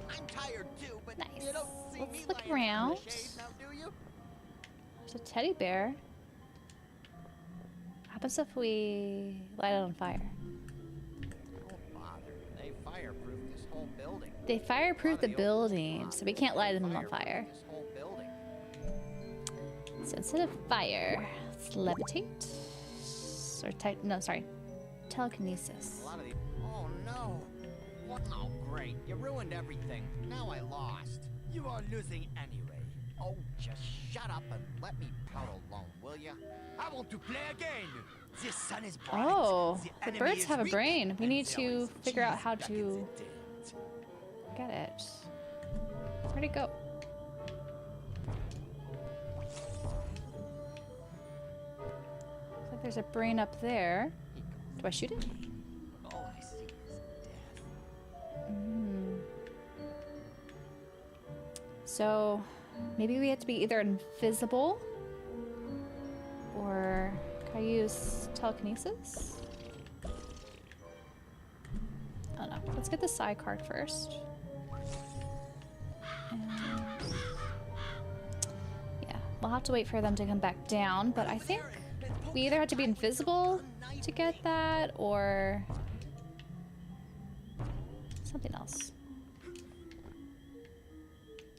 I'm tired too, but Nice. you don't see Let's me look lying around. in the shade now, do you? There's a teddy bear. What happens if we light it on fire? Don't bother. They fireproof this whole building. They fireproof the building, so we can't light them on fire. This whole building. So instead of fire, let's levitate. Or no, sorry. Telekinesis. A lot of these. Oh no! What? Oh great! You ruined everything. Now I lost. You are losing anyway. Oh, just shut up and let me pout alone, will ya? I want to play again! The sun is bright. Oh, the enemy birds is have a weak, brain. We and need there to is figure out cheese how back in to the tent. get it. Where'd it go? Looks like there's a brain up there. Do I shoot it? Oh, I see. So maybe we have to be either invisible or can I use telekinesis? I don't know. Let's get the psi card first. And yeah, we'll have to wait for them to come back down, but I think we either have to be invisible to get that or something else.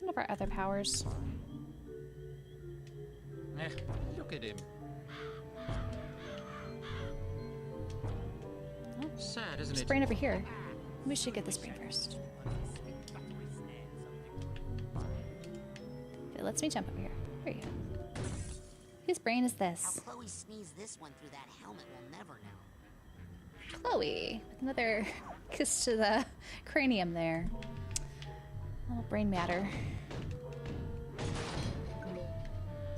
One of our other powers. Look at him. Oh, Sad, isn't there's it? brain over here. We should get this brain first. It lets me jump over here. There you go. Whose brain is How this? Chloe sneezed this one through that helmet, we'll never know. Chloe, with another kiss to the cranium there. Little brain matter.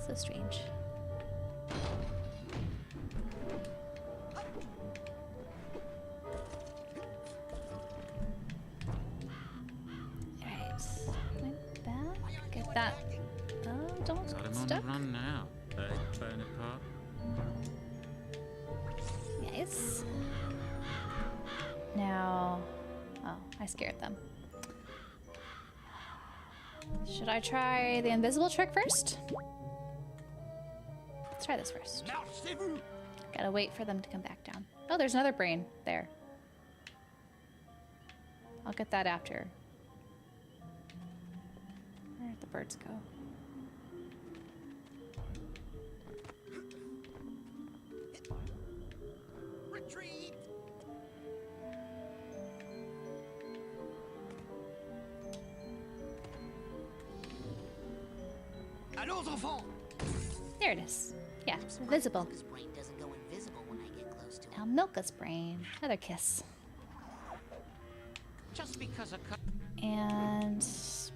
So strange. Alright. Like that. Get that. Oh, don't Got get him on stuck. the run now. Bonaparte. Nice. Now, oh, I scared them. Should I try the invisible trick first? Let's try this first. Gotta wait for them to come back down. Oh, there's another brain there. I'll get that after. Where'd the birds go? Retreat! Allons, enfants! There it is. Yeah, invisible. His brain doesn't go invisible when I get close to Now him. Milka's brain. Another kiss. Just because I cut. And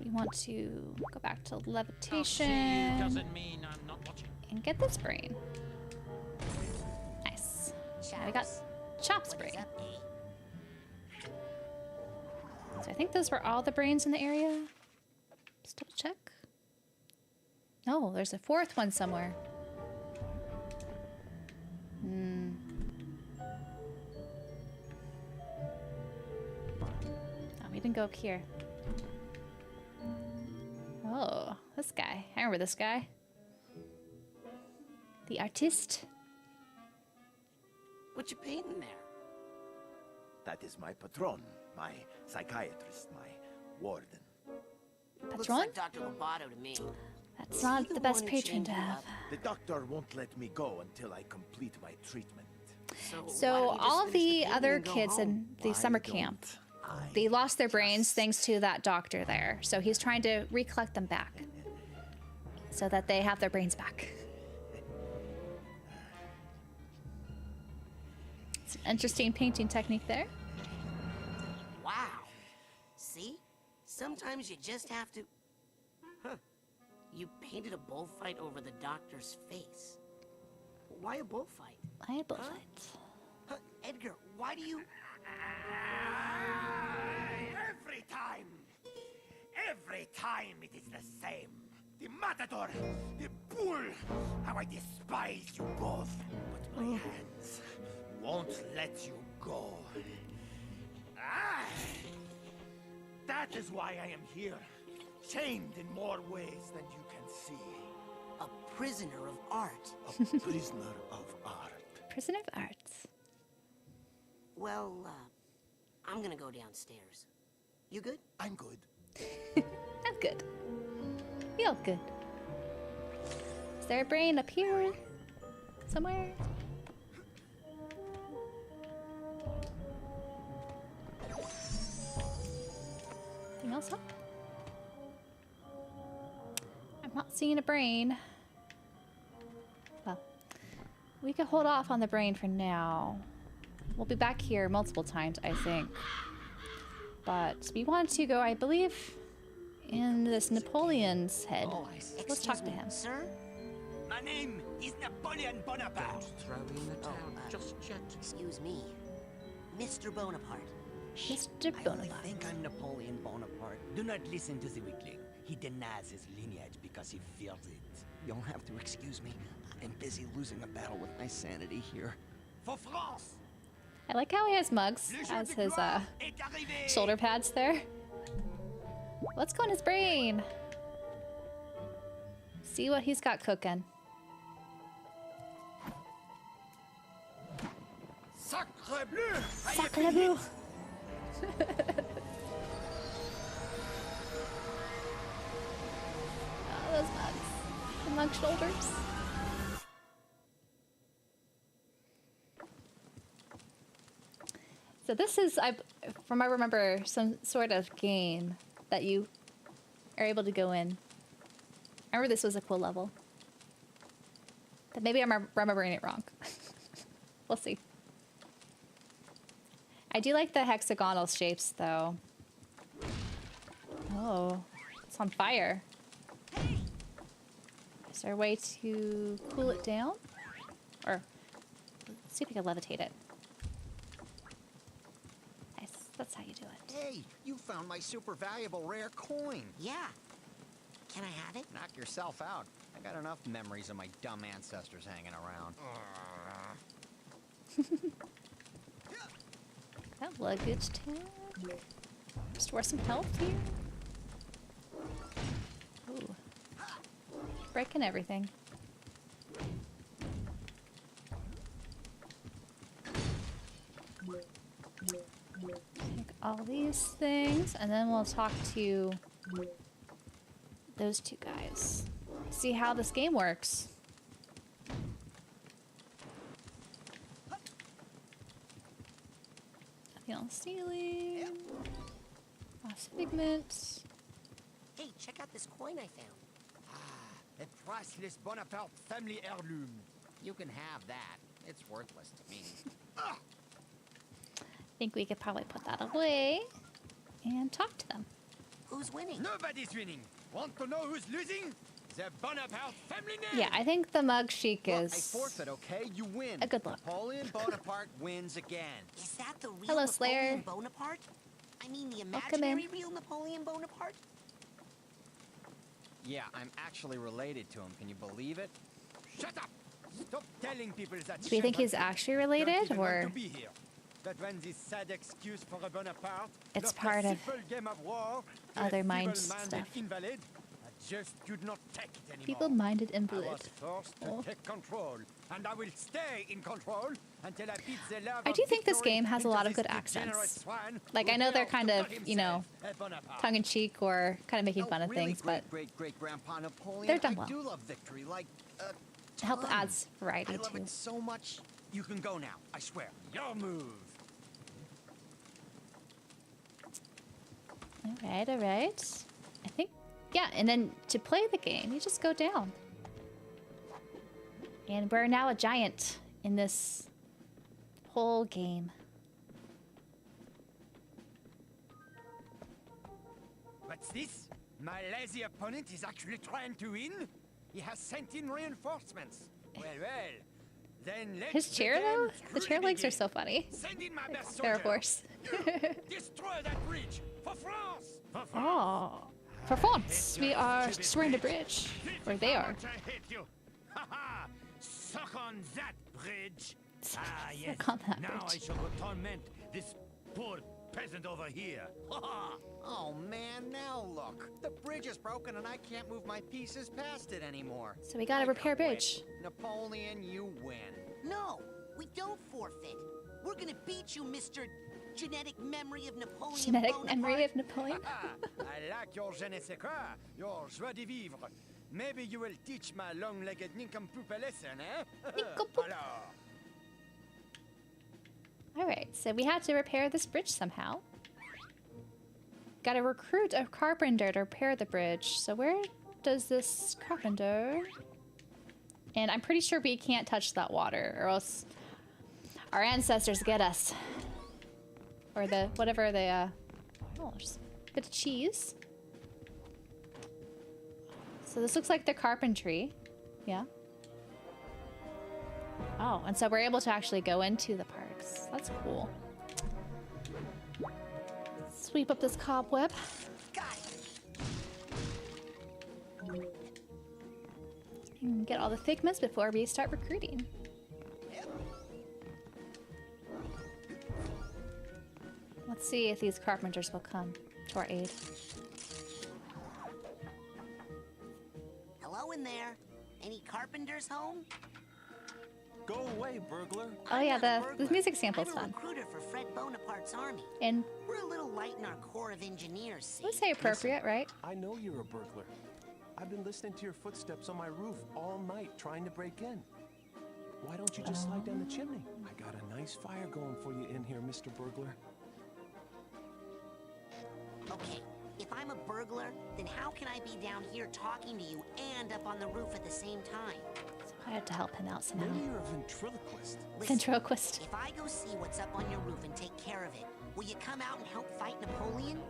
we want to go back to See levitation doesn't mean I'm not watching. and get this brain. Nice. Now we got Chop's What brain. is up, eh? So I think those were all the brains in the area. Just double check. No, there's a fourth one somewhere. Hmm. Oh, we didn't go up here. Oh, this guy. I remember this guy. The artist. What you painting there? That is my patron, my psychiatrist, my warden. Looks Patron? like Dr. Lobato to me. That's not the best one who patron chained to you have. up? The doctor won't let me go until I complete my treatment. So, why So don't you just all finish the the painting other and go kids home? in the Why summer don't camp, I they lost their brains just- thanks to that doctor there. So he's trying to recollect them back so that they have their brains back. It's an interesting painting technique there. Wow. See? Sometimes you just have to... Huh. You painted a bullfight over the doctor's face. Why a bullfight? I bullfight. Huh? Edgar, why do you... Every time it is the same. The matador, the bull. How I despise you both. But my hands won't let you go. That is why I am here. Chained in more ways than you can see. A prisoner of art. A prisoner of art. Prisoner of Arts. Well, I'm gonna go downstairs. You good? I'm good. I'm good. Feel good. Is there a brain up here? Somewhere? Anything else up? I'm not seeing a brain. Well, we could hold off on the brain for now. We'll be back here multiple times, I think. But we want to go, I believe, in this Napoleon's head. Let's talk to him. Sir? My name is Napoleon Bonaparte. Don't throw in the towel just yet. Excuse me. Mr. Bonaparte. Mr. I only Bonaparte. think I'm Napoleon Bonaparte. Do not listen to the weakling. He denies his lineage because he fears it. You'll have to excuse me. I'm busy losing a battle with my sanity here. For France! I like how he has mugs as his shoulder pads there. Let's go in his brain. See what he's got cooking. Sacre bleu! Sacre bleu! Oh, those mugs. The mug shoulders. So this is, from I remember, some sort of game that you are able to go in. I remember this was a cool level. But maybe I'm remembering it wrong. We'll see. I do like the hexagonal shapes, though. Oh, it's on fire. Is there a way to cool it down? Or, let's see if we can levitate it. Nice, that's how you do it. Hey, you found my super valuable rare coin. Yeah. Can I have it? Knock yourself out. I got enough memories of my dumb ancestors hanging around. That luggage tag. Store some health here. Ooh. Breaking everything. Take all these things, and then we'll talk to those two guys. See how this game works. Nothing on the ceiling. Lost figments. Hey, check out this coin I found. A priceless Bonaparte family heirloom. You can have that. It's worthless to me. I think we could probably put that away and talk to them. Who's winning? Nobody's winning. Want to know who's losing? The Bonaparte family name. Yeah, I think the mug chic Look, is I forfeit, okay? You win. a good look. Napoleon Bonaparte wins again. Is that the real Hello, Napoleon Slayer. Bonaparte? I mean the Welcome in. imaginary real Napoleon Bonaparte? Yeah, I'm actually related to him. Can you believe it? Shut up! Stop telling people that. Do you think he's actually related, or That when this sad excuse for a Bonaparte, it's not part a of simple game of war, other a mind feeble-minded stuff? Invalid, I just could not take it anymore. Feeble-minded I invalid. was forced to Oh. take control, and I will stay in control until I beat the love I of do think this victory game has a into lot of this good degenerate accents. swine Like, who I know they're dares kind to of, call you know, himself a Bonaparte. tongue-in-cheek or kind of making fun of really things, but great-great-grandpa Napoleon. they're done I well. do love victory, like it helps ton. adds variety I love too. it so much. You can go now. I swear. Your move. Alright, alright. I think, yeah, and then to play the game, you just go down. And we're now a giant in this whole game. What's this? My lazy opponent is actually trying to win? He has sent in reinforcements. Well, then let's His chair, though? begin. The chair legs are so funny. Send in my best They're a soldier. horse. Destroy that bridge for France. For France. Oh. For France, we are destroying the bridge. Or they are. I hate you. Ha ha! Suck on that bridge. Ah, yes. Suck on that Now bridge. I shall go torment this poor peasant over here. Ha ha! Oh man, now look. The bridge is broken and I can't move my pieces past it anymore. So we gotta repair quit. bridge. Napoleon, you win. No, we don't forfeit. We're gonna beat you, Mr. Genetic Memory of Napoleon Genetic Bonaparte. memory of Napoleon. I like your je ne sais quoi, your joie de vivre. Maybe you will teach my long-legged nincompoop a lesson, eh? Nincompoop. Alors. Alright, so we had to repair this bridge somehow. Gotta recruit a carpenter to repair the bridge. So where does this carpenter... And I'm pretty sure we can't touch that water, or else our ancestors get us. Or the, whatever they, oh, just a bit of cheese. So this looks like the carpentry. Yeah. Oh, and so we're able to actually go into the parks. That's cool. Sweep up this cobweb. And get all the figments before we start recruiting. Let's see if these carpenters will come to our aid. Hello in there. Any carpenters home? Go away, burglar. Oh yeah, the music sample's I'm a fun. recruiter for Fred Bonaparte's army. And We're a little light in our corps of engineers, see? I would say appropriate, right? I know you're a burglar. I've been listening to your footsteps on my roof all night trying to break in. Why don't you just slide down the chimney? I got a nice fire going for you in here, Mr. Burglar. Okay, if I'm a burglar, then how can I be down here talking to you and up on the roof at the same time? So I had to help him out somehow. Maybe you're a ventriloquist. Ventriloquist. If I go see what's up on your roof and take care of it, will you come out and help fight Napoleon?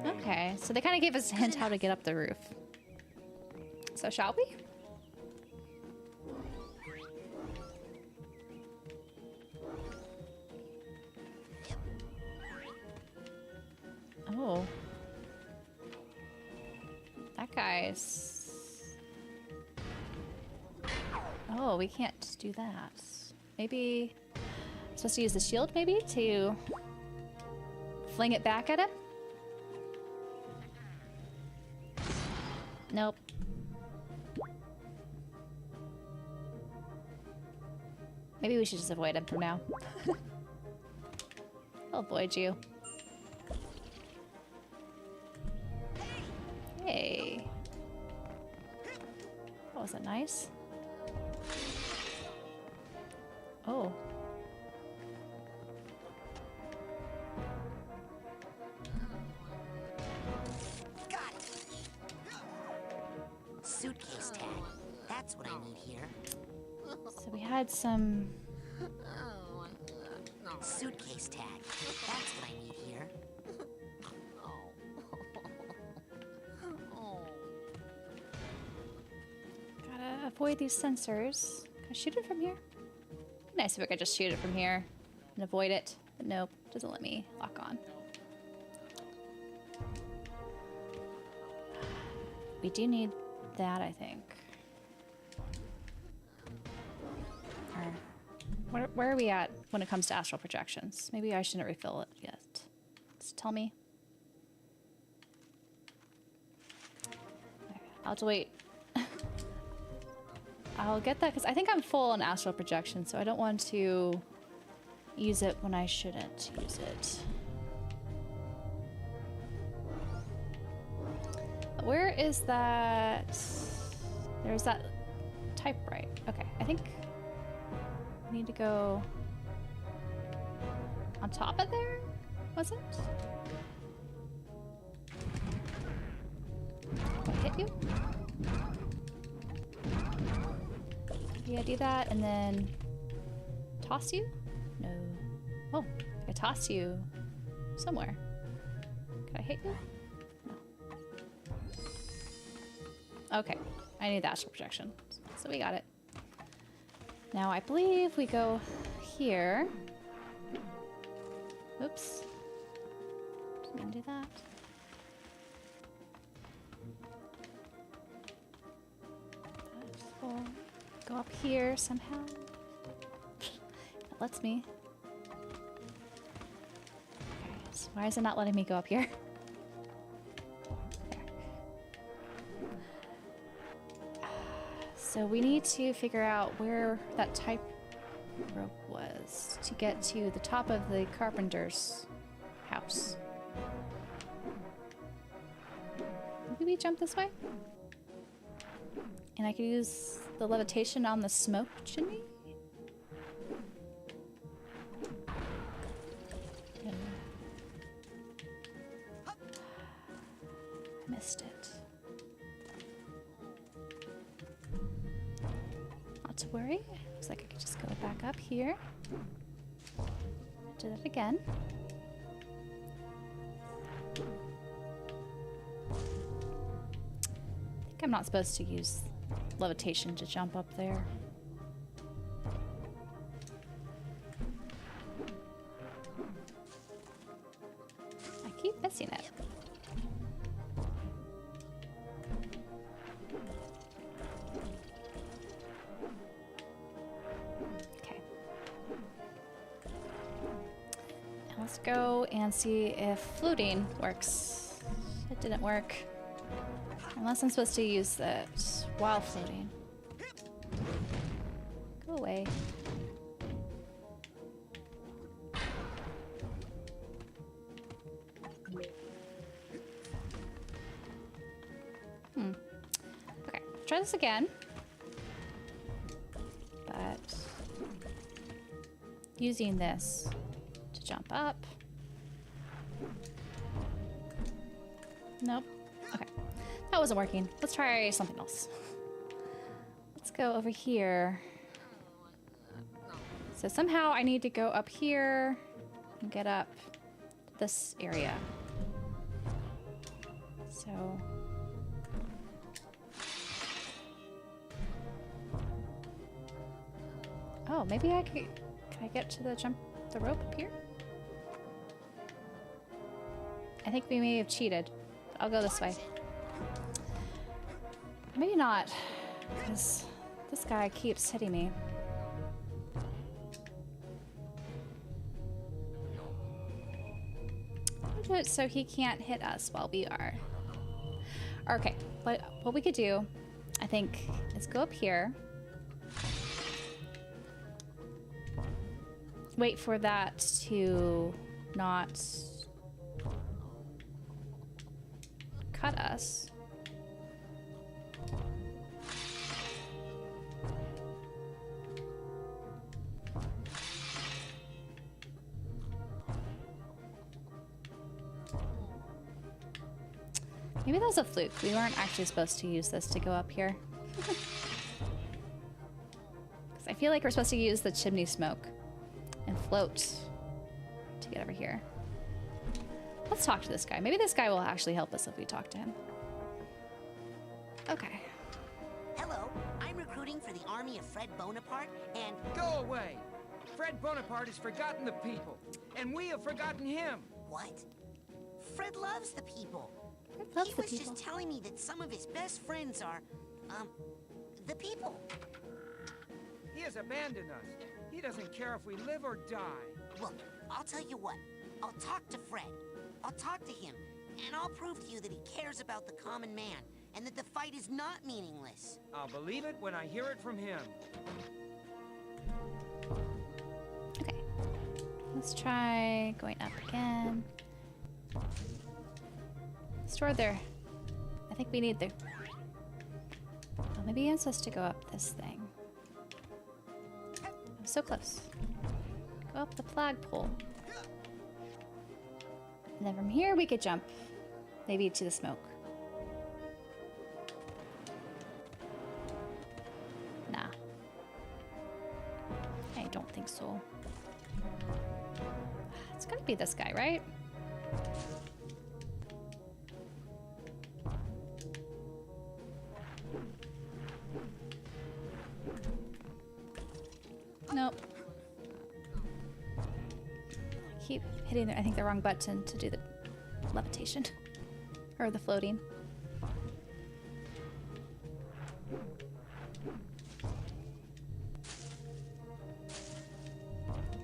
Okay, so they kind of gave us a hint how to get up the roof. So shall we? Oh. That guy's... Oh, we can't do that. Maybe... I'm supposed to use the shield, maybe, to fling it back at him? Nope. Maybe we should just avoid him for now. I'll avoid you. Hey. Oh, was that nice? Oh. Suitcase tag. That's what I need here. So we had some... Suitcase tag. That's what I need here. Gotta avoid these sensors. Can I shoot it from here? It'd be nice if I could just shoot it from here and avoid it. But nope, doesn't let me lock on. We do need that, I think. Or where are we at when it comes to astral projections? Maybe I shouldn't refill it yet. Just tell me. Okay, I'll have to wait. I'll get that because I think I'm full on astral projection, so I don't want to use it when I shouldn't use it. Where is that? There's that typewriter. Okay, I think I need to go on top of there, was it? Do I hit you? Maybe I do that and then toss you? No. Oh, I toss you somewhere. Could I hit you? Okay, I need the astral projection, so we got it. Now I believe we go here. Oops. Didn't do that. We'll go up here somehow. That lets me. Okay, so why is it not letting me go up here? So we need to figure out where that type rope was to get to the top of the carpenter's house. Maybe we jump this way? And I could use the levitation on the smoke chimney? No. I missed it. Not to worry. Looks like I could just go back up here. Do that again. I think I'm not supposed to use levitation to jump up there. I keep missing it. and see if floating works. It didn't work. Unless I'm supposed to use it while floating. Go away. Okay, try this again. But using this to jump up. Nope. Okay. That wasn't working. Let's try something else. Let's go over here. So somehow I need to go up here and get up to this area. So... Oh, maybe I could... Can I get to the rope up here? I think we may have cheated. I'll go this way. Maybe not, because this guy keeps hitting me. I'll do it so he can't hit us while we are. Okay, but what we could do, I think, is go up here. Wait for that to not cut us. Maybe that was a fluke. We weren't actually supposed to use this to go up here. Because I feel like we're supposed to use the chimney smoke and float to get over here. Let's talk to this guy. Maybe this guy will actually help us if we talk to him. Okay. Hello, I'm recruiting for the army of Fred Bonaparte, and... Go away! Fred Bonaparte has forgotten the people, and we have forgotten him. What? Fred loves the people. Fred loves he the was people. just telling me that some of his best friends are, the people. He has abandoned us. He doesn't care if we live or die. Look, I'll tell you what. I'll talk to Fred. I'll talk to him, and I'll prove to you that he cares about the common man, and that the fight is not meaningless. I'll believe it when I hear it from him. Okay. Let's try going up again. Store there. I think we need the... Oh, maybe he wants us to go up this thing. I'm so close. Go up the flagpole. And then from here we could jump. Maybe to the smoke. Nah. I don't think so. It's gonna be this guy, right? Nope. I keep hitting I think the wrong button to do the levitation. Or the floating.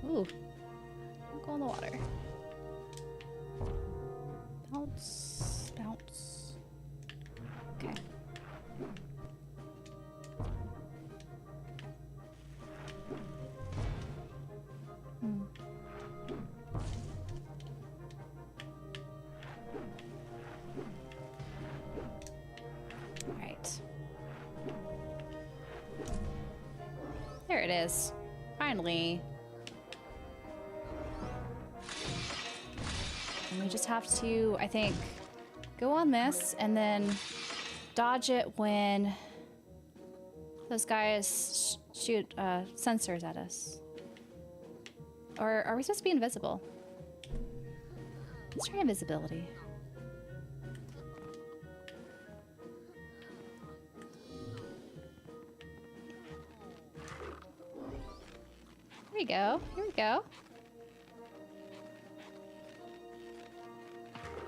Ooh. Don't go in the water. Bounce. Bounce. Okay. Alright. There it is. Finally. And we just have to, I think, go on this and then dodge it when those guys shoot sensors at us. Or are we supposed to be invisible? Let's try invisibility. There we go. Here we go.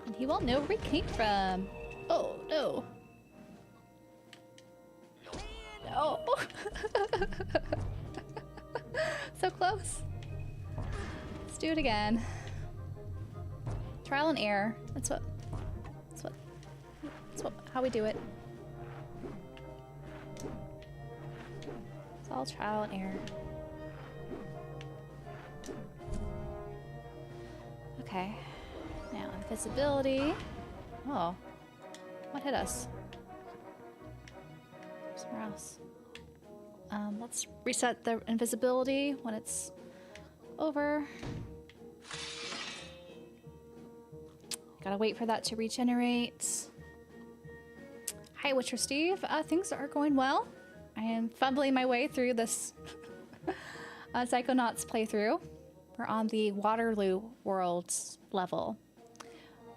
And he won't know where we came from. Oh, no. No. So close. Let's do it again. Trial and error. How we do it. It's all trial and error. Okay. Now, invisibility. Oh. What hit us? Somewhere else. Let's reset the invisibility when it's over. Gotta wait for that to regenerate. Hi, Witcher Steve. Things are going well. I am fumbling my way through this Psychonauts playthrough. We're on the Waterloo world level,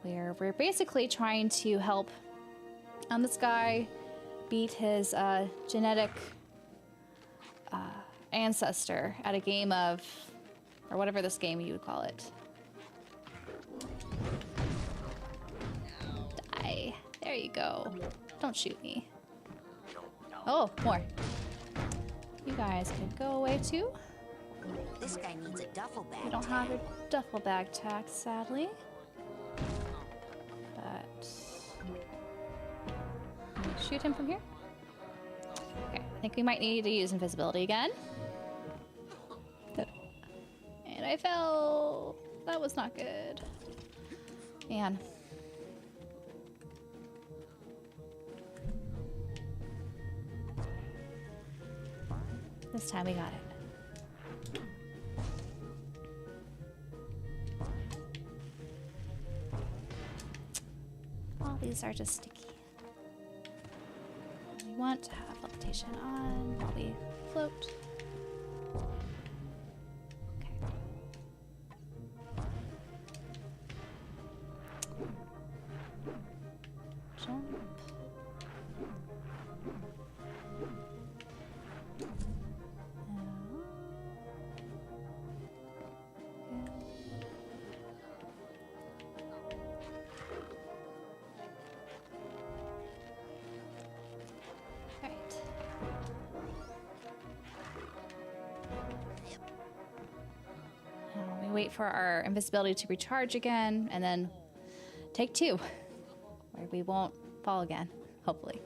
where we're basically trying to help this guy beat his genetic ancestor at a game of, or whatever this game you would call it. Die. There you go. Don't shoot me. Oh, more. You guys can go away too. This guy needs a duffel bag. We don't have a duffel bag tag, sadly. But shoot him from here. Okay, I think we might need to use invisibility again. And I fell. That was not good. Man. This time we got it. All these are just sticky. We want to have levitation on while we float. Okay. Jump. Wait for our invisibility to recharge again, and then take 2, where we won't fall again, hopefully.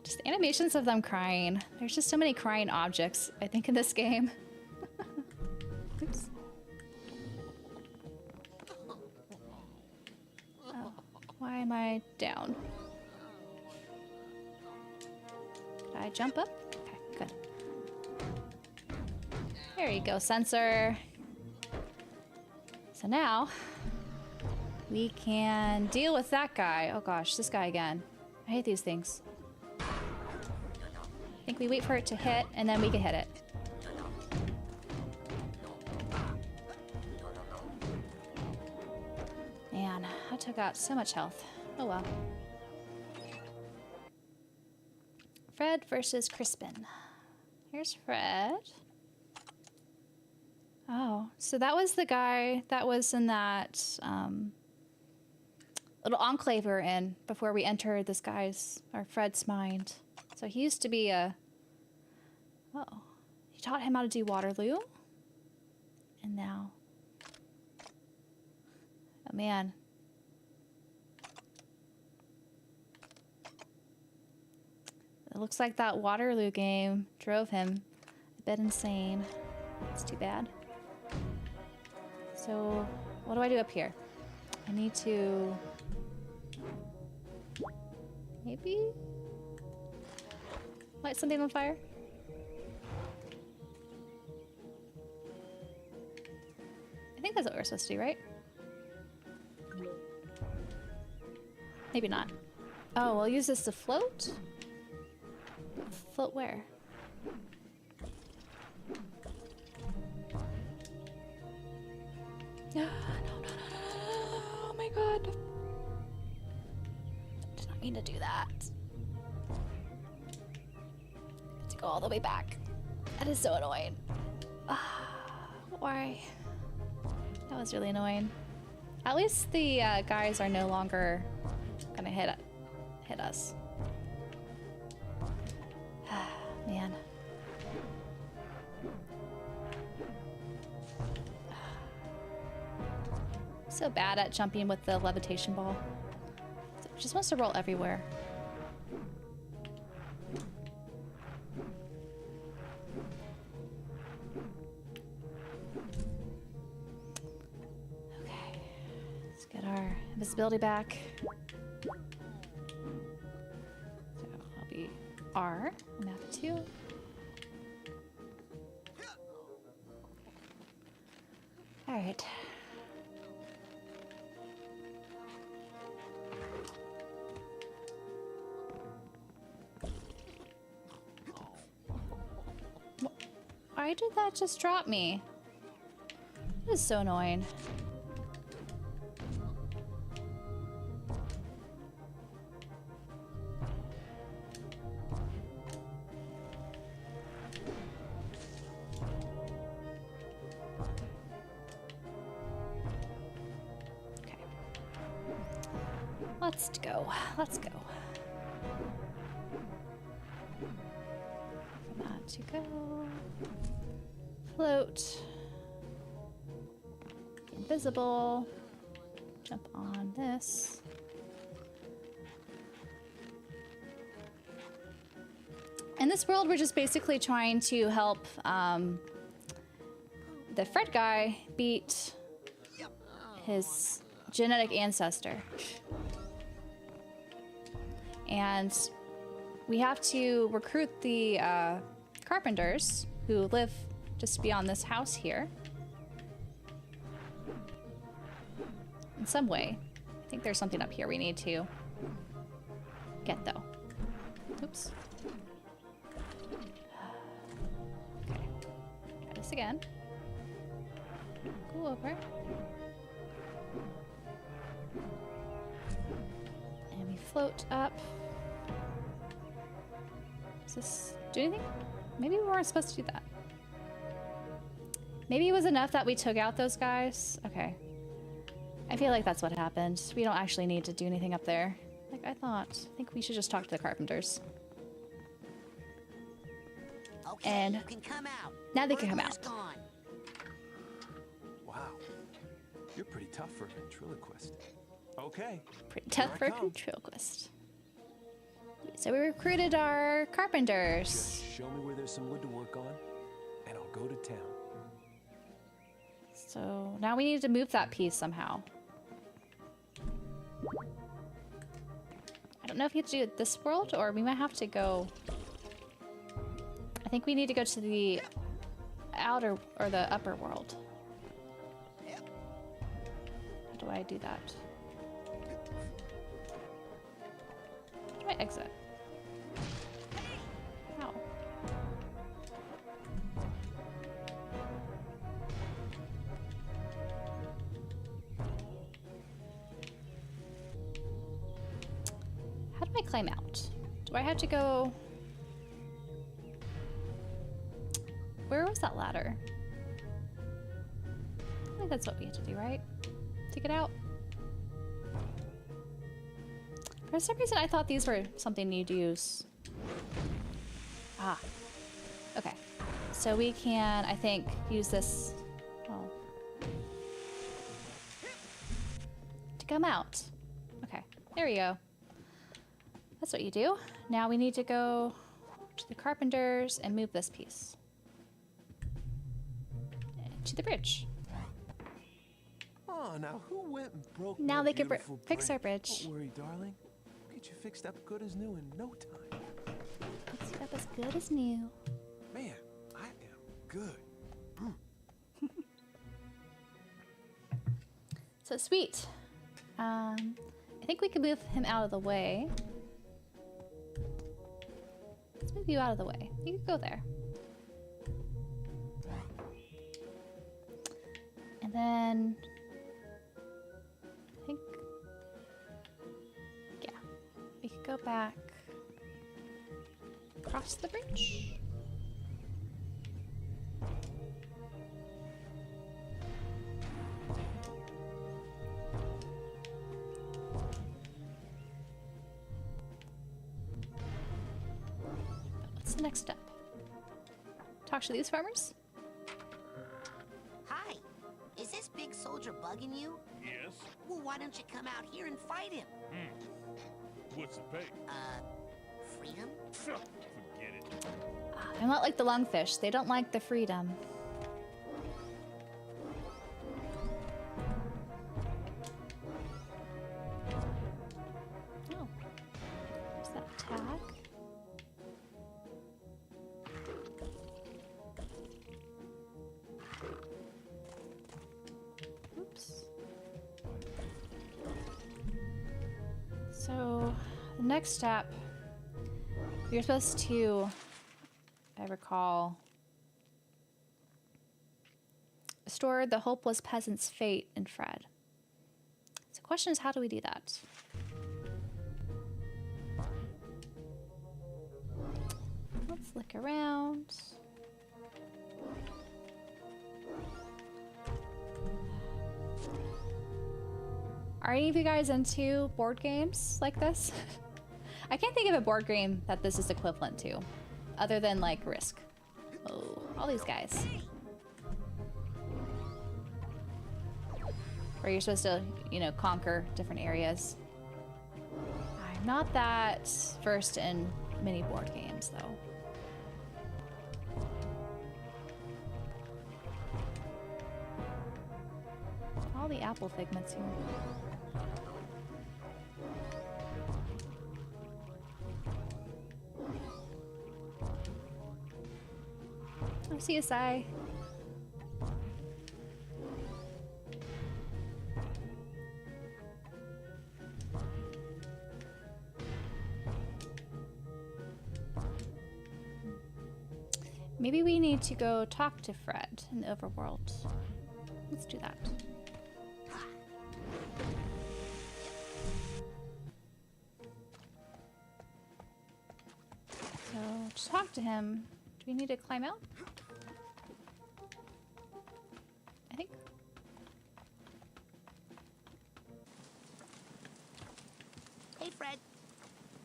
Just animations of them crying. There's just so many crying objects, I think, in this game. Oops. Oh, why am I down? Could I jump up? Okay, good. There you go, sensor. So now we can deal with that guy. Oh gosh, this guy again. I hate these things. I think we wait for it to hit and then we can hit it. Man, I took out so much health. Oh well. Fred versus Crispin. Here's Fred. Oh, so that was the guy that was in that little enclave we were in before we entered this guy's, or Fred's mind. So he used to be a... Oh, he taught him how to do Waterloo. And now... Oh, man. It looks like that Waterloo game drove him a bit insane. It's too bad. So, what do I do up here? I need to... Maybe? Light something on fire? I think that's what we're supposed to do, right? Maybe not. Oh, we'll use this to float? Float where? No, no, no, no, no. Oh my god. Did not mean to do that. To go all the way back. That is so annoying. Why? That was really annoying. At least the guys are no longer gonna hit us. Man. So bad at jumping with the levitation ball. It just wants to roll everywhere. Okay. Let's get our invisibility back. So I'll be R, map 2. Alright. Why did that just drop me? This is so annoying. Okay. Let's go. Let's go. Not to go. Float. Invisible. Jump on this. In this world, we're just basically trying to help the Fred guy beat his genetic ancestor. And we have to recruit the carpenters who live just beyond this house here. In some way. I think there's something up here we need to get, though. Oops. Okay. Try this again. Go over. And we float up. Does this do anything? Maybe we weren't supposed to do that. Maybe it was enough that we took out those guys. Okay. I feel like that's what happened. We don't actually need to do anything up there. Like I thought. I think we should just talk to the carpenters. Okay, and you can come out. Now they can come out. Gone. Wow. You're pretty tough for a ventriloquist. Okay. Pretty tough for a ventriloquist. So we recruited our carpenters. Just show me where there's some wood to work on, and I'll go to town. So now we need to move that piece somehow. I don't know if you have to do it this world, or we might have to go... I think we need to go to the outer, or the upper world. How do I do that? How do I exit? How? How do I climb out? Do I have to go... Where was that ladder? I think that's what we have to do, right? To get out? For some reason, I thought these were something you'd use. Ah. Okay. So we can, I think, use this... Oh. To come out. Okay. There we go. That's what you do. Now we need to go to the carpenters and move this piece. To the bridge. Oh, now who went and broke Now my they can beautiful fix our bridge? bridge. Don't worry, darling. We'll get you fixed up good as new in no time. Fix it up as good as new. Man, I am good. So sweet. I think we can move him out of the way. Let's move you out of the way. You can go there. And then I think, yeah, we could go back across the bridge. What's the next step? Talk to these farmers? Hi. Is this big soldier bugging you? Yes? Well, why don't you come out here and fight him? What's the pay? Freedom? Forget it. I'm not like the lungfish. They don't like the freedom. Oh. There's that tag. Oops. So, the next step, you're supposed to, if I recall, store the hopeless peasant's fate in Fred. So the question is, how do we do that? Let's look around. Are any of you guys into board games like this? I can't think of a board game that this is equivalent to, other than like Risk. Oh, all these guys. Where you're supposed to, you know, conquer different areas. I'm not that versed in many board games, though. All the apple figments here. Oh, CSI. Maybe we need to go talk to Fred in the overworld. Let's do that. So, to talk to him, do we need to climb out? I think. Hey, Fred.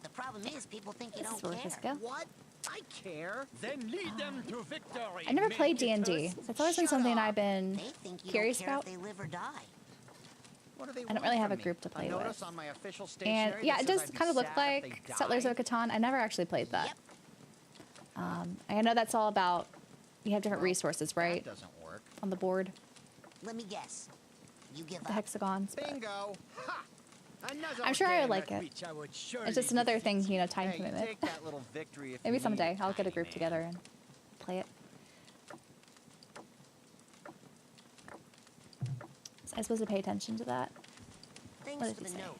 The problem is people think you This is don't where care. we go. What? I care. Then lead them to victory. I never played D&D. It's always been something I've been They think you curious don't care about. if they live or die. What do they I don't want really have from a me? group to play A notice with. on my official And stationery yeah, that it says does I'd be kind of look sad like if they Settlers died? of Catan. I never actually played that. Yep. I know that's all about, you have different resources, right? That doesn't work. On the board, Let me guess. You give the up. hexagons. But Bingo. Ha! Another I'm sure I would game like at it. which I would surely It's just another defeat thing, you. you know, time Hey, commitment. take that little victory if Maybe you need someday it, I'll get a tiny group man. together and play it. Was I supposed to pay attention to that? Thanks What did for he the say? note.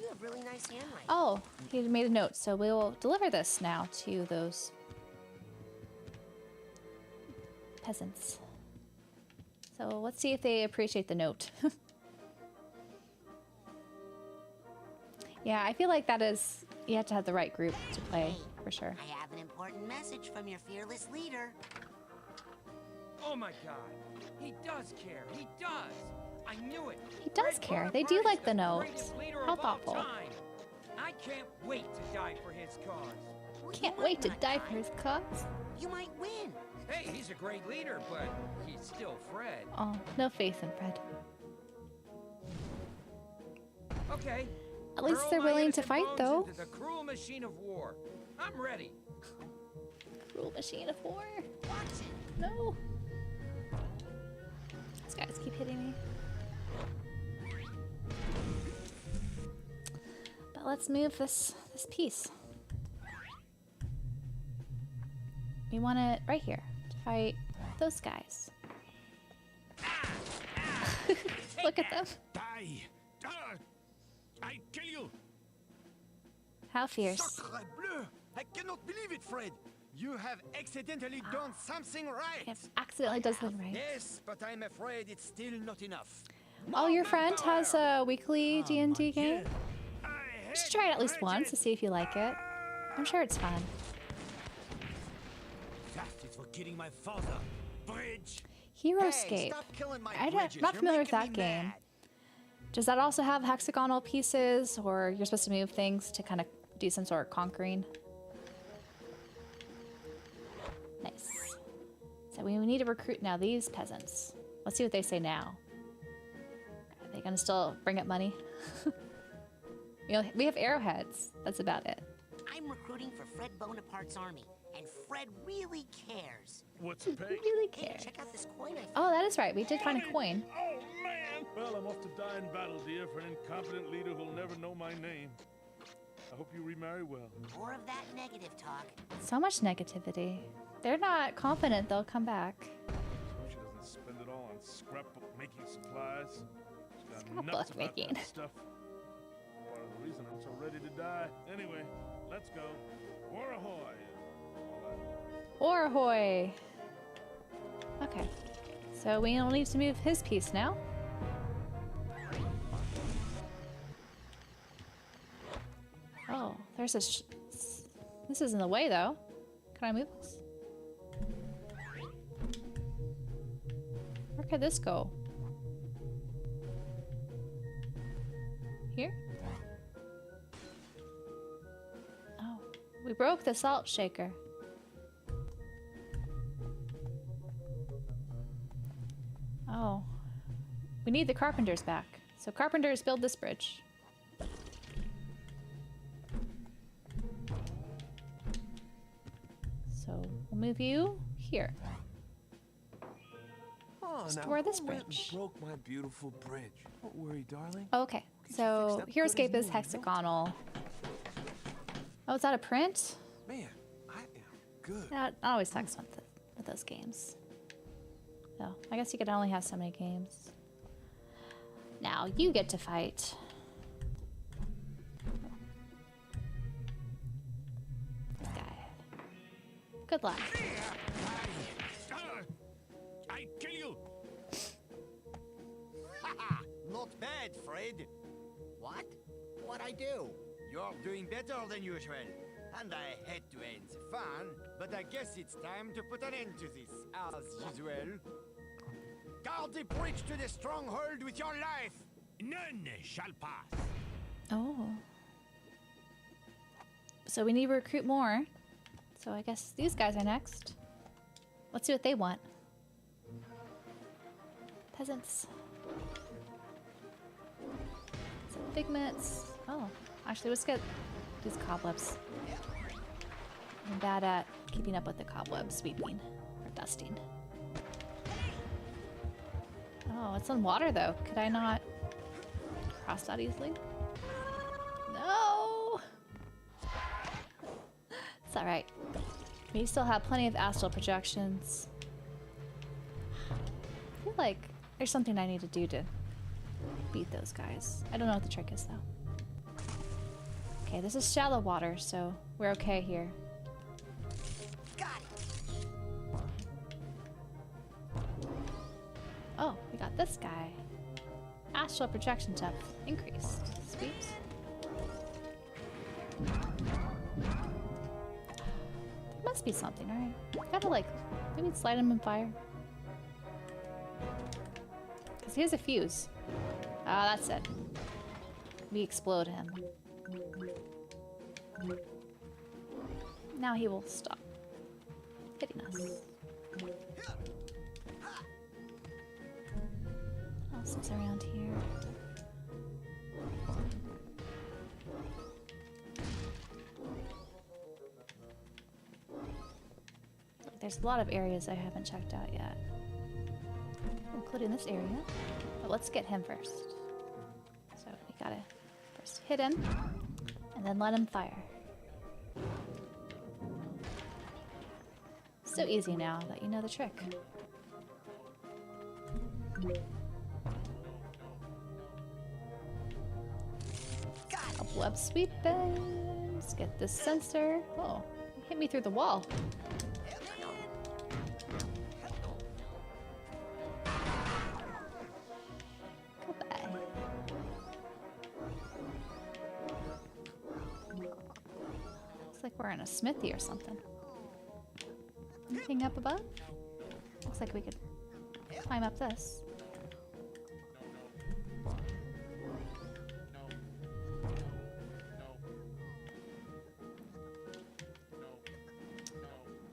You have really nice handwriting. Oh, he made a note, so we'll deliver this now to those peasants. So let's see if they appreciate the note. Yeah, I feel like that is, you have to have the right group to play, Hey, for sure. I have an important message from your fearless leader. Oh my god. He does care. He does. I knew it. He does Red care. Bonaparte They do is like the the note. greatest leader How of all thoughtful. time. I can't wait to die for his cause. Well, you Can't might wait to not die for his cause. You might win. Hey, he's a great leader, but he's still Fred. Oh, no faith in Fred. Okay. At least hurl they're my willing to innocent fight, bones though. into the cruel machine of war. I'm ready. Cruel machine of war. Watch it. No. These guys keep hitting me. But let's move this piece. We want it right here to fight those guys. Look at them. Die. I kill you. How fierce. Sacre bleu! I cannot believe it, Fred! You have accidentally done something right! If accidentally does them right. Yes, but I'm afraid it's still not enough. Oh, your friend has a weekly D&D game? I You should try it at least once to see if you like it. I'm sure it's fun. That is for killing my father. Bridge. Heroescape. Hey, stop killing my I'm bridges. not You're familiar with making that me game. mad. Does that also have hexagonal pieces, or you're supposed to move things to kind of do some sort of conquering? Nice. So we need to recruit now these peasants. Let's see what they say now. Are they gonna still bring up money? You know, we have arrowheads. That's about it. I'm recruiting for Fred Bonaparte's army, and Fred really cares. What's the pay? Really Hey, cares. check out this coin I found. Oh, that is right. We did find a coin. Oh, man! Well, I'm off to die in battle, dear, for an incompetent leader who'll never know my name. I hope you remarry well. More of that negative talk. So much negativity. They're not confident they'll come back. So she doesn't spend it all on scrapbook making supplies. She's got Scrapbook nuts about making. that stuff. Part of the reason I'm so ready to die. Anyway, let's go. War ahoy! Or ahoy. Okay. So we don't need to move his piece now. Oh, there's a this is in the way though. Can I move this? Where could this go? Here? Oh, we broke the salt shaker. Oh, we need the carpenters back. So carpenters build this bridge. So we'll move you here. Oh, now Restore this who went and bridge. broke my beautiful bridge. Don't worry, darling. Okay, so Heroescape is hexagonal. Oh, is that a print? Man, I am good. Yeah, I always sucks with those games. So I guess you could only have so many games. Now you get to fight. This guy. Good luck. I kill you. Haha, not bad, Fred. What? What I do? You're doing better than usual. And I hate to end the fun, but I guess it's time to put an end to this, as usual. Guard the bridge to the stronghold with your life! None shall pass. Oh. So we need to recruit more. So I guess these guys are next. Let's see what they want. Peasants. Some figments. Oh, actually, let's get these cobwebs. I'm bad at keeping up with the cobweb sweeping or dusting. Oh, it's on water though. Could I not cross that easily? No! It's alright. We still have plenty of astral projections. I feel like there's something I need to do to beat those guys. I don't know what the trick is though. Okay, this is shallow water, so we're okay here. Oh, we got this guy. Astral projection depth increased. Sweet. There must be something, right? Gotta like, maybe slide him in fire. Cause he has a fuse. Ah, that's it. We explode him. Now he will stop hitting us. What else is around here? There's a lot of areas I haven't checked out yet, including this area. But let's get him first. So we gotta first hit him, and then let him fire. So easy now that you know the trick. Web sweeping. Let's get this sensor. Oh, he hit me through the wall. Goodbye. Looks like we're in a smithy or something. Anything up above? Looks like we could climb up this.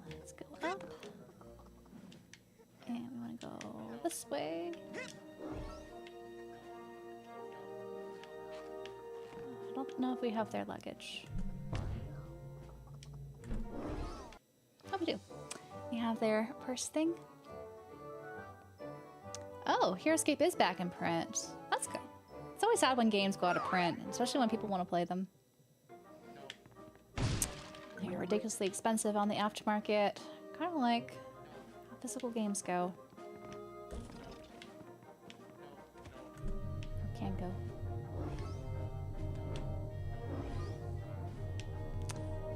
Let's go up. And we want to go this way. don't know if we have their luggage. Oh, we do. We have their purse thing. Oh, Heroescape is back in print. That's good. It's always sad when games go out of print, especially when people want to play them. They're ridiculously expensive on the aftermarket. Kind of like how physical games go. Or can go.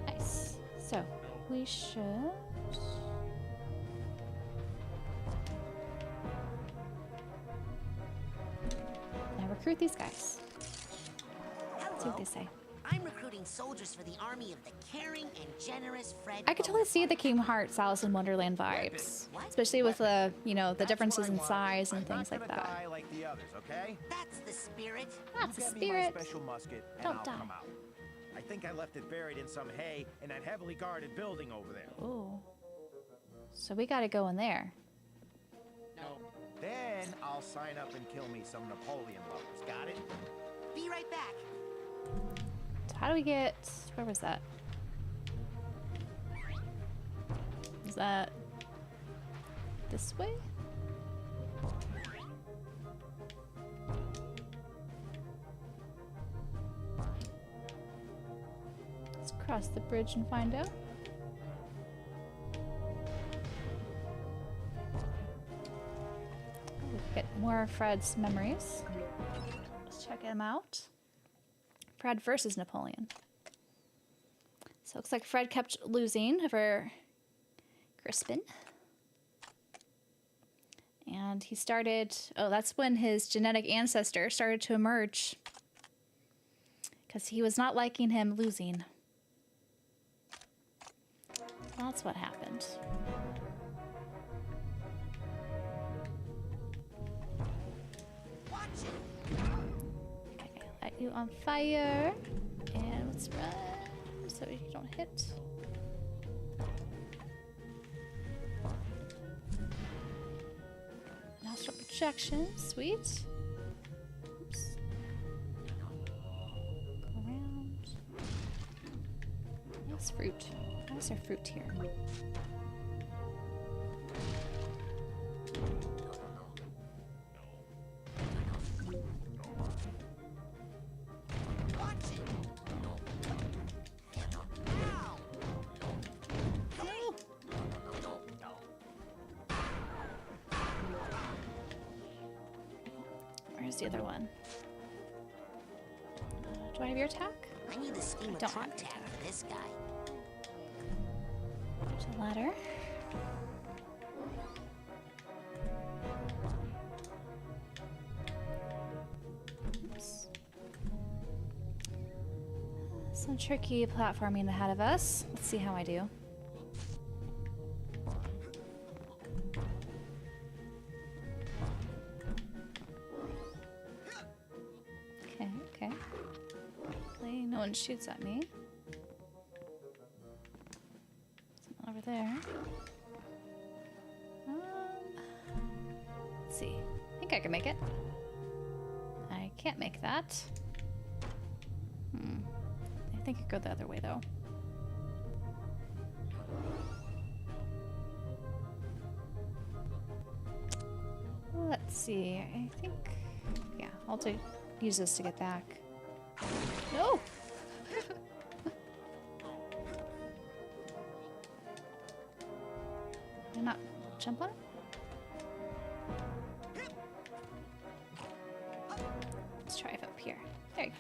Nice. So, we should... now recruit these guys. See what they say. I'm recruiting soldiers for the army of the caring and generous Fred. I could totally see the Kingdom Hearts Alice in Wonderland vibes, especially with the, you know, the differences in size and things like that. Die like the others, okay? That's the spirit. That's the Get me spirit. my special musket, and Don't I'll die. come out. I think I left it buried in some hay in that heavily guarded building over there. Ooh. So we gotta go in there. Then I'll sign up and kill me some Napoleon lovers. Got it? Be right back. So how do we get... where was that? Is that... this way? Let's cross the bridge and find out. We get more Fred's memories. Let's check him out. Fred versus Napoleon. So it looks like Fred kept losing over Crispin. And he started... oh, that's when his genetic ancestor started to emerge. Because he was not liking him losing. That's what happened. Okay, light you on fire. And let's run so you don't hit. Astral projection, sweet. Oops. Go around. What's fruit? Why is there fruit here? Where's the other one? Do I have your attack? I need the scheme of Don't truck have tag for this guy. There's a ladder. Oops. Some tricky platforming ahead of us. Let's see how I do. Okay, okay. Hopefully no one shoots at me. Something over there. Let's see. I think I can make it. I can't make that. I think I go the other way though. Let's see. I think, yeah, I'll use this to get back. No! Can I not jump on it? Let's try it up here. There you go.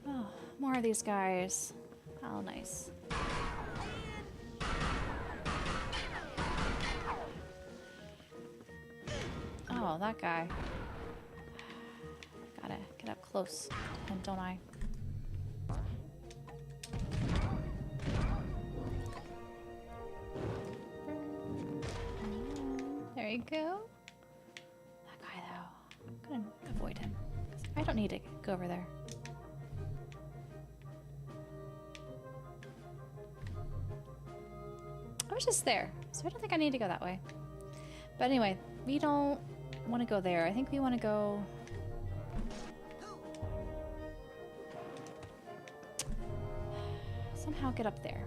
Oh, more of these guys. Oh, nice. Oh, that guy. Gotta get up close to him, don't I? There you go. That guy, though. I'm gonna avoid him. 'Cause I don't need to go over there. I was just there, so I don't think I need to go that way. But anyway, we don't want to go there. I think we want to go... somehow get up there.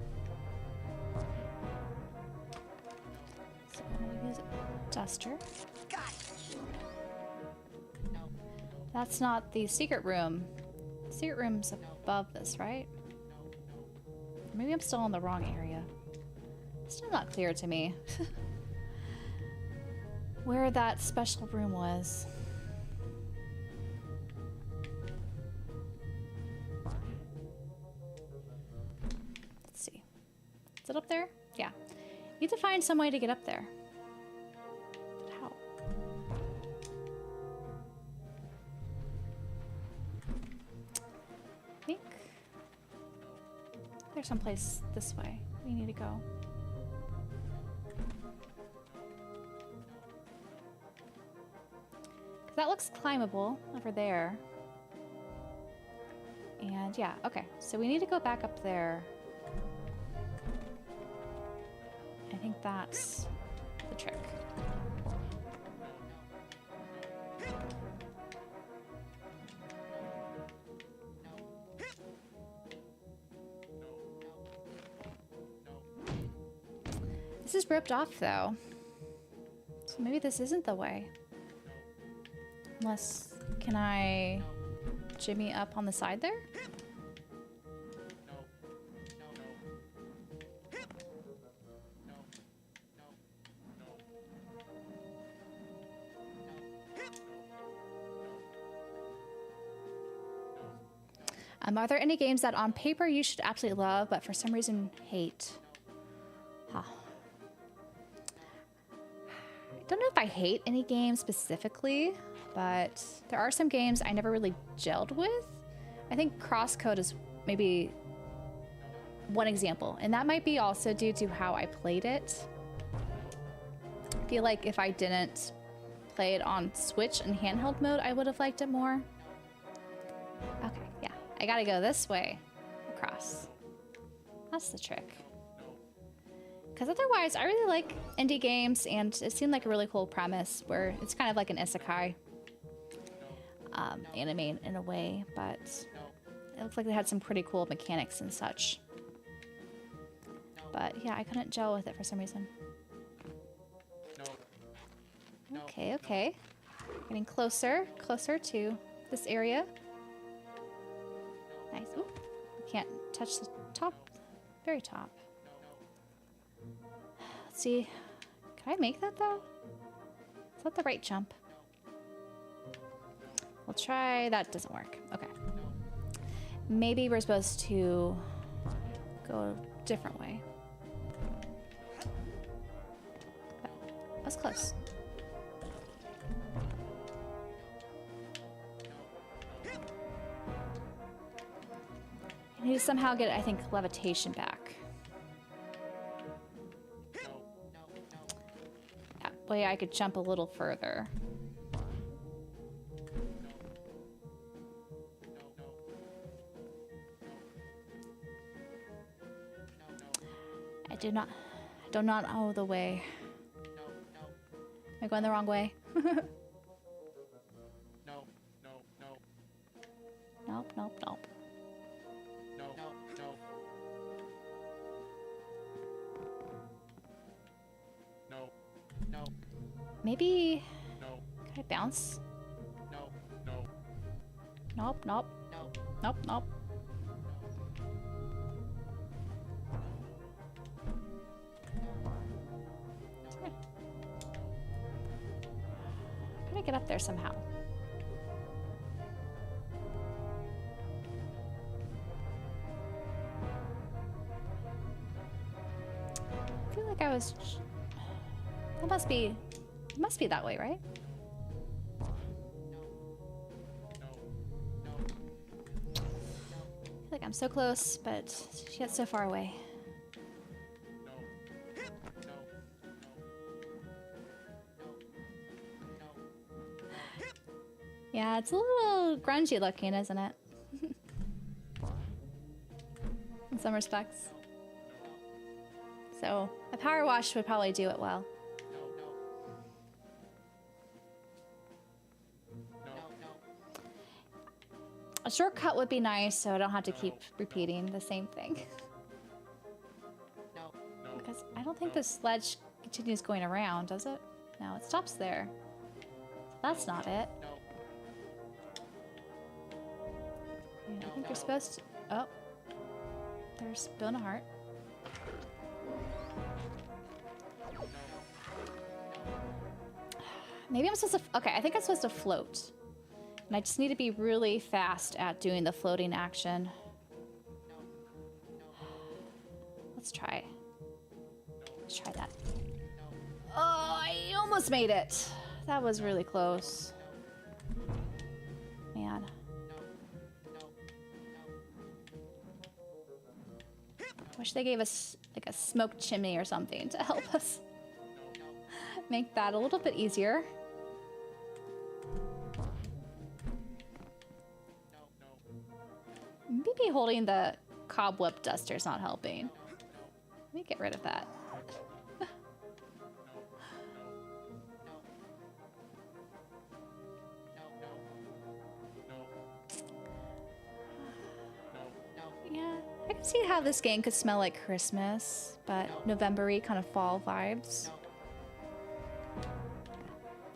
So we'll use a duster. That's not the secret room. The secret room's above this, right? Maybe I'm still in the wrong area. It's still not clear to me where that special room was. Let's see. Is it up there? Yeah. Need to find some way to get up there. But how? I think there's someplace this way we need to go. That looks climbable over there. And yeah, okay. So we need to go back up there. I think that's the trick. This is roped off though. So maybe this isn't the way. Unless, can I jimmy up on the side there? Are there any games that on paper you should absolutely love, but for some reason hate? Huh. I don't know if I hate any game specifically, but there are some games I never really gelled with. I think Crosscode is maybe one example, and that might be also due to how I played it. I feel like if I didn't play it on Switch and handheld mode, I would have liked it more. Okay, yeah. I gotta go this way across. That's the trick. Because otherwise, I really like indie games, and it seemed like a really cool premise where it's kind of like an isekai anime in a way, but it looks like they had some pretty cool mechanics and such. But yeah, I couldn't gel with it for some reason. Okay, okay. Getting closer to this area. Nice. Ooh, can't touch the top, very top. Let's see. Can I make that though? Is that the right jump? We'll try. That doesn't work. Okay. Maybe we're supposed to go a different way. That was close. I need to somehow get, I think, levitation back. That way I could jump a little further. I do not know the way. Am I going the wrong way? Nope. Maybe... Can I bounce? Nope. Gotta get up there somehow. I feel like I was... It must be that way, right? I feel like I'm so close, but yet so far away. Yeah, it's a little grungy looking, isn't it? In some respects. So, a power wash would probably do it well. A shortcut would be nice, so I don't have to keep repeating the same thing. Because I don't think the sledge continues going around, does it? No, it stops there. That's not it. Yeah, I think you're supposed to... Oh. There's Bonita. Maybe I'm supposed to... Okay, I think I'm supposed to float. And I just need to be really fast at doing the floating action. Let's try. Let's try that. Oh, I almost made it. That was really close. Man. Wish they gave us like a smoke chimney or something to help us make that a little bit easier. Maybe holding the cobweb duster is not helping. Let me get rid of that. Yeah, I can see how this game could smell like Christmas, but November-y kind of fall vibes.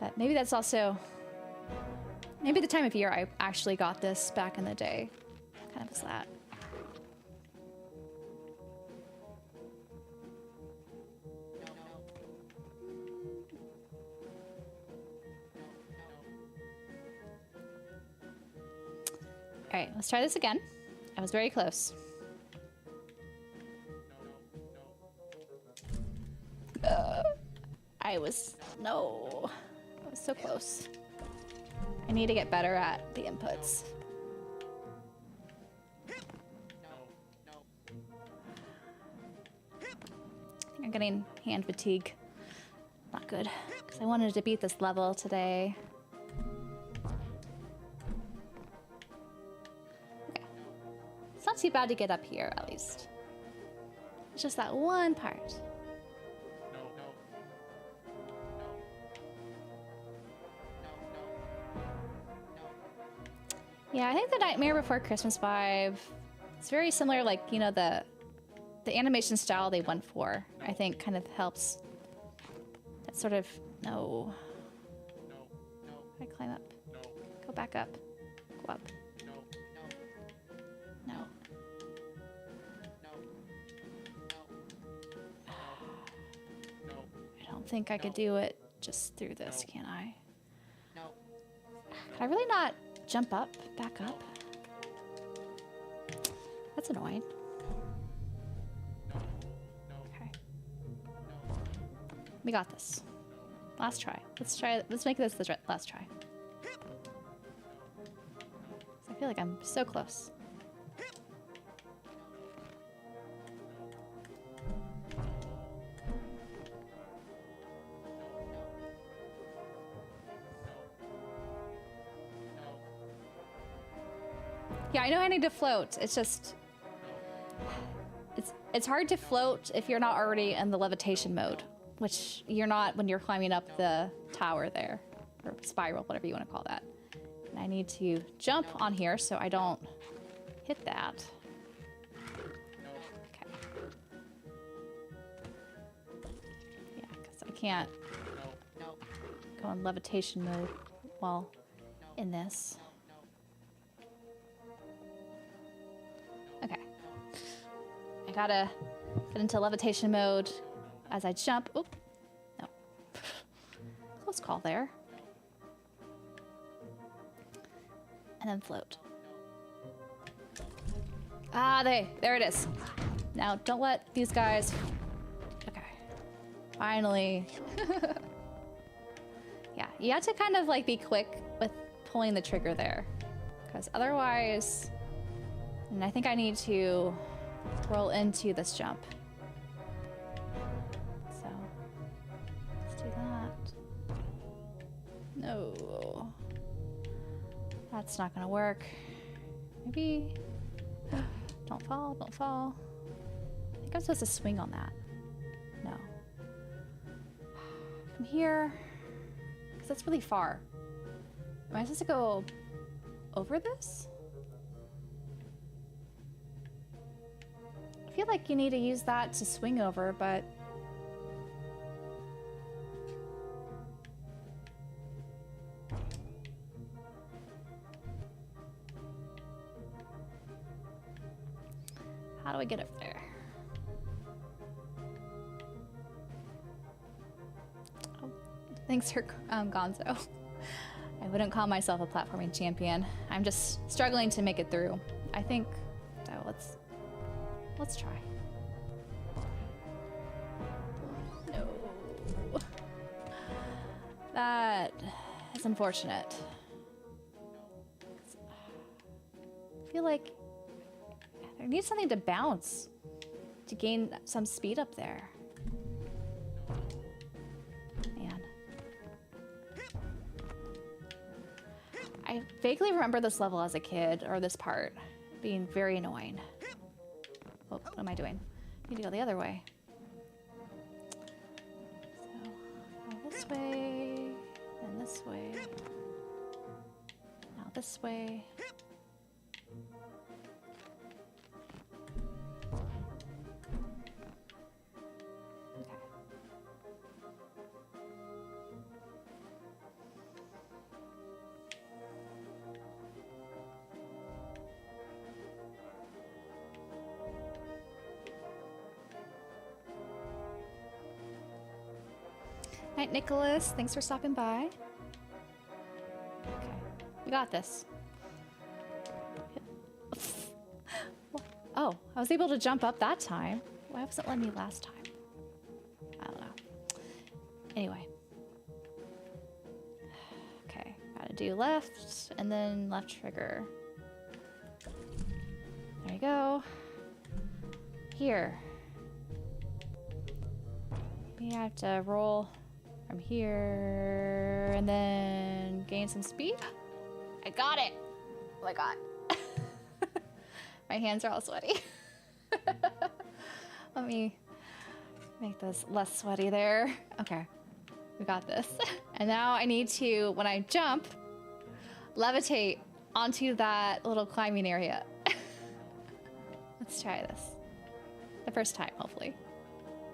But maybe that's also... Maybe the time of year I actually got this back in the day. Kind of was that. Alright, let's try this again. I was very close. No. I was so close. I need to get better at the inputs. I think I'm getting hand fatigue. Not good, because I wanted to beat this level today. Okay. It's not too bad to get up here, at least. It's just that one part. Yeah, I think the Nightmare Before Christmas vibe, it's very similar, like, you know, the animation style they went for, I think kind of helps. That sort of, no. I climb up. Go back up. Go up. No. I don't think I could do it just through this, can I? Could I really not jump up, back up? That's annoying. Okay. We got this. Last try. Let's make this the last try. I feel like I'm so close. Yeah, I know I need to float. It's just... It's hard to float if you're not already in the levitation mode, which you're not when you're climbing up the tower there, or spiral, whatever you want to call that. And I need to jump on here so I don't hit that. Okay. Yeah, because I can't go in levitation mode while in this. Okay. I gotta get into levitation mode as I jump. Oop. No. Close call there. And then float. Ah, there it is. Now, don't let these guys... Okay. Finally. Yeah, you have to kind of like be quick with pulling the trigger there. Because otherwise... And I think I need to roll into this jump. So, let's do that. No. That's not gonna work. Maybe... Don't fall, don't fall. I think I'm supposed to swing on that. No. From here... Because that's really far. Am I supposed to go over this? feel like you need to use that to swing over, but... How do I get up there? Oh, thanks for Gonzo. I wouldn't call myself a platforming champion. I'm just struggling to make it through. I think... Oh, let's try. No. That is unfortunate. I feel like there needs something to bounce to gain some speed up there. Man. I vaguely remember this level as a kid, or this part, being very annoying. Oh, what am I doing? I need to go the other way. So, go this way, and this way. Now this way. Night, Nicholas. Thanks for stopping by. Okay, we got this. Oh, I was able to jump up that time. Why wasn't it letting me last time? I don't know. Anyway. Okay, gotta do left and then left trigger. There you go. Here. We have to roll from here and then gain some speed. I got it. Oh my god. My hands are all sweaty. Let me make this less sweaty there. Okay, we got this. And now I need to, when I jump, levitate onto that little climbing area. Let's try this. The first time, hopefully.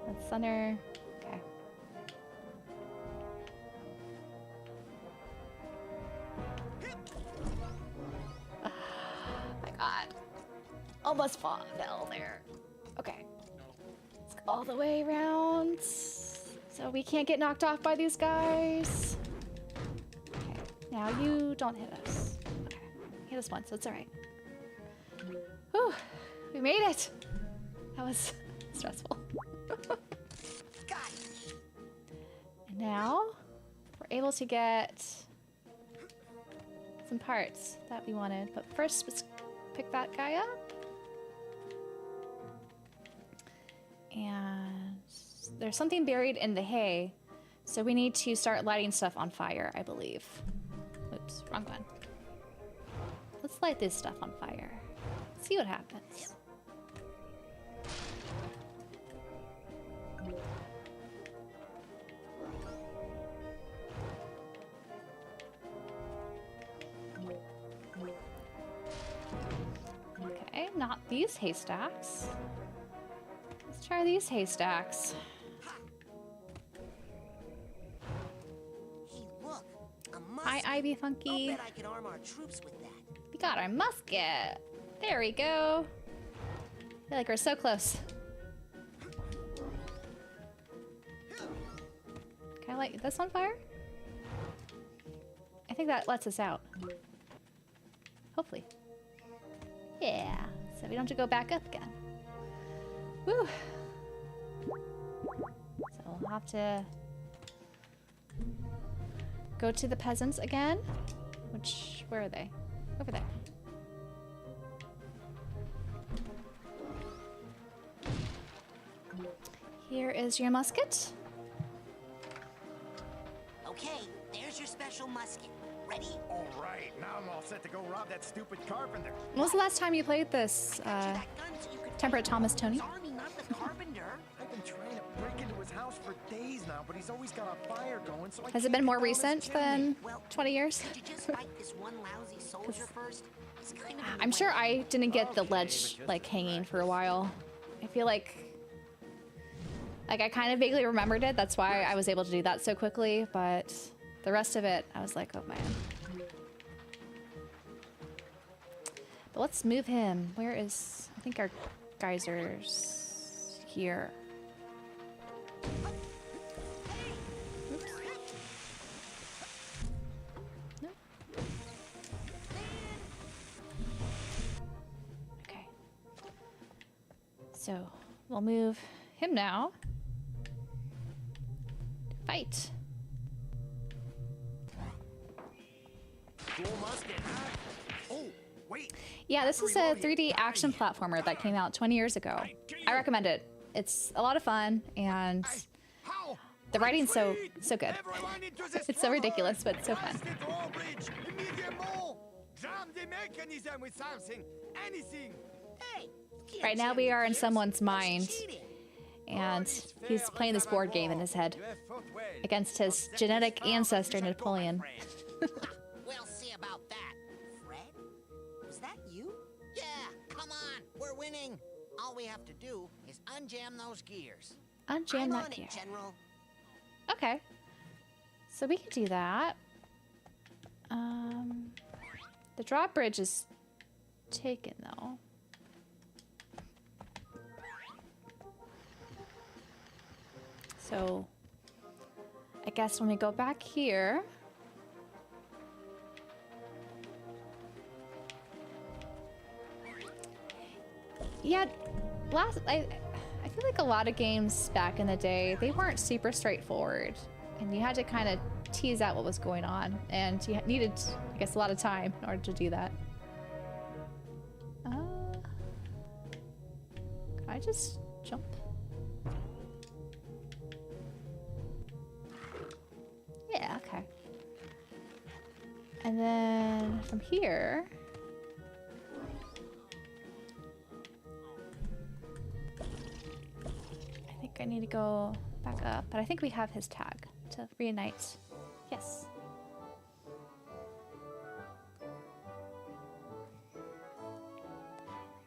That's thunder. Okay. Oh my god. Almost fell there. Okay. Let's go all the way around. So we can't get knocked off by these guys. Okay. Now you don't hit us. Okay. Hit us once, so it's alright. Whew. We made it. That was stressful. And now we're able to get some parts that we wanted. But first, let's pick that guy up. And there's something buried in the hay, so we need to start lighting stuff on fire, I believe. Oops, wrong one. Let's light this stuff on fire. See what happens. Okay, not these haystacks. Let's try these haystacks. Hey, look, a musket. Hi, Ivy Funky. I'll bet I can arm our troops with that. We got our musket. There we go. I feel like we're so close. Can I light this on fire? I think that lets us out. Hopefully. Yeah, so we don't have to go back up again. Woo! So we'll have to go to the peasants again. Where are they? Over there. Here is your musket. Okay, there's your special musket. Ready? All right, now I'm all set to go rob that stupid carpenter. When was the last time you played this, Temperate Thomas Tony? Army, not the carpenter. I've been trying to break into his house for days now, but he's always got a fire going, so I Has it been more recent than 20 years? Did you just fight this one lousy soldier first? He's kind of I'm sure I didn't get the ledge, like, hanging for a while. I feel like I kind of vaguely remembered it. That's why I was able to do that so quickly. But the rest of it, I was like, oh man. But let's move him. Where is... I think our geyser's here. Oops. Nope. Okay. So, we'll move him now. Fight. Cool musket, huh? Oh, wait. Yeah, this is a 3D action platformer that came out 20 years ago. I recommend it. It's a lot of fun, and the writing's so good. It's so ridiculous, but it's so fun. Right now we are in someone's mind, and he's playing this board game in his head against his genetic ancestor, Napoleon. We'll see about that. Fred? Was that you? Yeah, come on, we're winning. All we have to do is unjam those gears. Unjam I'm that on gear. it, General. Okay. So we can do that. The drawbridge is taken, though. So I guess when we go back here... Yeah, I feel like a lot of games back in the day, they weren't super straightforward. And you had to kind of tease out what was going on. And you needed, I guess, a lot of time in order to do that. Can I just jump? Yeah, okay. And then from here... I need to go back up, but I think we have his tag to reunite. Yes.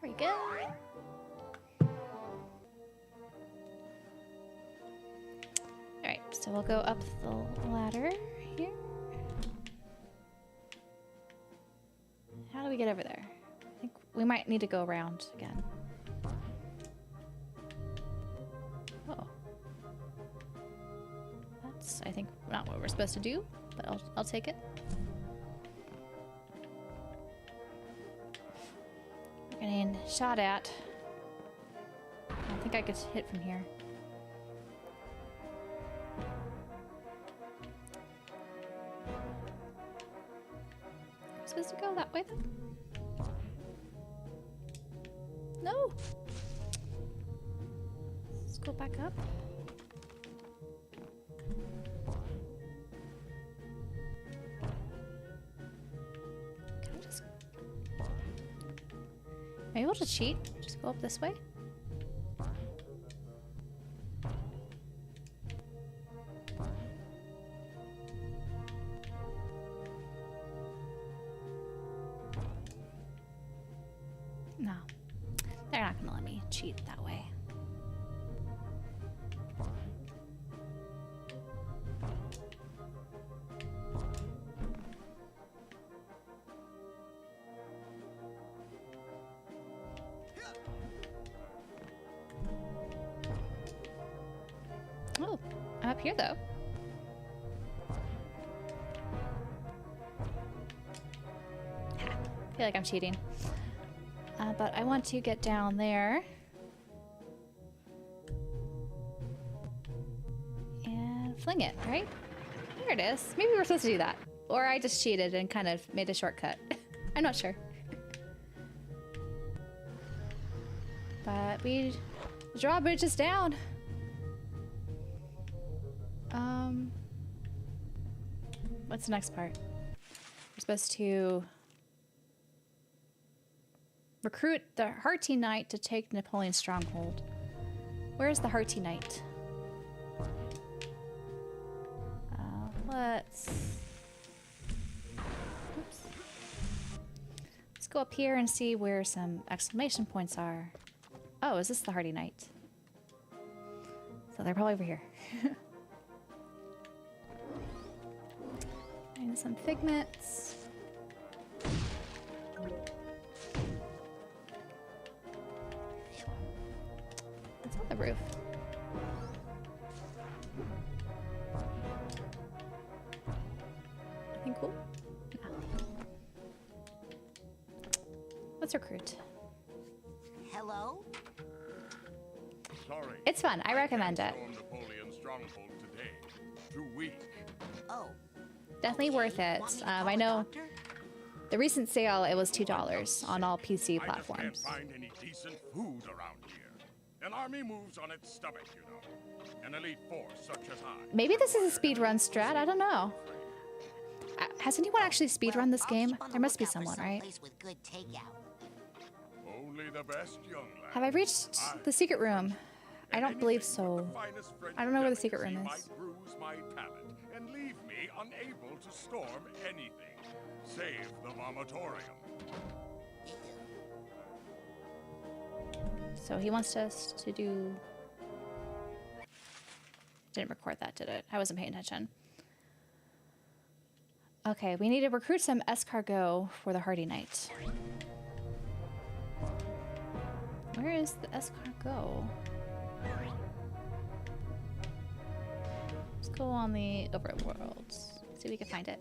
There we go. Alright, so we'll go up the ladder here. How do we get over there? I think we might need to go around again. Oh. That's, I think, not what we're supposed to do, but I'll take it. We're getting shot at. I don't think I could hit from here. I'm supposed to go that way though? No! Let's go back up. Can I just... Am I able to cheat? Just go up this way? No. They're not gonna let me cheat that way. Oh, I'm up here though. I feel like I'm cheating. But I want to get down there. And fling it, right? There it is. Maybe we're supposed to do that. Or I just cheated and kind of made a shortcut. I'm not sure. But the drawbridge is down. What's the next part? We're supposed to recruit the Hearty Knight to take Napoleon's stronghold. Where's the Hearty Knight? Let's go up here and see where some exclamation points are. Oh, is this the Hardy Knight? So they're probably over here. And some figments. It's on the roof. Anything cool? No. Let's recruit. Hello? Sorry. It's fun. I recommend it. Storm Napoleon's stronghold today. Too weak. Oh. Definitely worth it. I know the recent sale, it was $2 on all PC platforms. I just can't find any decent food around here. An army moves on its stomach, you know. An elite force such as I. Maybe this is a speedrun strat. I don't know. Has anyone actually speedrun this game? There must be someone, right? With good takeout. Only the best, young lad. Have I reached the secret room? I don't believe so. I don't know where the secret room is. Might bruise my palate and leave me unable to storm anything. Save the vomitorium. So he wants us to do... Didn't record that, did it? I wasn't paying attention. Okay, we need to recruit some escargot for the Hardy Knight. Where is the escargot? Let's go on the overworld. See if we can find it.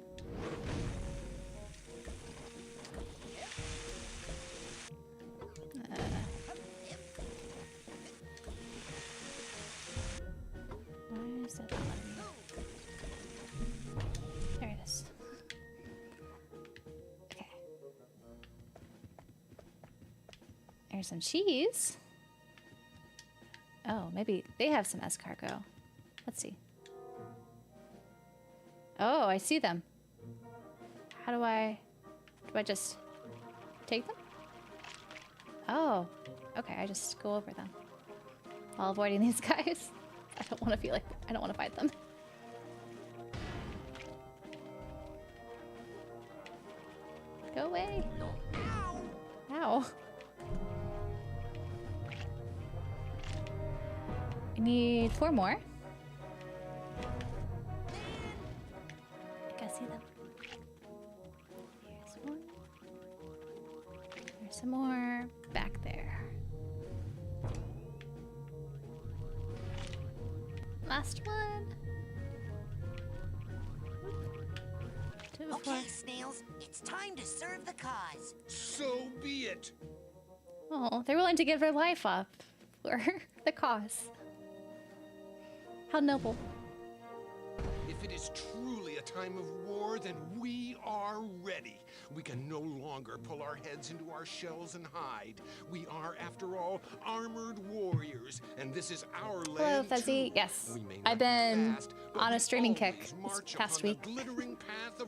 Where is it on? There it is. Okay. There's some cheese. Oh, maybe they have some escargot. Let's see. Oh, I see them. How do I just take them? Oh, okay, I just go over them while avoiding these guys. I don't want to feel like I don't want to fight them. Go away. Ow. I need 4 more. I can see them. Here's one. There's some more back there. Last one. 2 of 4. Okay, snails, it's time to serve the cause. So be it. Oh, they're willing to give their life up for the cause. How noble. If it is truly a time of war, then we are ready. We can no longer pull our heads into our shells and hide. We are, after all, armored warriors, and this is our land. Hello, Fuzzy. Too. Yes, I've been on a streaming kick this past week. I'm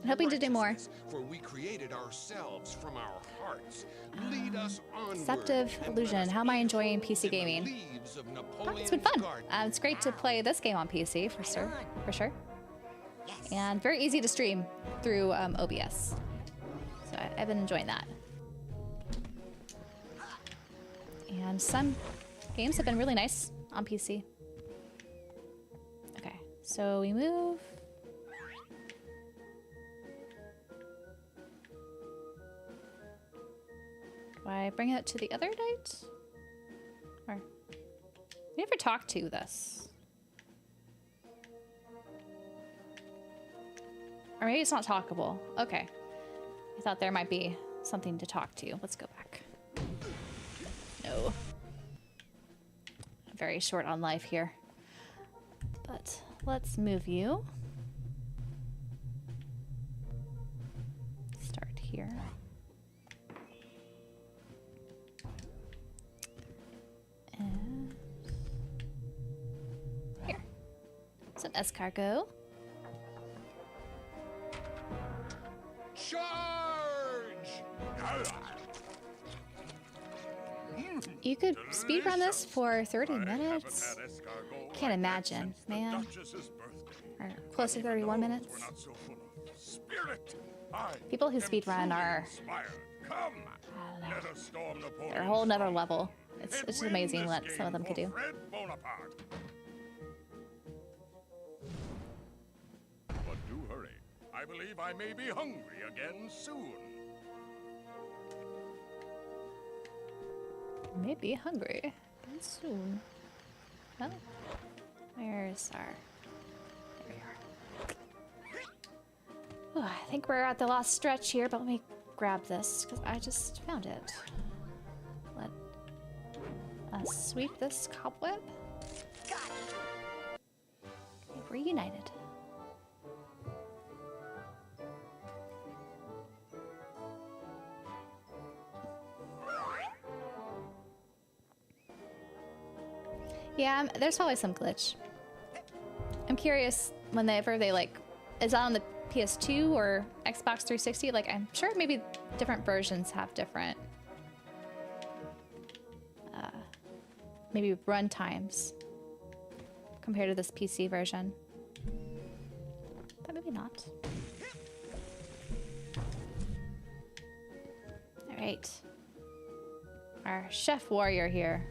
hoping to do more. For we created ourselves from our hearts. Lead us onward. Deceptive Illusion. How am I enjoying PC gaming? Oh, it's been fun. It's great to play this game on PC for sure. And very easy to stream through OBS. So I've been enjoying that. And some games have been really nice on PC. Okay, so we move. Do I bring it to the other night? Or we never talked to this. Or maybe it's not talkable. Okay. I thought there might be something to talk to. Let's go back. No. Very short on life here. But let's move you. Start here. And here. Some escargot. Charge! You could speedrun this for 30 minutes. Can't imagine, man. Or close to 31 minutes. People who speedrun are they're a whole nother level It's just amazing what some of them could do. Fred Bonaparte. But do hurry. I believe I may be hungry again soon. Maybe hungry soon. Well, where's our... There we are. Ooh, I think we're at the last stretch here, but let me grab this because I just found it. Let us sweep this cobweb. Okay, reunited. Yeah, there's probably some glitch. I'm curious whenever they like, is that on the PS2 or Xbox 360? Like, I'm sure maybe different versions have different, maybe run times compared to this PC version. But maybe not. All right, our chef warrior here.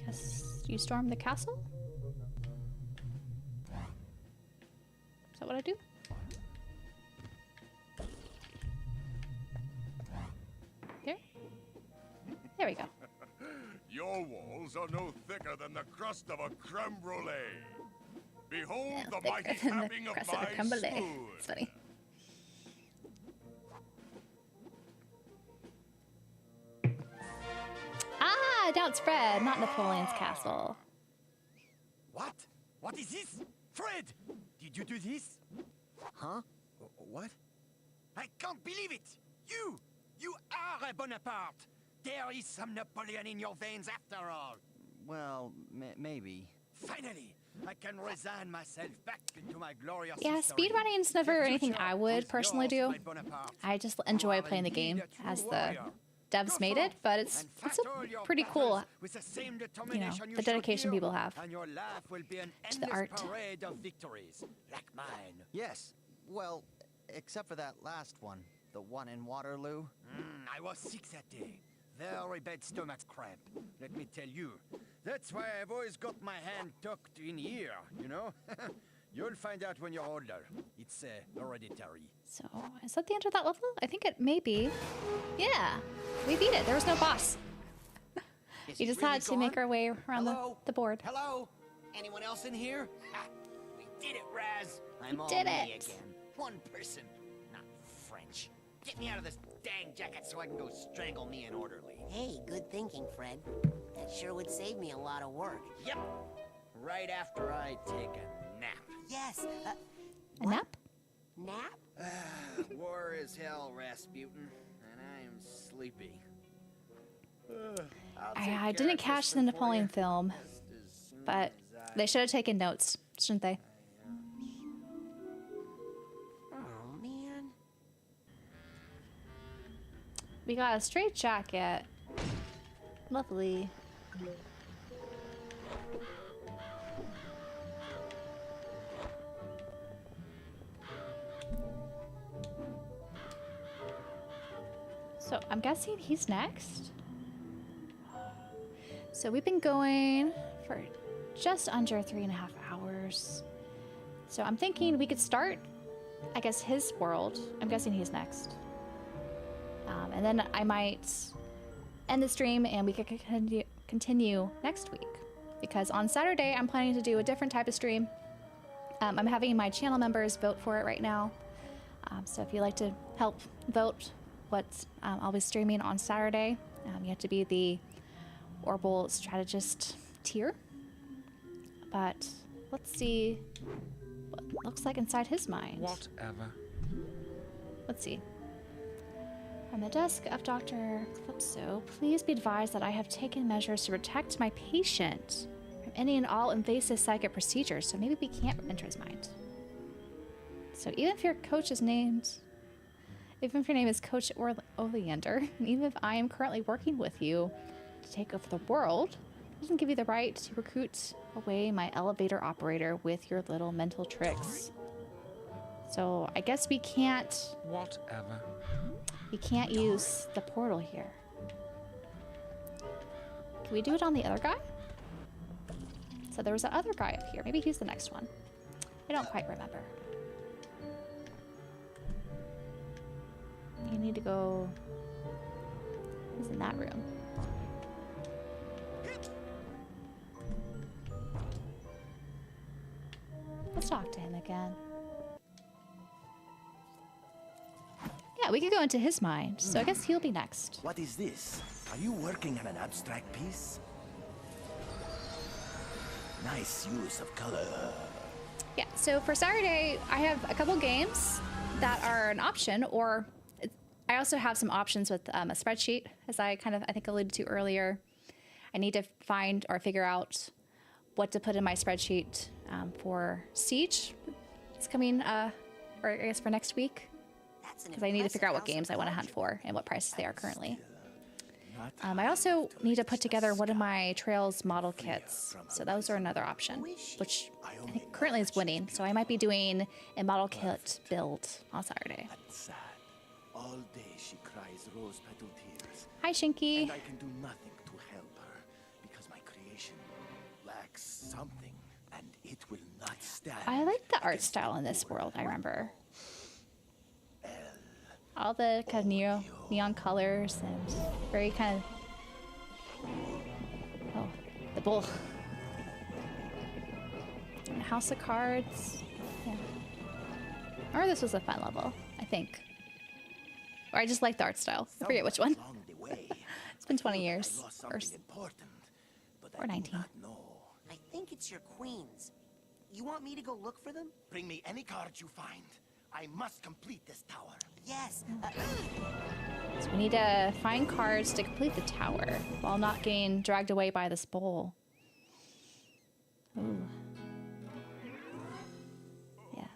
Guess you storm the castle? Is that what I do? There? There we go. Your walls are no thicker than the crust of a creme brulee. Behold the mighty tapping of my spoon. It's funny. Ah, now it's Fred, not Napoleon's castle. What? What is this? Fred! Did you do this? Huh? What? I can't believe it! You are a Bonaparte! There is some Napoleon in your veins after all! Well, maybe. Finally! I can resign myself back into my glorious Yeah, history. speedrunning is never anything I would personally do. I just enjoy playing the game as the devs made it, but it's a pretty cool, you know, the dedication people have and your life will be an to the endless art. parade of victories, like mine. Yes. Well, except for that last one. The one in Waterloo. I was sick that day. Very bad stomach cramp, let me tell you. That's why I've always got my hand tucked in here, you know? You'll find out when you're older. It's hereditary. So, is that the end of that level? I think it may be. Yeah, we beat it. There was no boss. We just had to make our way around the board. Hello? Anyone else in here? Ha! We did it, Raz. I'm all did me it. again. One person, not French. Get me out of this dang jacket so I can go strangle me an orderly. Hey, good thinking, Fred. That sure would save me a lot of work. Yep. Right after I take a nap. Yes. A nap? Nap? War is hell, Rasputin, and I'm sleepy. I didn't catch the Napoleon film, but they should have taken notes, shouldn't they? Oh, man. We got a straight jacket. Lovely. So I'm guessing he's next. So we've been going for just under 3.5 hours. So I'm thinking we could start, I guess, his world. I'm guessing he's next. And then I might end the stream and we could continue next week. Because on Saturday, I'm planning to do a different type of stream. I'm having my channel members vote for it right now. So if you'd like to help vote what I'll be streaming on Saturday, you have to be the Orbal Strategist tier. But let's see what it looks like inside his mind. Whatever. Let's see. From the desk of Dr. Calypso, please be advised that I have taken measures to protect my patient from any and all invasive psychic procedures, so maybe we can't enter his mind. So even if your coach is named, even if your name is Coach Oleander, and even if I am currently working with you to take over the world, it doesn't give you the right to recruit away my elevator operator with your little mental tricks. So I guess we can't... Whatever. We can't use the portal here. Did we do it on the other guy? So there was that other guy up here. Maybe he's the next one. I don't quite remember. You need to go... He's in that room. Let's talk to him again. Yeah, we could go into his mind, so I guess he'll be next. What is this? Are you working on an abstract piece? Nice use of color. Yeah, so for Saturday, I have a couple games that are an option, or I also have some options with a spreadsheet, as I think alluded to earlier. I need to find or figure out what to put in my spreadsheet for Siege. It's coming, or I guess for next week, because I need to figure out what games I want to hunt for and what prices they are currently. I also need to put together one of my Trails model kits, so those are another option, which I think currently is winning, so I might be doing a model kit build on Saturday. All day she cries rose-petal tears. Hi, Shinky. And I can do nothing to help her because my creation lacks something, and it will not stand. I like the art style in this world, I remember. All the kind of neon colors and very kind of... Oh, the bull. And House of Cards. Yeah. Or this was a fun level, I think. Or I just like the art style. I forget which one. It's been 20 years. Or 19. I think it's your queens. You want me to go look for them? Bring me any cards you find. I must complete this tower. Yes. So we need to find cards to complete the tower while not getting dragged away by this bowl. Ooh. Yeah.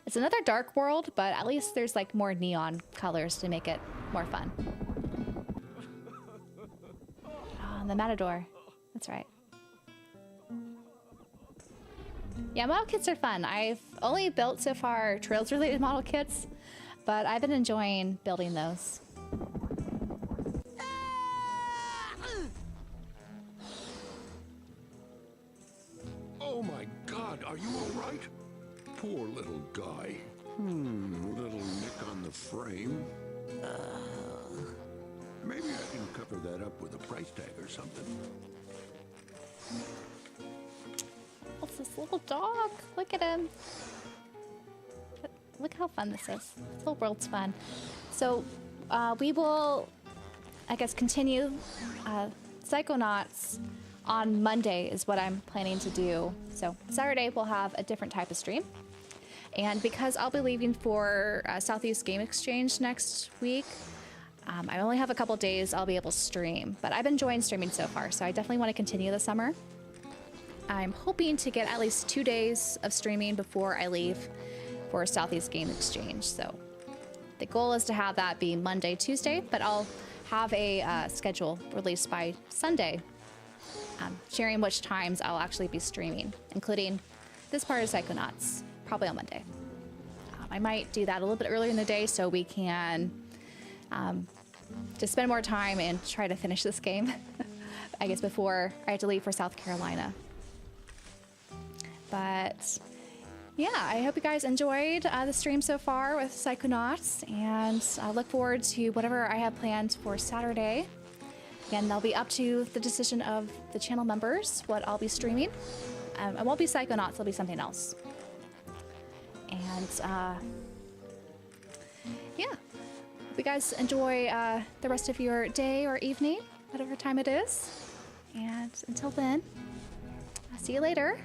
It's another dark world, but at least there's like more neon colors to make it more fun. Oh, and the Matador. That's right. Yeah, model kits are fun. I've only built so far Trails-related model kits, but I've been enjoying building those. Oh my God, are you all right? Poor little guy. Little nick on the frame. Maybe I can cover that up with a price tag or something. What's this little dog? Look at him. Look how fun this is. This whole world's fun. So we will, I guess, continue Psychonauts on Monday is what I'm planning to do. So Saturday we'll have a different type of stream. And because I'll be leaving for Southeast Game Exchange next week, I only have a couple days I'll be able to stream. But I've been enjoying streaming so far, so I definitely want to continue this summer. I'm hoping to get at least 2 days of streaming before I leave for Southeast Game Exchange. So the goal is to have that be Monday, Tuesday, but I'll have a schedule released by Sunday, sharing which times I'll actually be streaming, including this part of Psychonauts, probably on Monday. I might do that a little bit earlier in the day so we can just spend more time and try to finish this game, I guess, before I have to leave for South Carolina. But yeah, I hope you guys enjoyed the stream so far with Psychonauts, and I look forward to whatever I have planned for Saturday. Again, that'll be up to the decision of the channel members, what I'll be streaming. It won't be Psychonauts, it'll be something else. And yeah, hope you guys enjoy the rest of your day or evening, whatever time it is. And until then, I'll see you later.